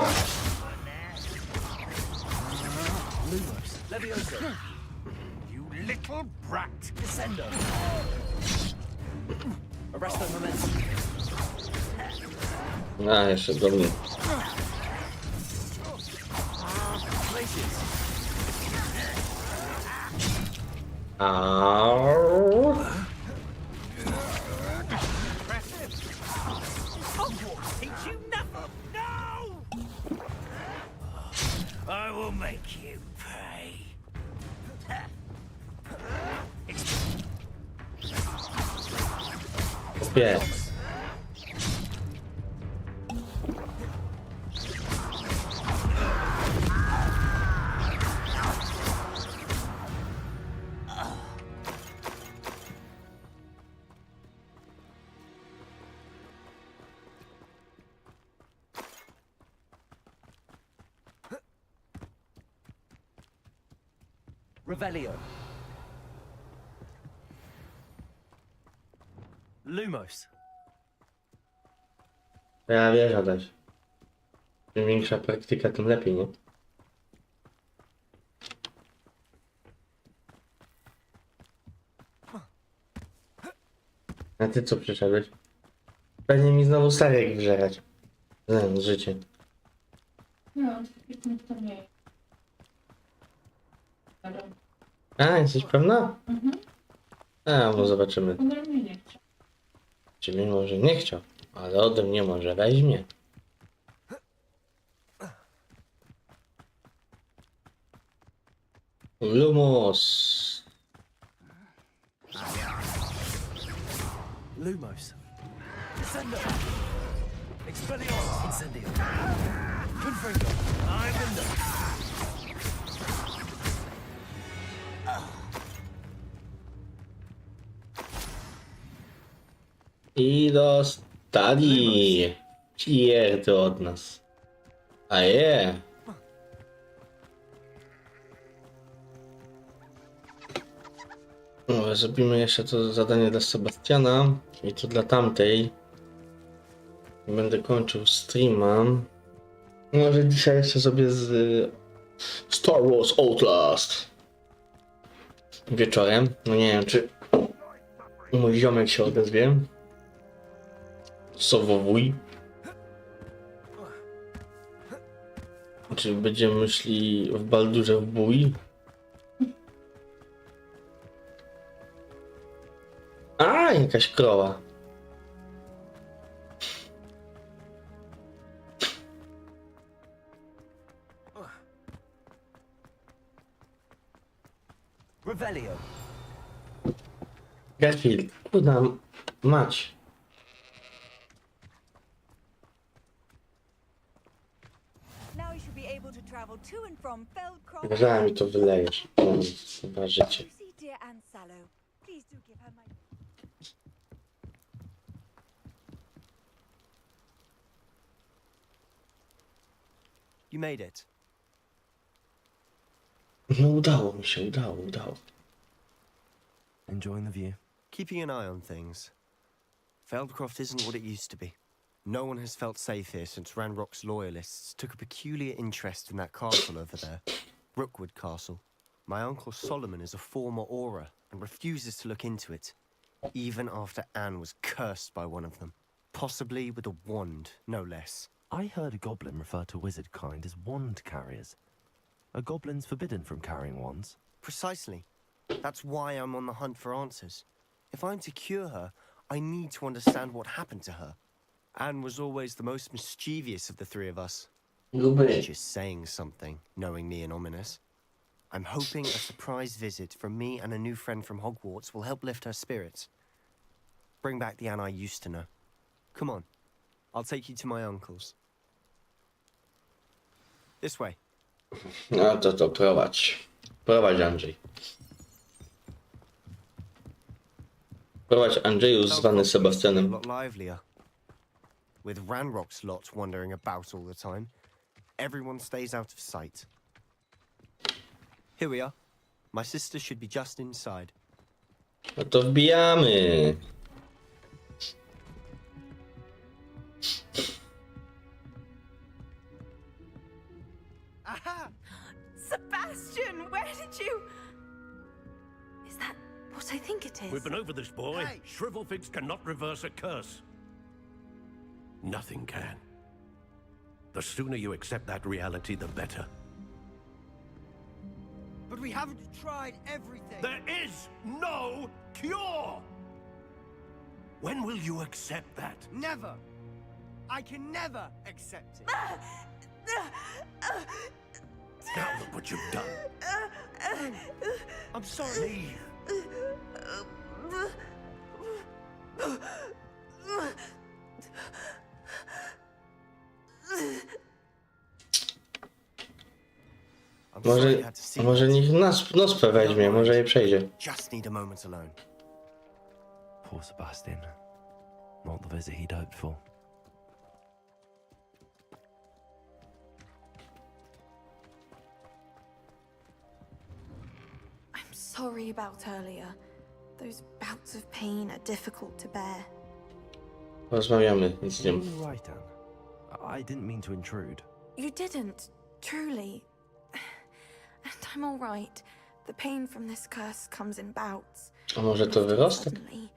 Lumos, Levioso. You little brat. Descendo. Arresto momentum. A, jeszcze do mnie. Places. Auuu. Hogwarts teach you nothing. No! I will make you pay. Pies. Revelio. Lumos. Ja wiesz, Adaś. Im większa praktyka, tym lepiej, nie? A ty co przyszedłeś? Pewnie mi znowu Starek wżerać. Życie. No, to nie. A, jesteś pewna? Mhm. A, no zobaczymy. Ode mnie nie chciał. Czyli może nie chciał, ale ode mnie może weźmie. Lumos. Lumos. Descendo. Expelliarmus. Incendio. Confringo. Ivander. I dostali. Pierdy od nas. A je. No, zrobimy jeszcze to zadanie dla Sebastiana i to dla tamtej. Będę kończył streama. Może dzisiaj jeszcze sobie z Star Wars Outlast wieczorem. No nie wiem, czy mój ziomek się odezwie. Sowowój. Czy będziemy szli w Baldurze w bój? A, jakaś krowa. Revelio. Garfield, kurna mać. Now you should be able to travel to and from Feldcroft. Zaraz mi to wylejesz. Chyba życie. See dear Anne Sallow. Please do give her my. You made it. No udało mi się, udało. Enjoying the view? Keeping an eye on things. Feldcroft isn't what it used to be. No one has felt safe here since Ranrock's loyalists took a peculiar interest in that castle over there. Rookwood Castle. My uncle Solomon is a former Auror and refuses to look into it, even after Anne was cursed by one of them. Possibly with a wand, no less. I heard a goblin refer to wizard kind as wand carriers. Are goblins forbidden from carrying wands? Precisely. That's why I'm on the hunt for answers. If I'm to cure her, I need to understand what happened to her. Anne was always the most mischievous of the three of us. Just saying something, knowing me and ominous. I'm hoping a surprise visit from me and a new friend from Hogwarts will help lift her spirits. Bring back the Anne I used to know. Come on, I'll take you to my uncle's. This way. No to prowadź. Prowadź, Andrzej. Prowadź, Andrzeju, zwany Sebastianem. A lot livelier. With Ranrock's lot wandering about all the time, everyone stays out of sight. Here we are. My sister should be just inside. No to wbijamy. Aha! Sebastian, where did you... Is that what I think it is? We've been over this, boy. Hey. Shrivelfigs cannot reverse a curse. Nothing can. The sooner you accept that reality, the better. But we haven't tried everything. There is no cure! When will you accept that? Never. I can never accept it. Now look what you've done. I'm sorry. Może niech nos weźmie, może jej przejdzie. Just need a moment alone. Poor Sebastian. Not the visit he'd hoped for. I'm sorry about earlier. Those bouts of pain are difficult to bear. Rozmawiamy, nic nie. Right, Anne. I didn't mean to intrude. You didn't, truly. And I'm all right. The pain from this curse comes in bouts. A może to wyrostek? Suddenly,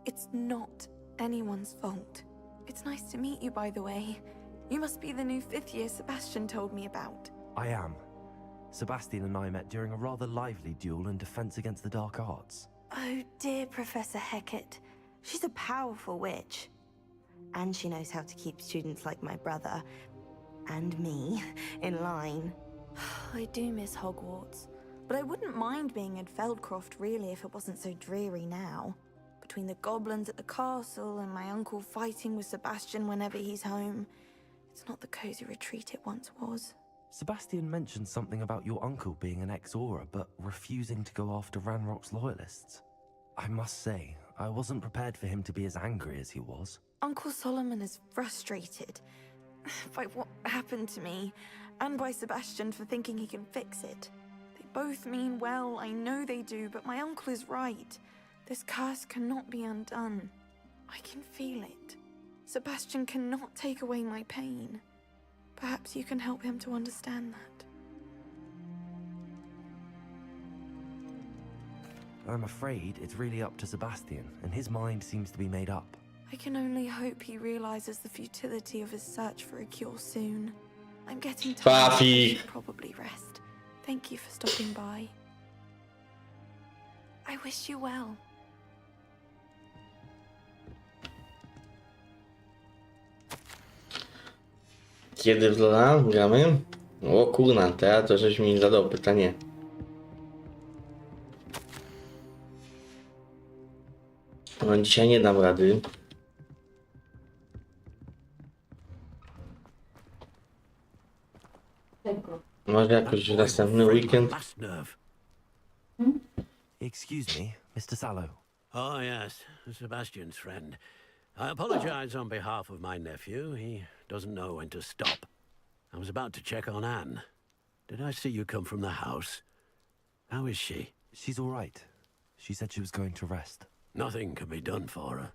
it's not anyone's fault. It's nice to meet you, by the way. You must be the new 5th year Sebastian told me about. I am. Sebastian and I met during a rather lively duel in defense against the dark arts. Oh dear, Professor Hecat. She's a powerful witch. And she knows how to keep students like my brother, and me, in line. I do miss Hogwarts, but I wouldn't mind being in Feldcroft really if it wasn't so dreary now. Between the goblins at the castle and my uncle fighting with Sebastian whenever he's home, it's not the cozy retreat it once was. Sebastian mentioned something about your uncle being an ex-Auror, but refusing to go after Ranrock's loyalists. I must say, I wasn't prepared for him to be as angry as he was. Uncle Solomon is frustrated by what happened to me, and by Sebastian for thinking he can fix it. They both mean well, I know they do, but my uncle is right. This curse cannot be undone. I can feel it. Sebastian cannot take away my pain. Perhaps you can help him to understand that. I'm afraid it's really up to Sebastian, and his mind seems to be made up. I can only hope he realizes the futility of his search for a cure soon. I'm getting tired. I should probably rest. Thank you for stopping by. I wish you well. Kiedy w Lola gramy? O kurna, teraz to żeś mi zadał pytanie. No, dzisiaj nie dam rady. Może jakoś w następny weekend. Excuse me, Mr. Sallow. Oh, yes, Sebastian's friend. I apologize on behalf of my nephew. He doesn't know when to stop. I was about to check on Anne. Did I see you come from the house? How is she? She's all right. She said she was going to rest. Nothing can be done for her.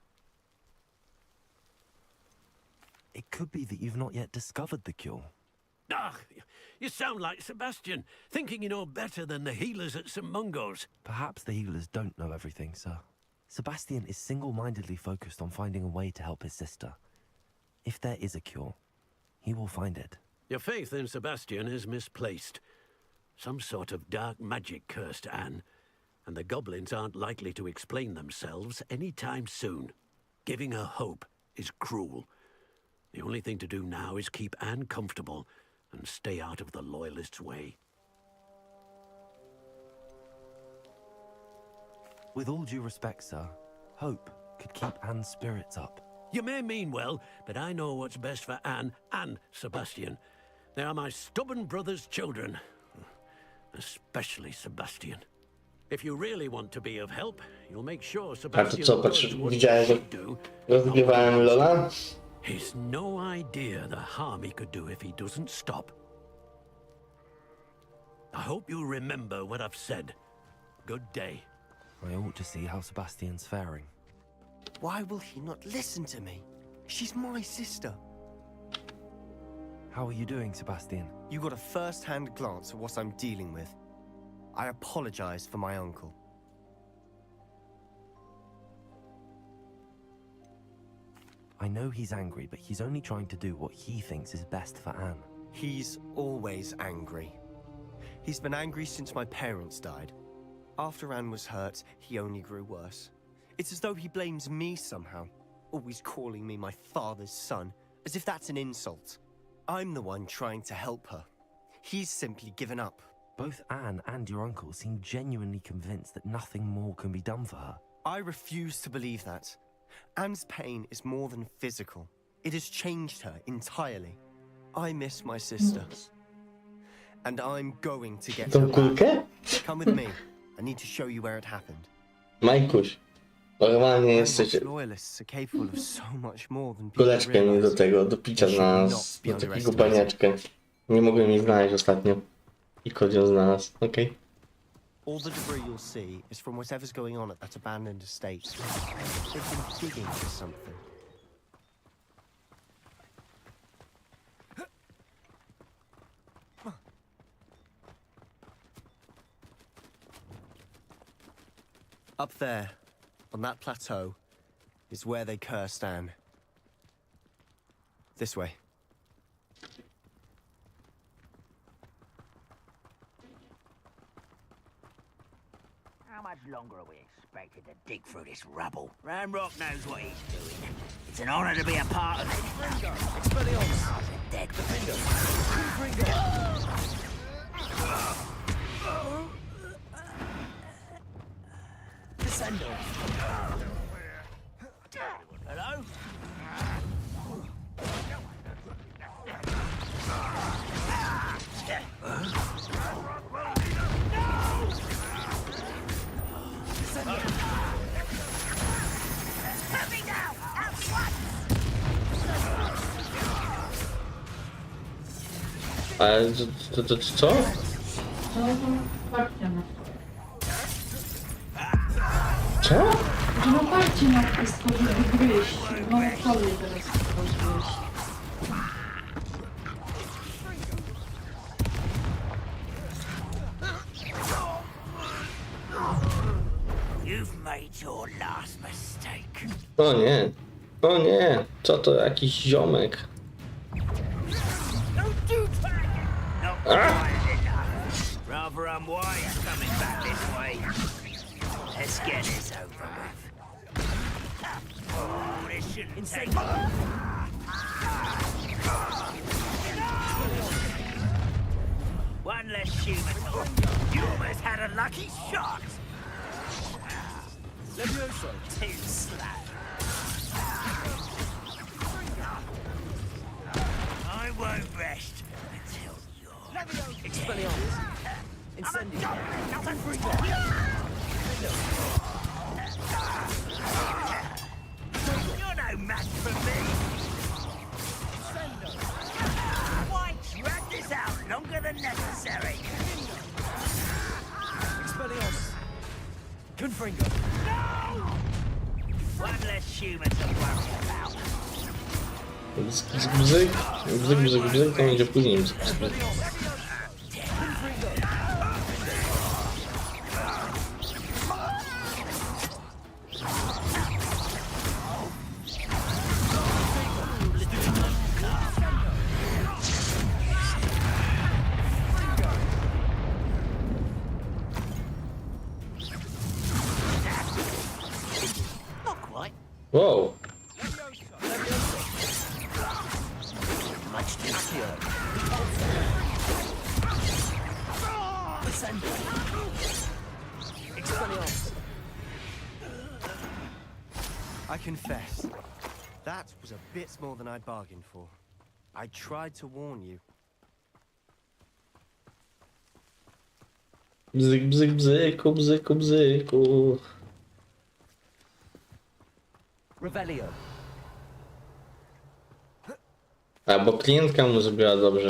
It could be that you've not yet discovered the cure. Ah, you sound like Sebastian, thinking you know better than the healers at St. Mungo's. Perhaps the healers don't know everything, sir. Sebastian is single-mindedly focused on finding a way to help his sister. If there is a cure, he will find it. Your faith in Sebastian is misplaced. Some sort of dark magic cursed Anne, and the goblins aren't likely to explain themselves anytime soon. Giving her hope is cruel. The only thing to do now is keep Anne comfortable and stay out of the Loyalists' way. With all due respect, sir, hope could keep Anne's spirits up. You may mean well, but I know what's best for Anne and Sebastian. They are my stubborn brother's children. Especially Sebastian. If you really want to be of help, you'll make sure A to Sebastian co, does what he widziałeś, should do. jak rozgrywałem Lola? He's no idea the harm he could do if he doesn't stop. I hope you remember what I've said. Good day. I ought to see how Sebastian's faring. Why will he not listen to me? She's my sister. How are you doing, Sebastian? You got a first-hand glance at what I'm dealing with. I apologize for my uncle. I know he's angry, but he's only trying to do what he thinks is best for Anne. He's always angry. He's been angry since my parents died. After Anne was hurt, he only grew worse. It's as though he blames me somehow, always calling me my father's son, as if that's an insult. I'm the one trying to help her. He's simply given up. Both Anne and your uncle seem genuinely convinced that nothing more can be done for her. I refuse to believe that. Anne's pain is more than physical. It has changed her entirely. I miss my sister. And I'm going to get her back. Come with me. I need to show you where it happened. Majkuś, normalnie jesteś Loyalists are capable of so much more than kuleczkiem do tego, do picia znalazł, do takiego baniaczkę. Nie mogłem jej znaleźć ostatnio. I Kodzią znalazł, okej. All the debris you'll see is from whatever's going on at that abandoned estate. They've been digging for something. Up there, on that plateau, is where they cursed Anne. This way. How much longer are we expected to dig through this rubble? Ranrock knows what he's doing. It's an honor to be a part of it. Expelliarmus! Dead. Descendo. Hello? Ale co? Co? Że no parcie na wszystko, żeby gryźć. No sobie teraz rozgryźć. You've made your last mistake. O nie, o nie, co to jakiś ziomek? Rather unwise coming back this way. Let's get this over with. Oh, this shouldn't take long. One less human. You almost had a lucky shot. Levioso. Too slow. I won't rest until you're... Expelliarmus. Incendio. You're no match for me. Why drag this out longer than necessary? Expelliarmus. Confringo. No! One less human to worry about. Bzyk, bzyk, bzyk. Bzyk, bzyk, bzyk, to będzie później bzyk, bzyk. Wow. I confess, that was a bit more than I'd bargained for. I tried to warn you. Bzyk, bzyk, bzyku, bzyku, bzyku. Revelio. A, bo klientka mu zrobiła dobrze.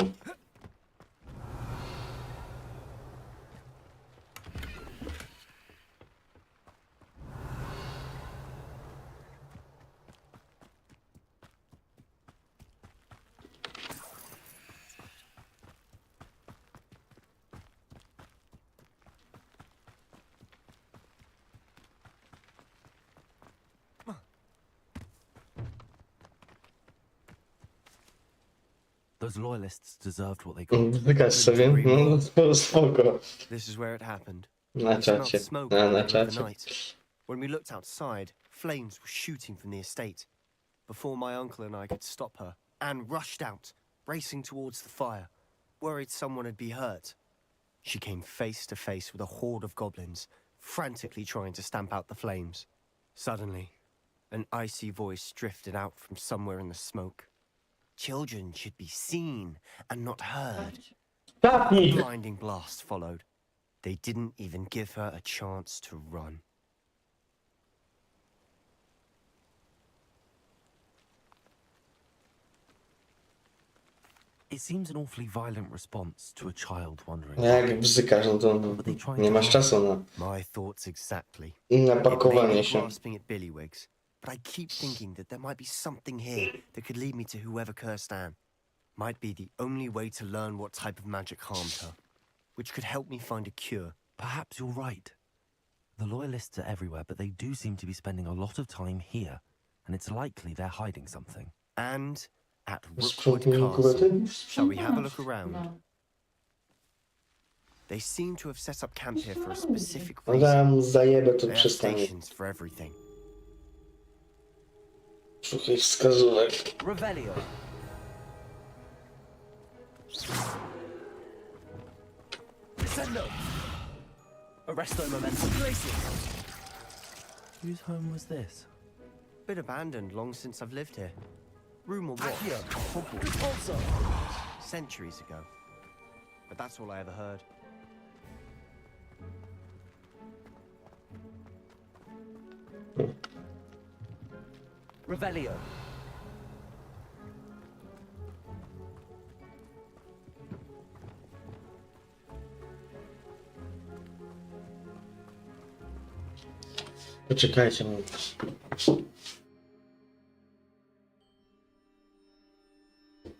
Those loyalists deserved what they got. Wykaż sobie, no spoko. This is where it happened. Na czacie, na czacie. When we looked outside, flames were shooting from the estate. Before my uncle and I could stop her, Anne rushed out, racing towards the fire, worried someone had been hurt. She came face to face with a horde of goblins, frantically trying to stamp out the flames. Suddenly, an icy voice drifted out from somewhere in the smoke. Children should be seen and not heard. A blinding blast followed. They didn't even give her a chance to run. It seems an awfully violent response to a child wandering. Jak bzykasz, no to nie masz czasu na My thoughts exactly. napakowanie się. Grasping at Billywigs, but I keep thinking that there might be something here that could lead me to whoever cursed Anne. Might be the only way to learn what type of magic harmed her, which could help me find a cure. Perhaps you're right. The loyalists are everywhere, but they do seem to be spending a lot of time here, and it's likely they're hiding something. And at Rookwood Castle. Shall we have a look around? They seem to have set up camp here for a specific reason. Dam zajebę to They have przystanie. stations for everything. Szukaj wskazówek. Revelio. Descendo. Arresto momentum. Whose home was this? Been abandoned long since I've lived here. Rumor was Hogwarts Also. centuries ago. But that's all I ever heard. Revelio. Poczekajcie.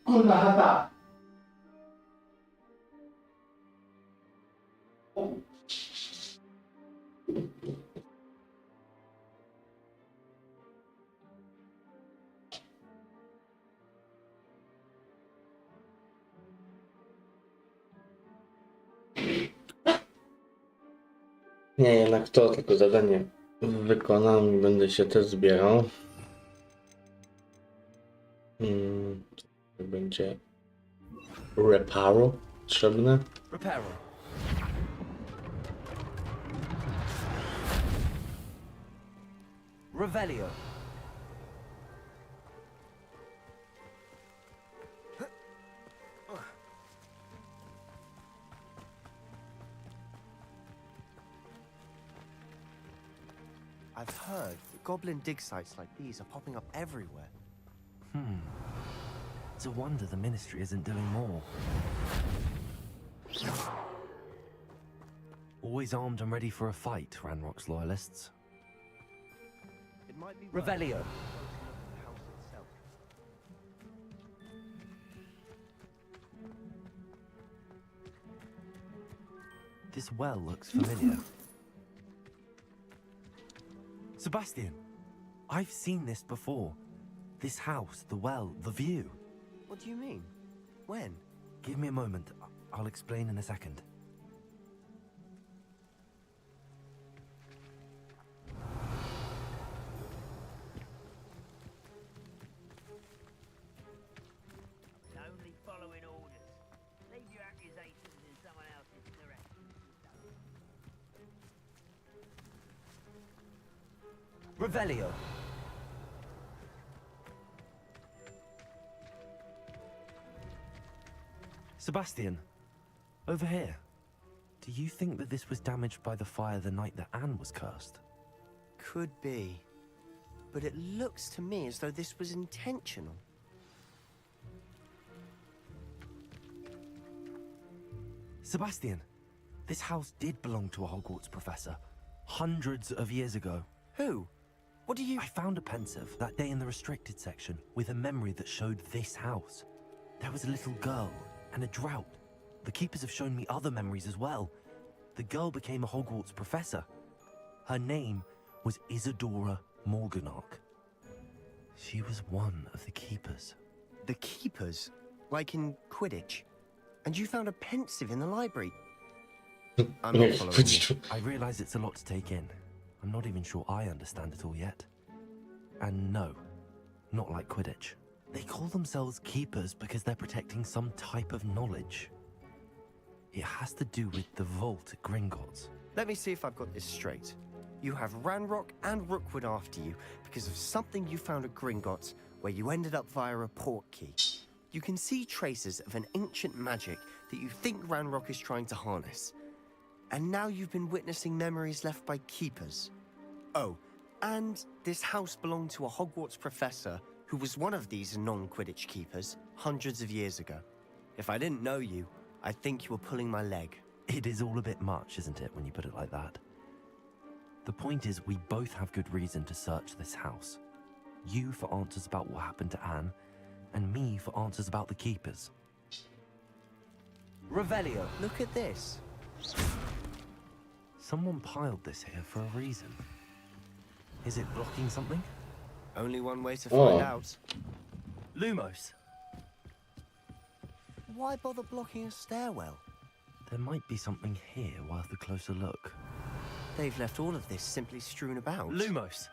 Kurwa, chata. Nie, jednak to tylko zadanie wykonam i będę się też zbierał. Będzie reparo potrzebne. Reparo. Revelio. I've heard that goblin dig sites like these are popping up everywhere. It's a wonder the Ministry isn't doing more. Always armed and ready for a fight, Ranrock's loyalists. It might be Revelio. This well looks familiar. Sebastian, I've seen this before. This house, the well, the view. What do you mean? When? Give me a moment. I'll explain in a second. Only following orders. Leave your accusations in someone else's direction. Revelio. Sebastian, over here. Do you think that this was damaged by the fire the night that Anne was cursed? Could be. But it looks to me as though this was intentional. Sebastian, this house did belong to a Hogwarts professor. Hundreds of years ago. Who? What do you... I found a pensive that day in the restricted section with a memory that showed this house. There was a little girl and a drought. The keepers have shown me other memories as well. The girl became a Hogwarts professor. Her name was Isadora Morganach. She was one of the keepers. The keepers? Like in Quidditch? And you found a pensive in the library? I'm not following you. I realize it's a lot to take in. I'm not even sure I understand it all yet. And no, not like Quidditch. They call themselves keepers because they're protecting some type of knowledge. It has to do with the vault at Gringotts. Let me see if I've got this straight. You have Ranrock and Rookwood after you because of something you found at Gringotts where you ended up via a portkey. You can see traces of an ancient magic that you think Ranrock is trying to harness. And now you've been witnessing memories left by keepers. Oh, and this house belonged to a Hogwarts professor who was one of these non-Quidditch keepers hundreds of years ago. If I didn't know you, I'd think you were pulling my leg. It is all a bit much, isn't it, when you put it like that? The point is, we both have good reason to search this house. You for answers about what happened to Anne, and me for answers about the keepers. Revelio. Look at this. Someone piled this here for a reason. Is it blocking something? Only one way to find out. Lumos. Why bother blocking a stairwell? There might be something here worth a closer look. They've left all of this simply strewn about. Lumos.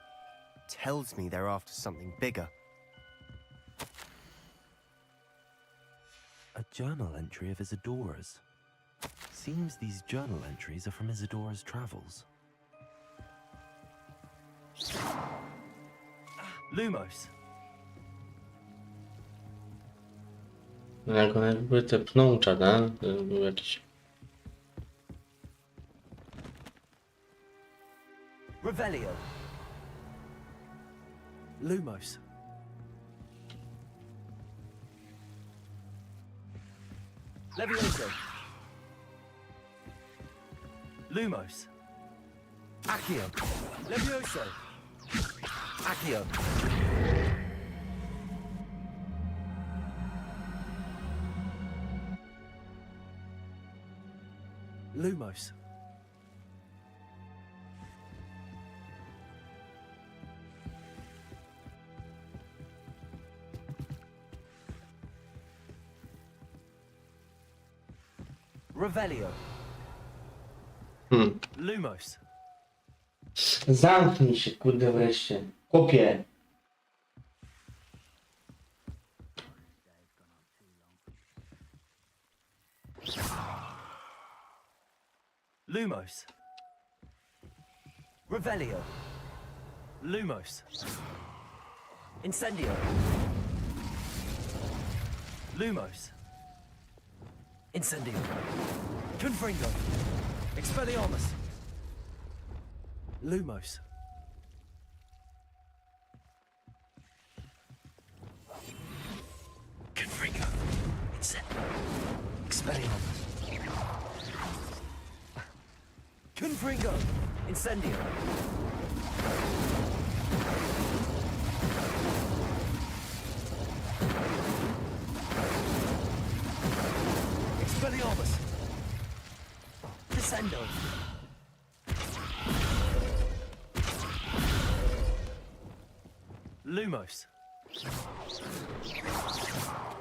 Tells me they're after something bigger. A journal entry of Isadora's. Seems these journal entries are from Isadora's travels. Lumos. Jak on jakby te pnącza, da? To był jakiś... Revelio. Lumos. Levioso. Lumos. Accio. Levioso. Accio. Lumos. Revelio. Lumos. Zamknij się, kurde, wreszcie. Chłopie. Lumos. Revelio. Lumos. Incendio. Lumos. Incendio. Confringo. Expelliarmus. Lumos. Confringo. Incendio. Expelliarmus. Confringo. Incendio. Expelliarmus. Send off. Lumos.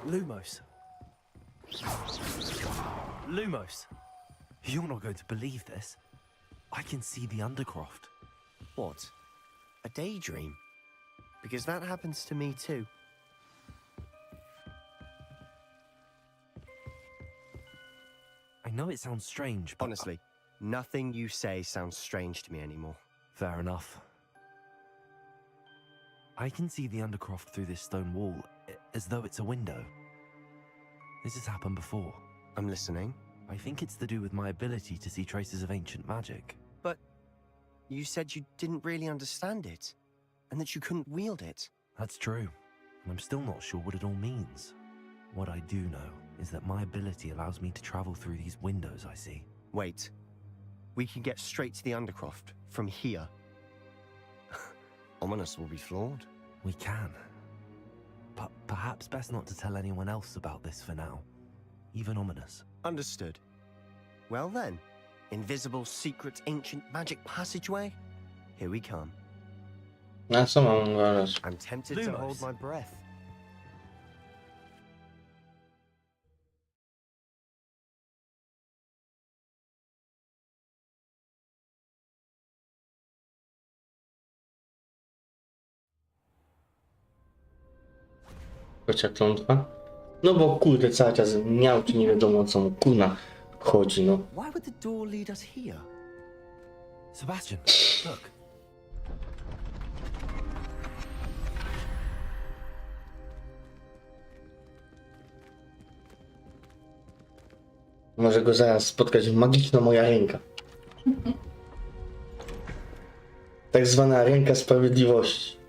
Lumos. Lumos. You're not going to believe this. I can see the Undercroft. What? A daydream? Because that happens to me too. I know it sounds strange, but... Honestly, nothing you say sounds strange to me anymore. Fair enough. I can see the Undercroft through this stone wall, as though it's a window. This has happened before. I'm listening. I think it's to do with my ability to see traces of ancient magic. But you said you didn't really understand it, and that you couldn't wield it. That's true, and I'm still not sure what it all means. What I do know is that my ability allows me to travel through these windows I see. Wait. We can get straight to the Undercroft from here. Ominous will be flawed. We can. But perhaps best not to tell anyone else about this for now. Even Ominous. Understood. Well then, invisible, secret, ancient magic passageway? Here we come. I'm tempted to hold my breath. Trzecia klątwa? No bo kurde, cały czas miał, czy nie wiadomo co mu kurna chodzi, no. Why would the door lead us here? Sebastian, look. Może go zaraz spotkać magiczna moja ręka. Tak zwana ręka sprawiedliwości.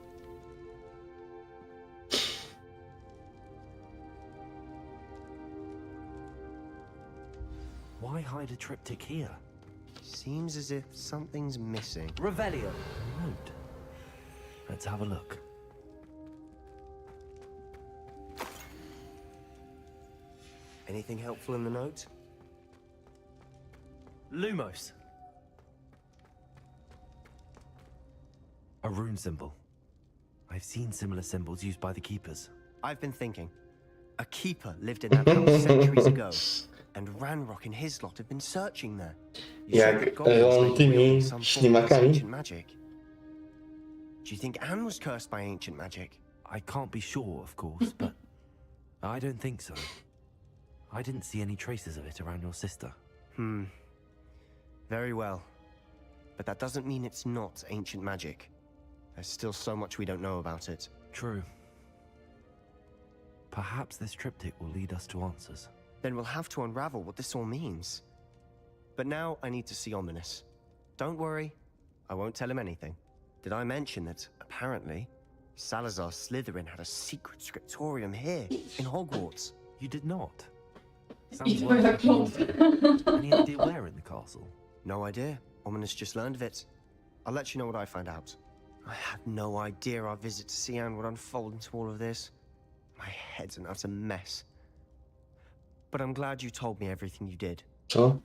Why hide a triptych here? Seems as if something's missing. Revelio. Note. Let's have a look. Anything helpful in the note? Lumos. A rune symbol. I've seen similar symbols used by the keepers. I've been thinking. A keeper lived in that house centuries ago, and Ranrock and his lot have been searching there. Jak tymi ślimakami. Ancient magic. Do you think Anne was cursed by ancient magic? I can't be sure, of course, but I don't think so. I didn't see any traces of it around your sister. Very well. But that doesn't mean it's not ancient magic. There's still so much we don't know about it. True. Perhaps this triptych will lead us to answers. Then we'll have to unravel what this all means. But now I need to see Ominous. Don't worry, I won't tell him anything. Did I mention that, apparently, Salazar Slytherin had a secret scriptorium here, in Hogwarts? You did not. Idź moja klątwa. Any idea where in the castle? No idea. Ominous just learned of it. I'll let you know what I find out. I had no idea our visit to Sian would unfold into all of this. My head's an utter mess. But I'm glad you told me everything you did. Co?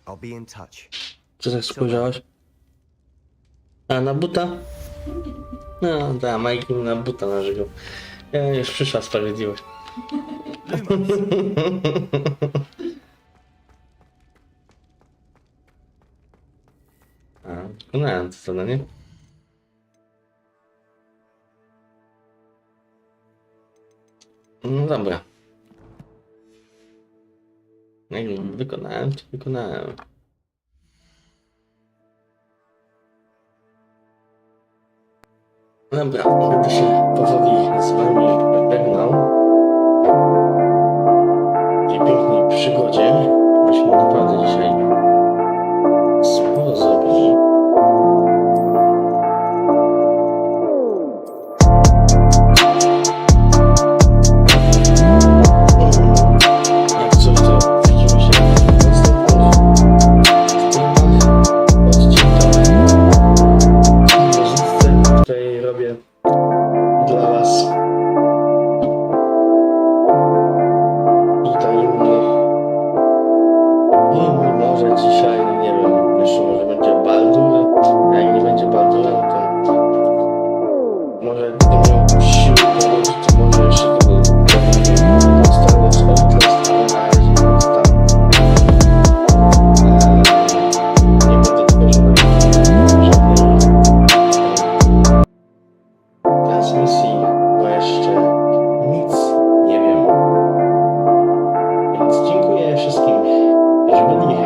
I'll be in touch. Co tak spojrzałaś? A, na buta? No, da, Majki na buta narzekał. Już przyszła sprawiedliwość. A, wykonałem to zadanie. No dobra. Wykonałem, czy wykonałem? Dobra, będę się powoli z wami żegnał. W tej pięknej przygodzie. Myśmy naprawdę dzisiaj sporo zrobili. Jak coś, to widzimy się w następnych odcinkach. Tutaj robię dla was i dla innych. I może wszystkim, żeby nie